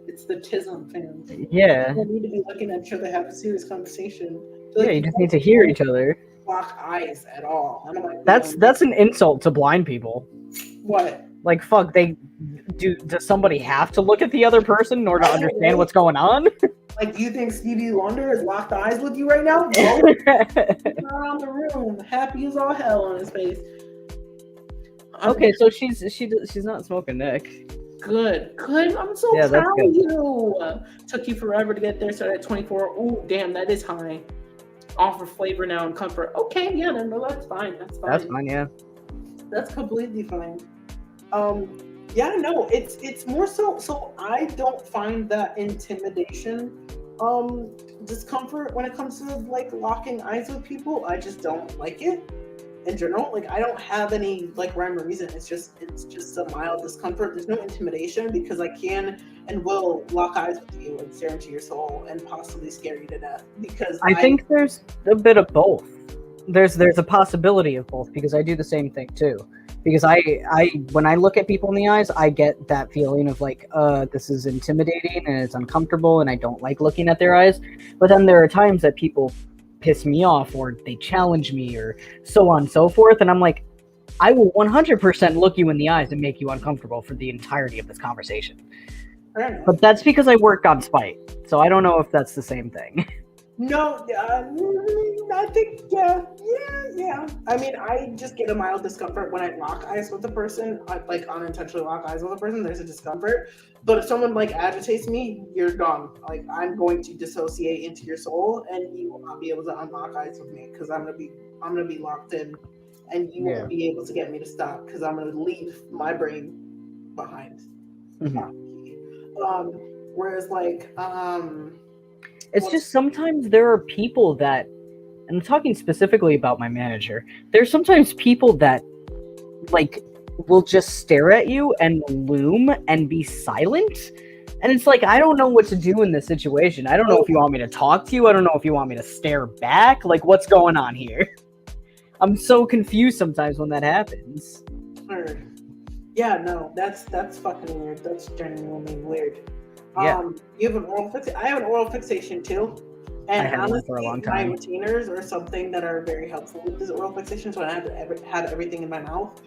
it's the TISM fans. Yeah. You need to be looking at each other, have a serious conversation. Yeah, you just need to hear each other. Lock eyes at all. And I'm like, that's an insult to blind people. What? Like, fuck, does somebody have to look at the other person in order to understand what's going on? Like, do you think Stevie Wonder has locked eyes with you right now? No. Around the room, happy as all hell on his face. Okay, so she's not smoking Nick. Good. I'm so proud of you. Took you forever to get there. Started at 24. Oh, damn, that is high. Offer flavor now and comfort. Okay, yeah, no, that's fine. That's fine, yeah. That's completely fine. Yeah, no, it's more so I don't find that intimidation discomfort when it comes to like locking eyes with people. I just don't like it in general. Like, I don't have any like rhyme or reason. It's just a mild discomfort. There's no intimidation because I can and will lock eyes with you and stare into your soul and possibly scare you to death. Because I think there's a bit of both. There's a possibility of both because I do the same thing too. Because I when I look at people in the eyes, I get that feeling of like, this is intimidating and it's uncomfortable and I don't like looking at their eyes. But then there are times that people piss me off or they challenge me or so on and so forth. And I'm like, I will 100% look you in the eyes and make you uncomfortable for the entirety of this conversation. But that's because I work on spite. So I don't know if that's the same thing. No, I think, yeah. I mean, I just get a mild discomfort when I lock eyes with a person. I like unintentionally lock eyes with a person. There's a discomfort. But if someone like agitates me, you're gone. Like, I'm going to dissociate into your soul, and you will not be able to unlock eyes with me because I'm gonna be locked in, and you won't be able to get me to stop because I'm gonna leave my brain behind. Whereas like it's just sometimes there are people that, and I'm talking specifically about my manager, there's sometimes people that like will just stare at you and loom and be silent. And it's like, I don't know what to do in this situation. I don't know if you want me to talk to you. I don't know if you want me to stare back. Like, what's going on here? I'm so confused sometimes when that happens. Yeah, no, that's fucking weird. That's genuinely weird. Yeah. You have an oral fixation. I have an oral fixation too. And I had honestly, one for a long time. my retainers are something that are very helpful with this oral fixation, so I have to have everything in my mouth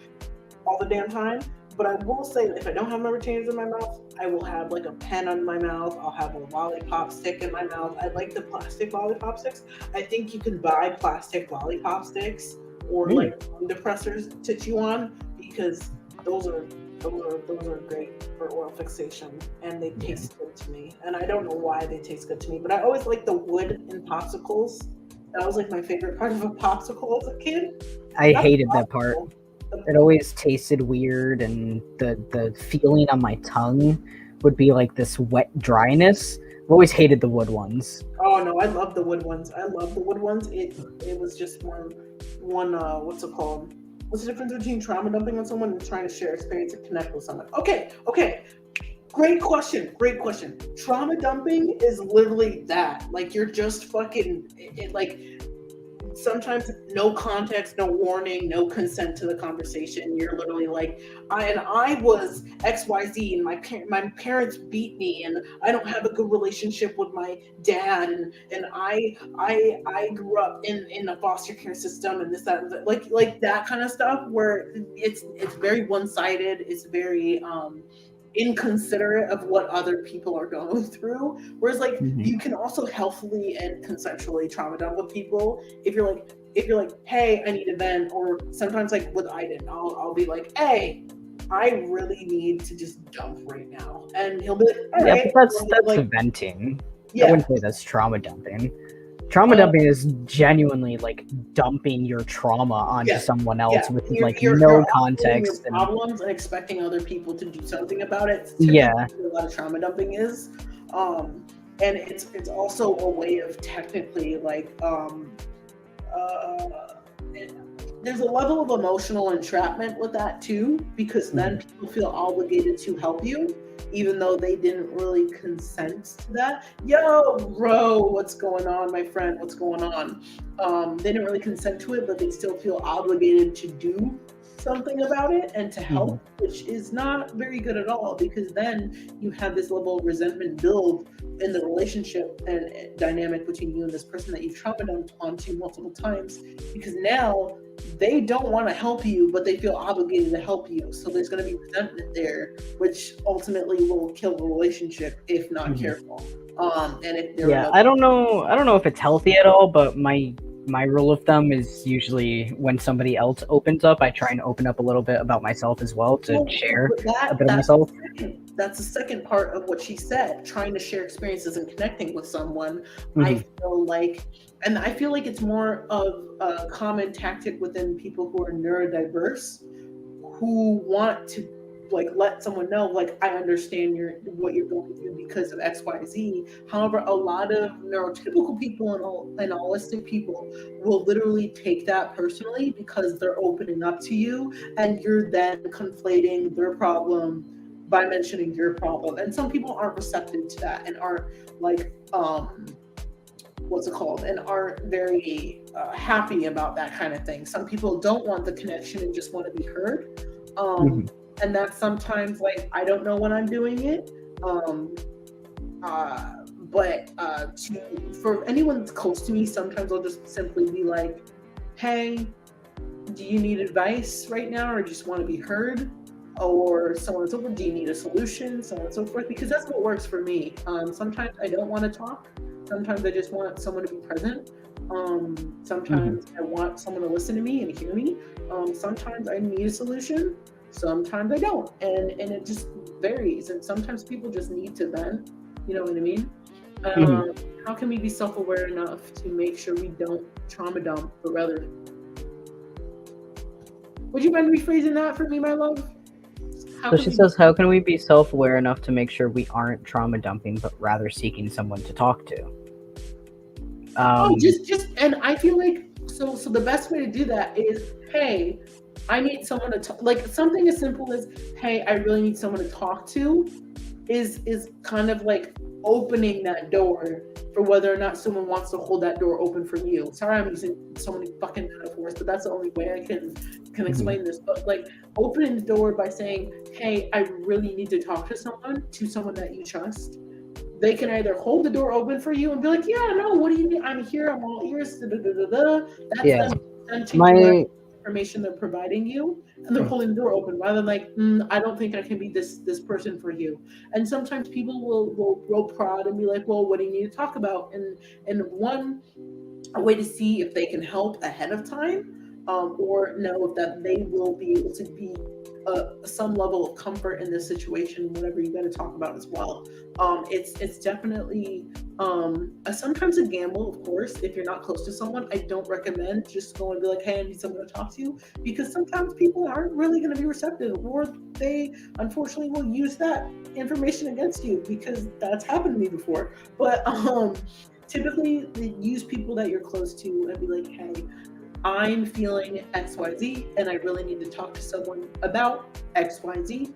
all the damn time. But I will say that if I don't have my retainers in my mouth, I will have like a pen on my mouth. I'll have a lollipop stick in my mouth. I like the plastic lollipop sticks. I think you can buy plastic lollipop sticks or like depressors to chew on because those are great for oral fixation and they taste good to me. And I don't know why they taste good to me, but I always like the wood in popsicles. That was like my favorite part of a popsicle as a kid. I hated that part. It always tasted weird, and the feeling on my tongue would be like this wet dryness. I've always hated the wood ones. Oh Oh no, I love the wood ones. I love the wood ones. It was just one what's it called? What's the difference between trauma dumping on someone and trying to share experience and connect with someone? Okay. Great question. Trauma dumping is literally that. Like you're just fucking like sometimes no context, no warning, no consent to the conversation. You're literally like, I was XYZ and my parents beat me and I don't have a good relationship with my dad and I grew up in a foster care system and this that like that kind of stuff where it's very one-sided. It's very inconsiderate of what other people are going through. Whereas like you can also healthfully and consensually trauma dump with people if you're like, hey, I need a vent, or sometimes like with Aiden, I'll be like, hey, I really need to just dump right now. And he'll be like, all right. But that's like, venting. Yeah. I wouldn't say that's trauma dumping. Trauma dumping is genuinely like dumping your trauma onto someone else with like no context and problems and expecting other people to do something about it. Yeah, a lot of trauma dumping is, and it's also a way of technically like there's a level of emotional entrapment with that too, because then people feel obligated to help you even though they didn't really consent to that. Yo, bro, what's going on, my friend? What's going on? They didn't really consent to it, but they still feel obligated to do something about it and to help, which is not very good at all, because then you have this level of resentment build in the relationship and dynamic between you and this person that you've trauma dumped onto multiple times, because now they don't want to help you, but they feel obligated to help you. So there's going to be resentment there, which ultimately will kill the relationship if not careful. And if they're I don't know if it's healthy at all, but my rule of thumb is usually when somebody else opens up, I try and open up a little bit about myself as well to share a bit of myself. That's the second part of what she said, trying to share experiences and connecting with someone. I feel like it's more of a common tactic within people who are neurodiverse, who want to like let someone know, like, I understand what you're going through because of XYZ. However, a lot of neurotypical people and holistic people will literally take that personally because they're opening up to you, and you're then conflating their problem by mentioning your problem. And some people aren't receptive to that and aren't like and aren't very happy about that kind of thing. Some people don't want the connection and just want to be heard. And that's sometimes like, I don't know when I'm doing it. For anyone that's close to me, sometimes I'll just simply be like, hey, do you need advice right now, or just want to be heard? Or so on and so forth. Do you need a solution? So on and so forth. Because that's what works for me. Sometimes I don't want to talk. Sometimes I just want someone to be present. Sometimes I want someone to listen to me and hear me. Sometimes I need a solution. Sometimes I don't. And it just varies. And sometimes people just need to vent. You know what I mean? How can we be self-aware enough to make sure we don't trauma dump, but rather... Would you mind rephrasing that for me, my love? So she says, how can we be self-aware enough to make sure we aren't trauma dumping, but rather seeking someone to talk to? And I feel like, so the best way to do that is, hey, I need someone to talk, like something as simple as, hey, I really need someone to talk to is kind of like opening that door for whether or not someone wants to hold that door open for you. Sorry, I'm using so many fucking metaphors, but that's the only way I can explain this. But like opening the door by saying, hey, I really need to talk to someone that you trust. They can either hold the door open for you and be like, yeah, no, what do you need? I'm here, I'm all ears. That's them taking information they're providing you, and they're holding the door open rather than like, I don't think I can be this person for you. And sometimes people will grow proud and be like, well, what do you need to talk about? And a way to see if they can help ahead of time, or know that they will be able to be some level of comfort in this situation, whatever you got to talk about as well. It's definitely sometimes a gamble, of course. If you're not close to someone, I don't recommend just going and be like, hey, I need someone to talk to you, because sometimes people aren't really going to be receptive, or they unfortunately will use that information against you, because that's happened to me before. But typically use people that you're close to and be like, hey, I'm feeling XYZ and I really need to talk to someone about XYZ.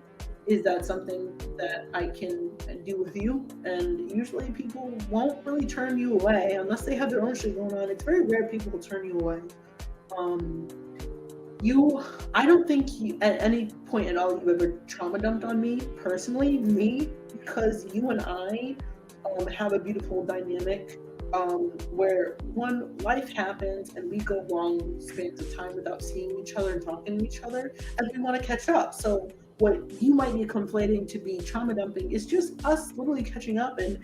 Is that something that I can do with you? And usually people won't really turn you away unless they have their own shit going on. It's very rare people will turn you away. I don't think at any point at all you ever trauma dumped on me personally, because you and I have a beautiful dynamic where one, life happens and we go long spans of time without seeing each other and talking to each other, and we want to catch up. So what you might be conflating to be trauma dumping is just us literally catching up and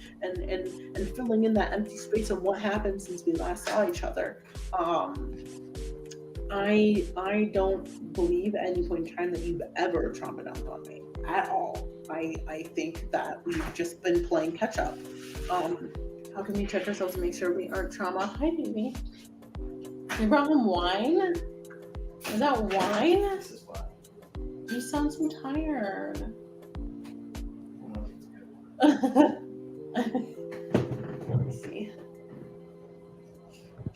filling in that empty space of what happened since we last saw each other. I don't believe at any point in time that you've ever trauma dumped on me at all. I think that we've just been playing catch up. How can we check ourselves to make sure we aren't trauma? Hi, baby. You brought him wine? Is that wine? This is why. You sound so tired. Let me see.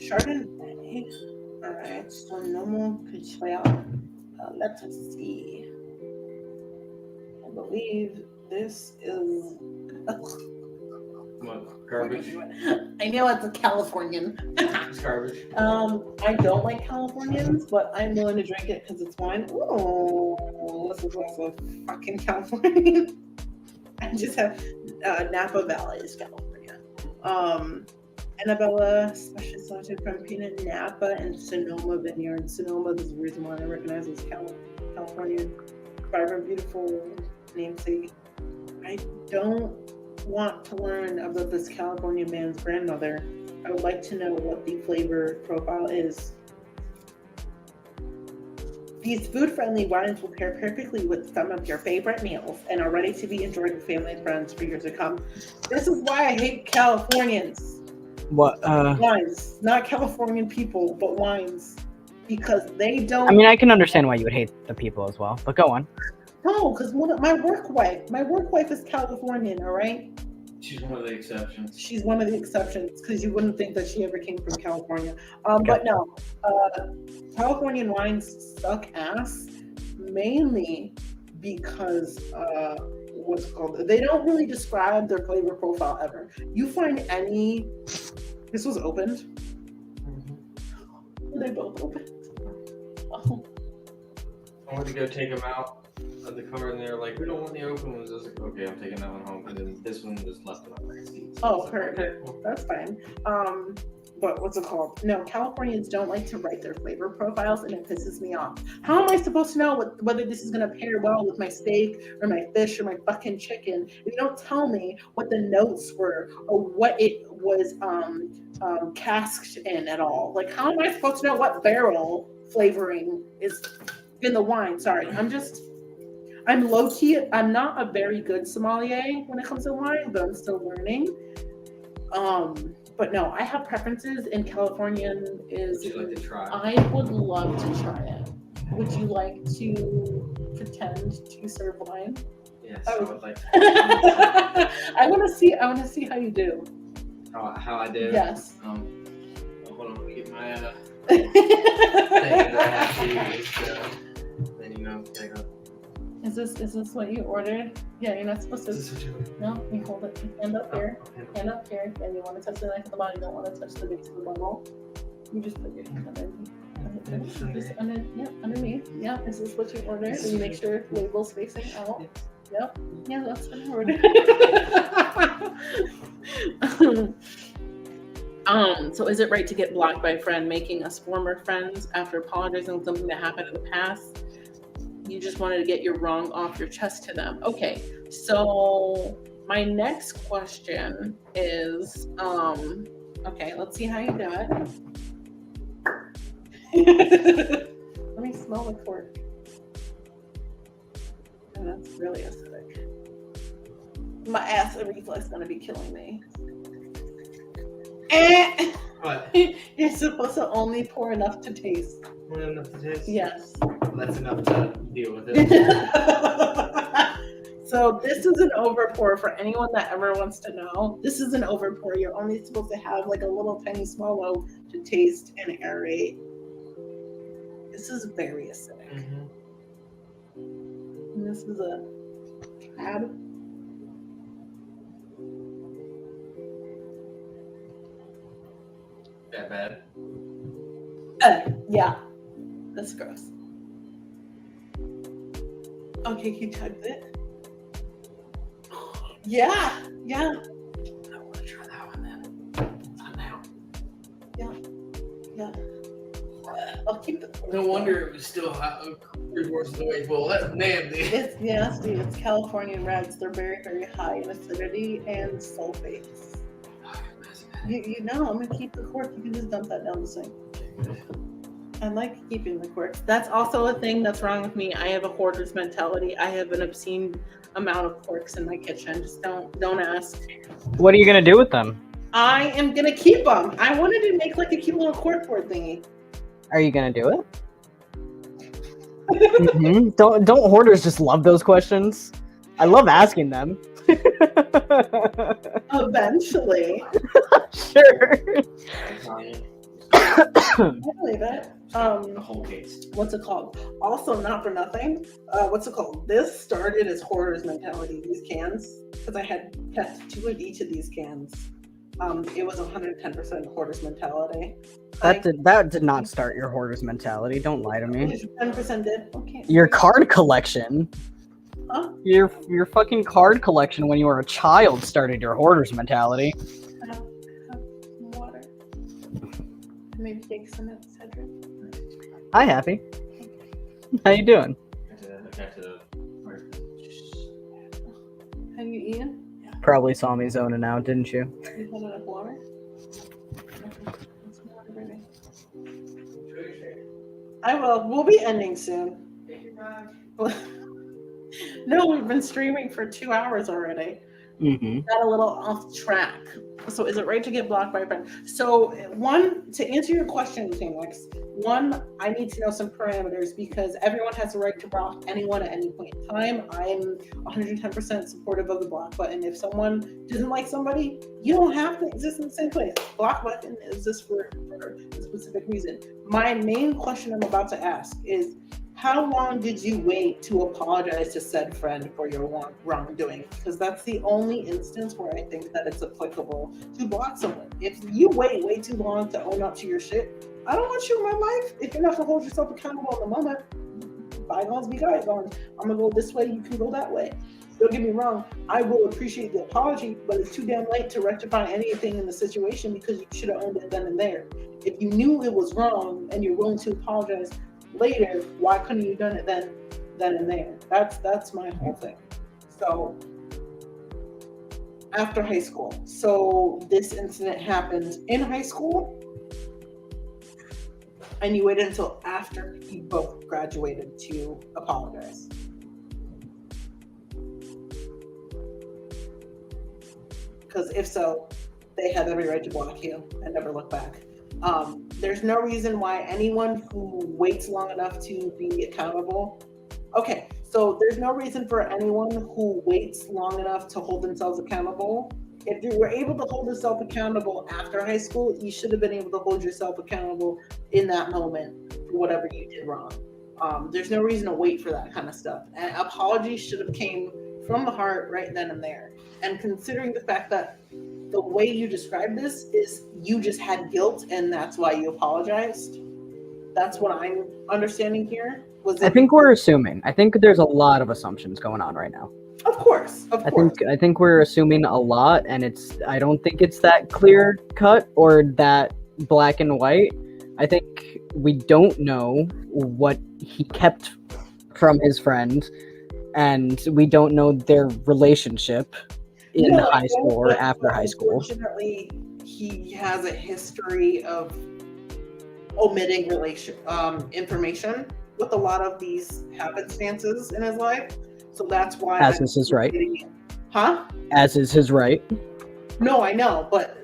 Chardonnay. Alright, so no more Cuchilla. Let's see. I believe this is. What? Garbage? I know it's a Californian. It's garbage. I don't like Californians, but I'm willing to drink it because it's wine. Ooh, this is also fucking Californian. I just have Napa Valley is California. Annabella, special selected from Pinot Napa and Sonoma Vineyard. Sonoma is the reason why I recognize this Californian, vibrant, beautiful namesake. I don't want to learn about this California man's grandmother. I would like to know what the flavor profile is. These food-friendly wines will pair perfectly with some of your favorite meals and are ready to be enjoyed with family and friends for years to come. This is why I hate Californians. What? Wines, not Californian people, but wines, because they don't. I mean, I can understand why you would hate the people as well, but go on. No, because my work wife is Californian. All right. She's one of the exceptions. She's one of the exceptions because you wouldn't think that she ever came from California. But no, Californian wines suck ass, mainly because what's it called? They don't really describe their flavor profile ever. You find any. This was opened. Mm-hmm. They both opened. Oh. I went to go take them out of the car, and they're like, "We don't want the open ones." I was like, "Okay, I'm taking that one home." And then this one was left on my seat. Oh, perfect. That's fine. But what's it called? No, Californians don't like to write their flavor profiles, and it pisses me off. How am I supposed to know whether this is going to pair well with my steak or my fish or my fucking chicken if you don't tell me what the notes were or what it was casked in at all? Like, how am I supposed to know what barrel flavoring is in the wine? Sorry, I'm low-key. I'm not a very good sommelier when it comes to wine, but I'm still learning. But no, I have preferences, and Californian is. Would you like to try? I would love to try it. Would you like to pretend to serve wine? Yes, Oh. I would like to. I want to see. I want to see how you do. How I do? Yes. Hold on, let me get my thing that I have to use. Then take a. Is this what you ordered? Yeah, you're not supposed to. Is this what you No, you hold it. Hand up here. Okay. Hand up here. Then you want to touch the knife at the bottom. You don't want to touch the base of the bubble. You just put your hand underneath. Just underneath. Yeah. Is this what you ordered? And you make sure label's facing out. Yep. Yeah, that's what I ordered. So is it right to get blocked by a friend making us former friends after apologizing for something that happened in the past? You just wanted to get your wrong off your chest to them. Okay, so my next question is, okay, let's see how you do it. Let me smell the cork. Oh, that's really acidic. My acid reflux is gonna be killing me. What? You're supposed to only pour enough to taste. More enough to taste? Yes. That's enough to deal with it. So this is an overpour for anyone that ever wants to know. This is an overpour. You're only supposed to have like a little tiny swallow to taste and aerate. This is very acidic. Mm-hmm. And this is a cab. That bad? Yeah. That's gross. Okay, he tugged it. Yeah. I want to try that one then. Not now. Yeah. I'll keep it. No wonder it was still three-fourths of the way full. That's nasty. It's nasty. It's Californian reds. They're very, very high in acidity and sulfates. You know, I'm gonna keep the cork. You can just dump that down the sink. I like keeping the corks. That's also a thing that's wrong with me. I have a hoarder's mentality. I have an obscene amount of corks in my kitchen. Just don't ask. What are you gonna do with them? I am gonna keep them. I wanted to make like a cute little cork board thingy. Are you gonna do it? Mm-hmm. Don't hoarders just love those questions? I love asking them. Eventually. Sure. I believe it. The whole case. What's it called? Also, not for nothing. What's it called? This started as hoarder's mentality. These cans, because I had kept 2 of each of these cans. It was 110% hoarder's mentality. That did not start your hoarder's mentality. Don't lie to me. 10% did. Okay. Your card collection. Huh? Your fucking card collection when you were a child started your hoarder's mentality. Have some water. Maybe take some out, Cedric. Hi, Happy. How you doing? Have you eaten? Probably saw me zoning out, didn't you? You had enough water? I will. We'll be ending soon. No, we've been streaming for 2 hours already. Mm-hmm. Got a little off track. So is it right to get blocked by a friend? So to answer your question, Phoenix, I need to know some parameters because everyone has the right to block anyone at any point in time. I'm 110% supportive of the block button. If someone doesn't like somebody, you don't have to exist in the same place. Block button exists for a specific reason. My main question I'm about to ask is, how long did you wait to apologize to said friend for your wrongdoing? Because that's the only instance where I think that it's applicable to block someone. If you wait way too long to own up to your shit, I don't want you in my life. If you're not gonna hold yourself accountable in the moment, bygones be bygones. I'm gonna go this way, you can go that way. Don't get me wrong, I will appreciate the apology, but it's too damn late to rectify anything in the situation because you should have owned it then and there. If you knew it was wrong and you're willing to apologize later, why couldn't you have done it then and there? That's my whole thing. So after high school, so this incident happened in high school, and you waited until after you both graduated to apologize. Because if so, they have every right to block you and never look back. There's no reason why anyone who waits long enough to be accountable. Okay, so there's no reason for anyone who waits long enough to hold themselves accountable. If you were able to hold yourself accountable after high school, you should have been able to hold yourself accountable in that moment for whatever you did wrong. There's no reason to wait for that kind of stuff. And apologies should have came from the heart right then and there. And considering the fact that the way you described this is you just had guilt and that's why you apologized. That's what I'm understanding here. I think we're assuming. I think there's a lot of assumptions going on right now. Of course. I think we're assuming a lot, and I don't think it's that clear cut or that black and white. I think we don't know what he kept from his friend, and we don't know their relationship in high school or after high school. Unfortunately, he has a history of omitting information with a lot of these happenstances in his life. So that's why. As is his right. Huh? As is his right. No, I know, but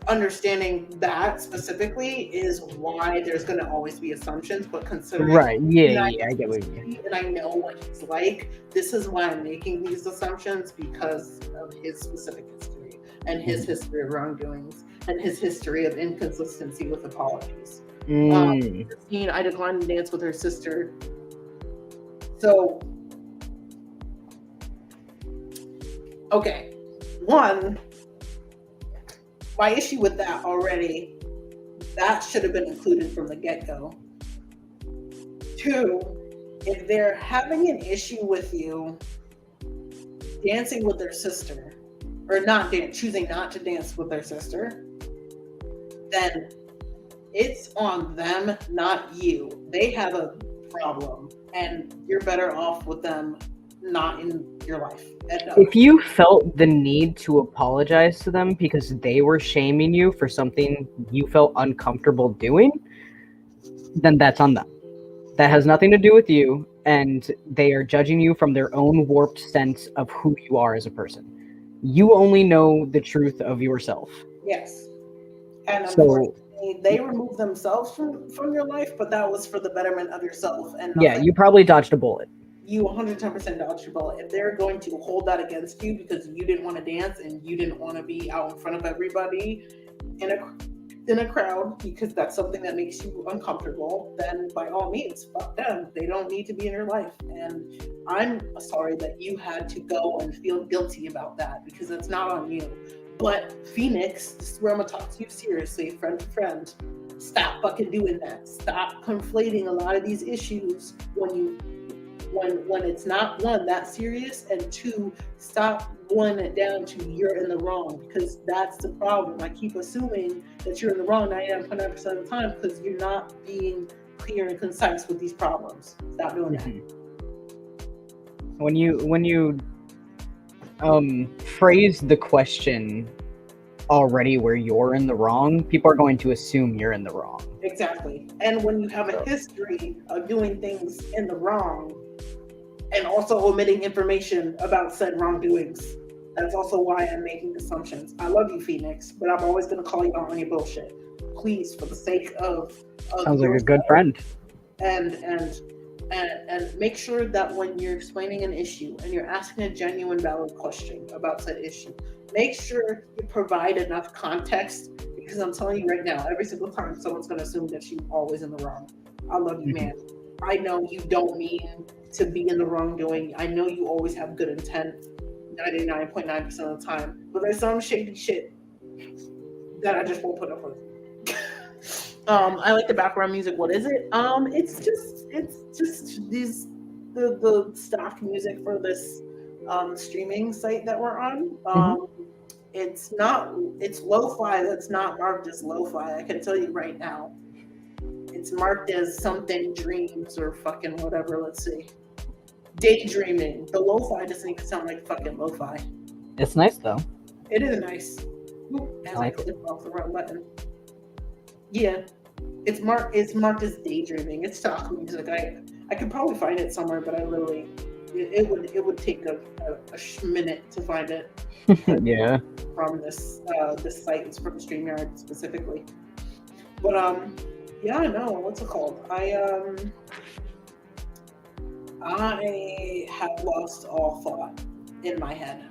understanding that specifically is why there's going to always be assumptions, but considering Right. Yeah, I get what you mean. and I know what he's like, this is why I'm making these assumptions, because of his specific history and his history of wrongdoings and his history of inconsistency with apologies. Christine, I declined to dance with her sister. So, okay. One, my issue with that already, that should have been included from the get-go. Two, if they're having an issue with you dancing with their sister, or choosing not to dance with their sister, then it's on them, not you. They have a problem, and you're better off with them not in your life. If you felt the need to apologize to them because they were shaming you for something you felt uncomfortable doing, then that's on them. That has nothing to do with you, and they are judging you from their own warped sense of who you are as a person. You only know the truth of yourself. Yes. And so they remove themselves from your life, but that was for the betterment of yourself. And yeah, you probably dodged a bullet. You 110% dodged a bullet. If they're going to hold that against you because you didn't want to dance and you didn't want to be out in front of everybody in a crowd because that's something that makes you uncomfortable, then by all means, fuck them. They don't need to be in your life. And I'm sorry that you had to go and feel guilty about that, because it's not on you. But Phoenix, this is where I'm gonna talk to you seriously, friend to friend. Stop fucking doing that. Stop conflating a lot of these issues when it's not, one, that serious, and two, stop boiling it down to you're in the wrong, because that's the problem. I keep assuming that you're in the wrong 99.9% of the time because you're not being clear and concise with these problems. Stop doing that. When you phrase the question already where you're in the wrong, people are going to assume you're in the wrong. Exactly. And when you have a history of doing things in the wrong and also omitting information about said wrongdoings, that's also why I'm making assumptions. I love you, Phoenix, but I'm always going to call you out on your bullshit. Please, for the sake of sounds like a good friend. And make sure that when you're explaining an issue and you're asking a genuine, valid question about said issue, make sure you provide enough context, because I'm telling you right now, every single time someone's going to assume that you're always in the wrong. I love you, man. I know you don't mean to be in the wrongdoing. I know you always have good intent 99.9% of the time, but there's some shady shit that I just won't put up with. I like the background music. What is it? It's just these the stock music for this streaming site that we're on. It's lo-fi. That's not marked as lo-fi. I can tell you right now. It's marked as something dreams or fucking whatever. Let's see. Daydreaming. The lo-fi doesn't even sound like fucking lo-fi. It's nice though. It is nice. I like click off the wrong button. Yeah. It's marked as daydreaming. It's stock music. I could probably find it somewhere, but I literally it would take a minute to find it. Yeah. From this site. It's from StreamYard specifically. But yeah, I know. What's it called? I have lost all thought in my head.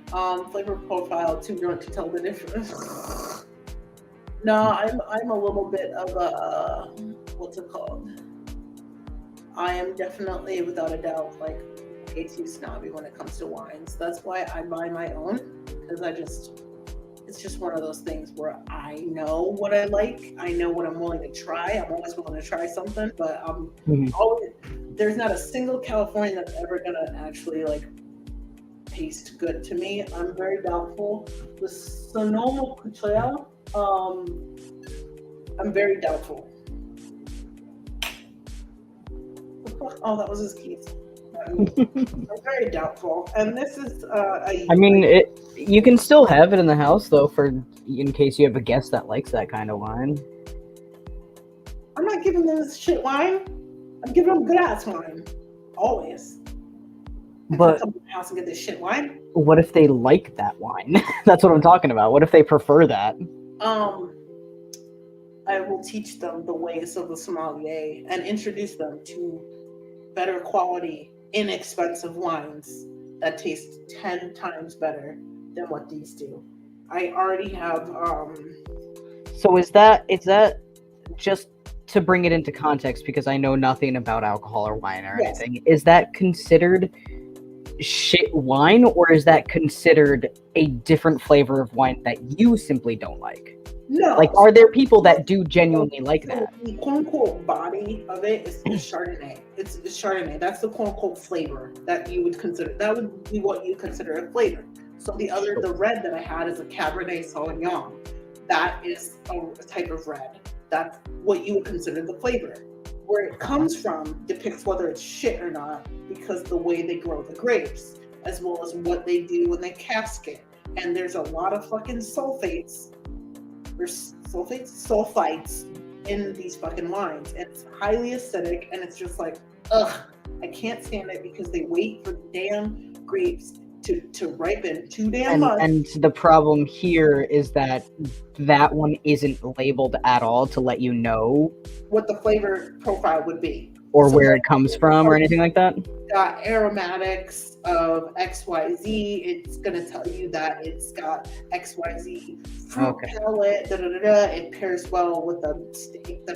Flavor profile, too drunk to tell the difference. No, I'm a little bit of a what's it called? I am definitely, without a doubt, like way too snobby when it comes to wines. That's why I buy my own, because it's just one of those things where I know what I like. I know what I'm willing to try. I'm always willing to try something, but there's not a single Californian that's ever gonna actually like taste good to me. I'm very doubtful. The Sonoma Cuchilla, I'm very doubtful. Oh, that was his keys. I'm very doubtful, and this is you can still have it in the house though, in case you have a guest that likes that kind of wine. I'm not giving them this shit wine. I'm giving them good ass wine, always. But come to the house and get this shit wine. What if they like that wine? That's what I'm talking about. What if they prefer that? I will teach them the ways of the sommelier and introduce them to better quality, inexpensive wines that taste 10 times better than what these do. I already have So is that just to bring it into context, because I know nothing about alcohol or wine or Yes. anything, is that considered shit wine, or is that considered a different flavor of wine that you simply don't like? no. Like, are there people that do genuinely like that? The quote unquote body of it is Chardonnay. It's Chardonnay. That's the quote unquote flavor that you would consider. That would be what you consider a flavor. So the red that I had is a Cabernet Sauvignon. That is a type of red. That's what you would consider the flavor. Where it comes from depicts whether it's shit or not, because the way they grow the grapes, as well as what they do when they cask it. And there's a lot of fucking sulfites in these fucking wines. And it's highly acidic, and it's just like, ugh, I can't stand it because they wait for damn grapes to ripen too damn much. And the problem here is that one isn't labeled at all to let you know what the flavor profile would be. or where it comes from or anything like that. Got aromatics of XYZ. It's gonna tell you that it's got XYZ fruit palate. It pairs well with the steak.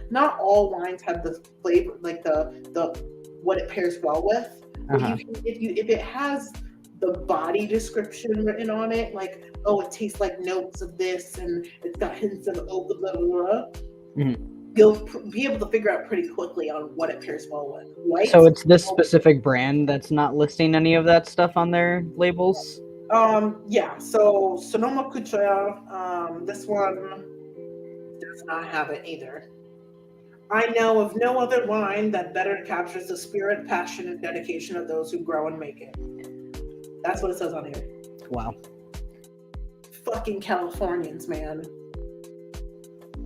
Not all wines have the flavor, like the what it pairs well with. Uh-huh. If it has the body description written on it, like, oh, it tastes like notes of this, and it's got hints of blah, blah, blah, blah. Mm-hmm. You'll be able to figure out pretty quickly on what it pairs well with. White, so it's this specific brand that's not listing any of that stuff on their labels? Yeah, so Sonoma Couture, this one does not have it either. I know of no other wine that better captures the spirit, passion, and dedication of those who grow and make it. That's what it says on here. Wow. Fucking Californians, man.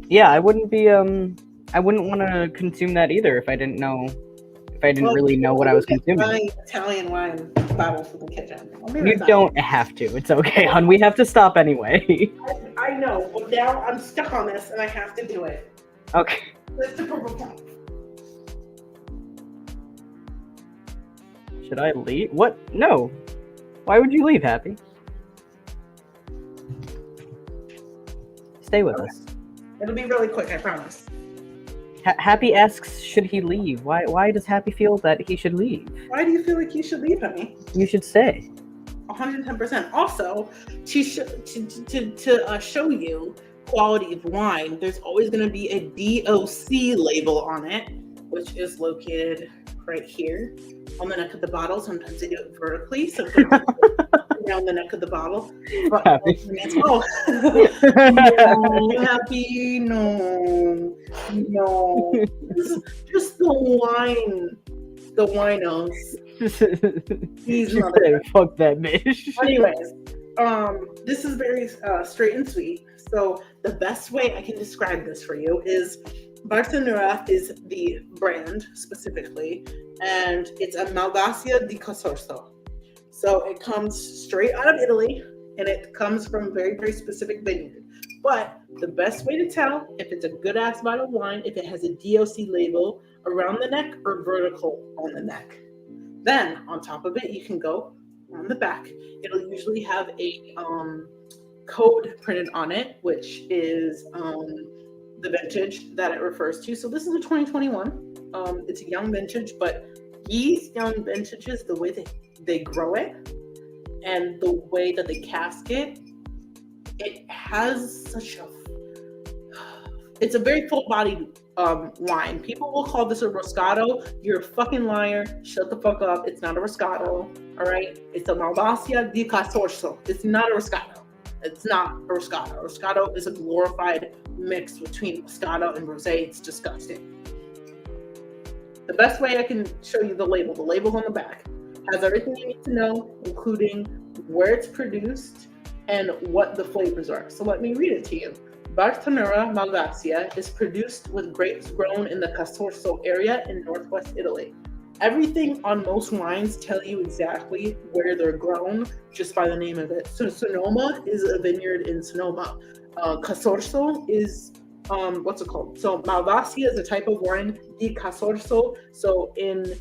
Yeah, I woun't want to consume that either if I didn't really know what I was consuming. My Italian wine bottle from the kitchen. You don't have to. It's okay, hon. We have to stop anyway. I know, but now I'm stuck on this and I have to do it. Okay. Should I leave? What? No. Why would you leave, Happy? Stay with us. It'll be really quick, I promise. Happy asks, should he leave? Why does Happy feel that he should leave? Why do you feel like you should leave, honey? You should stay. 110%. Also, to show you quality of wine, there's always going to be a DOC label on it, which is located right here on the neck of the bottle. Sometimes they do it vertically, sometimes around the neck of the bottle. But Happy. Happy, no. Just the wine. The winos. These fuck that bitch. Anyways, this is very straight and sweet. So the best way I can describe this for you is Bartonura is the brand specifically, and it's a Malvasia di Casorso. So it comes straight out of Italy, and it comes from very, very specific vineyard. But the best way to tell if it's a good ass bottle of wine, if it has a DOC label around the neck or vertical on the neck. Then on top of it, you can go on the back. It'll usually have a code printed on it, which is the vintage that it refers to. So this is a 2021. It's a young vintage, but these young vintages, the way they grow it and the way that they cask it, it has it's a very full-bodied wine. People will call this a Roscato. You're a fucking liar. Shut the fuck up. It's not a Roscato. All right? It's a Malvasia di Casorso. It's not a Roscato. It's not a Roscato. Roscato is a glorified mix between Moscato and Rosé. It's disgusting. The best way I can show you the label's on the back, has everything you need to know, including where it's produced and what the flavors are. So let me read it to you. Bartonura Malvasia is produced with grapes grown in the Casorso area in northwest Italy. Everything on most wines tell you exactly where they're grown just by the name of it. So Sonoma is a vineyard in Sonoma. Casorso is what's it called? So Malvasia is a type of wine, di Casorso. So in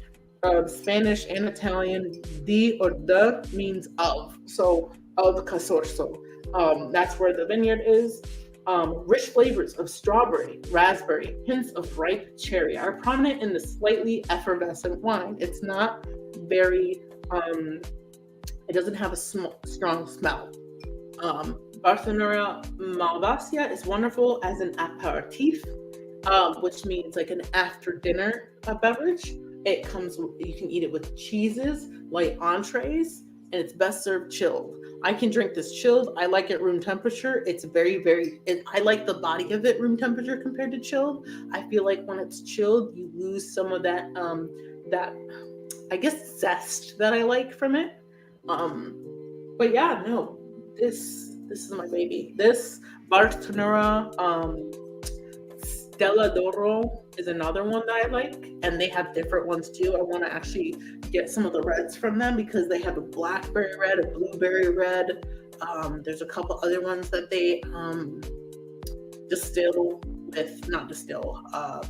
Spanish and Italian, di or the means of. So of Casorso. That's where the vineyard is. Rich flavors of strawberry, raspberry, hints of ripe cherry are prominent in the slightly effervescent wine. It's not very, it doesn't have a strong smell. Barcelona Malvasia is wonderful as an aperitif, which means like an after dinner beverage. It comes, you can eat it with cheeses, light entrees, and it's best served chilled. I can drink this chilled. I like it room temperature. It's I like the body of it room temperature compared to chilled. I feel like when it's chilled, you lose some of that, I guess, zest that I like from it. But yeah, no, this is my baby. This Bartonura Stella d'Oro is another one that I like, and they have different ones too. I want to actually get some of the reds from them because they have a blackberry red, a blueberry red. There's a couple other ones that they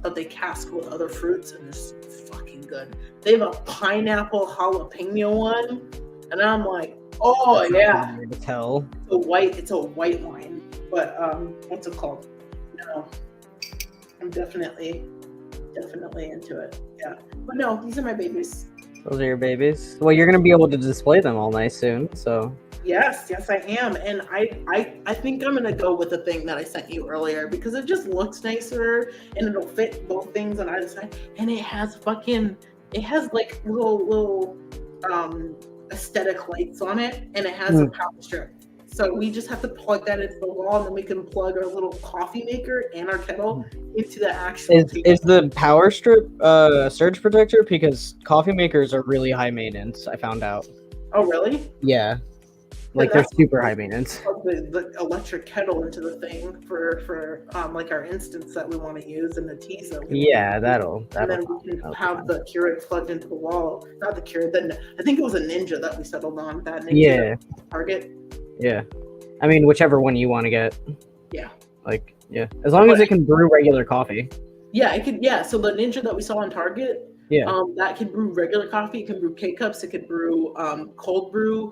but they cask with other fruits, and they're so fucking good. They have a pineapple jalapeno one, and I'm like, oh yeah. Hard to tell. It's a white wine, but what's it called? No, I'm definitely into it. Yeah, but no, these are my babies. Those are your babies. Well, you're gonna be able to display them all nice soon. So Yes, I am, and I think I'm gonna go with the thing that I sent you earlier because it just looks nicer and it'll fit both things on either side, and it has like little aesthetic lights on it, and it has a power strip. So we just have to plug that into the wall, and then we can plug our little coffee maker and our kettle into the actual. Is the power strip surge protector? Because coffee makers are really high maintenance. I found out. Oh really? Yeah, like they're super high maintenance. Plug the electric kettle into the thing for like our instance that we want to use and the teas that we Yeah, that'll. And then we can have the Keurig plugged into the wall. Not the Keurig, I think it was a Ninja that we settled on. That Ninja. Yeah. Target. Yeah, I mean whichever one you want to get. Yeah. Like as long as it can brew regular coffee. Yeah, it could. Yeah, so the Ninja that we saw on Target. Yeah. That can brew regular coffee. It can brew K-cups. It could brew cold brew.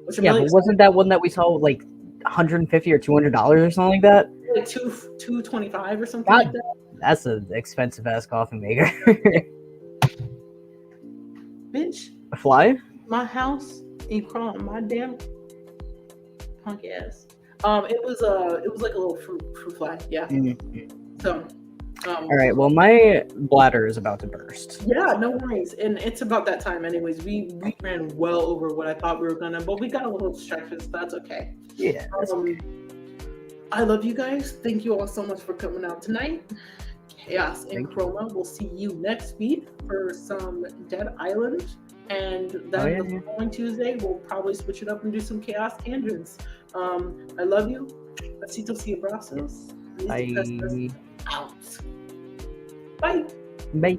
Which But wasn't that one that we saw like $150 or $200 or something like that? Like $225 or something like that. That's an expensive ass coffee maker. Bitch. A fly? My house. You crawling my damn punk ass. It was like a little fruit fly. Yeah. Mm-hmm. So. All right. Well, my bladder is about to burst. Yeah, no worries. And it's about that time, anyways. We ran well over what I thought we were gonna, but we got a little distracted, so that's okay. Yeah. I love you guys. Thank you all so much for coming out tonight. Chaos and Chroma. We'll see you next week for some Dead Island, and then the following Tuesday we'll probably switch it up and do some Chaos Tangents. I love you. Besitos y abrazos. Bye. Out. Bye. Bye.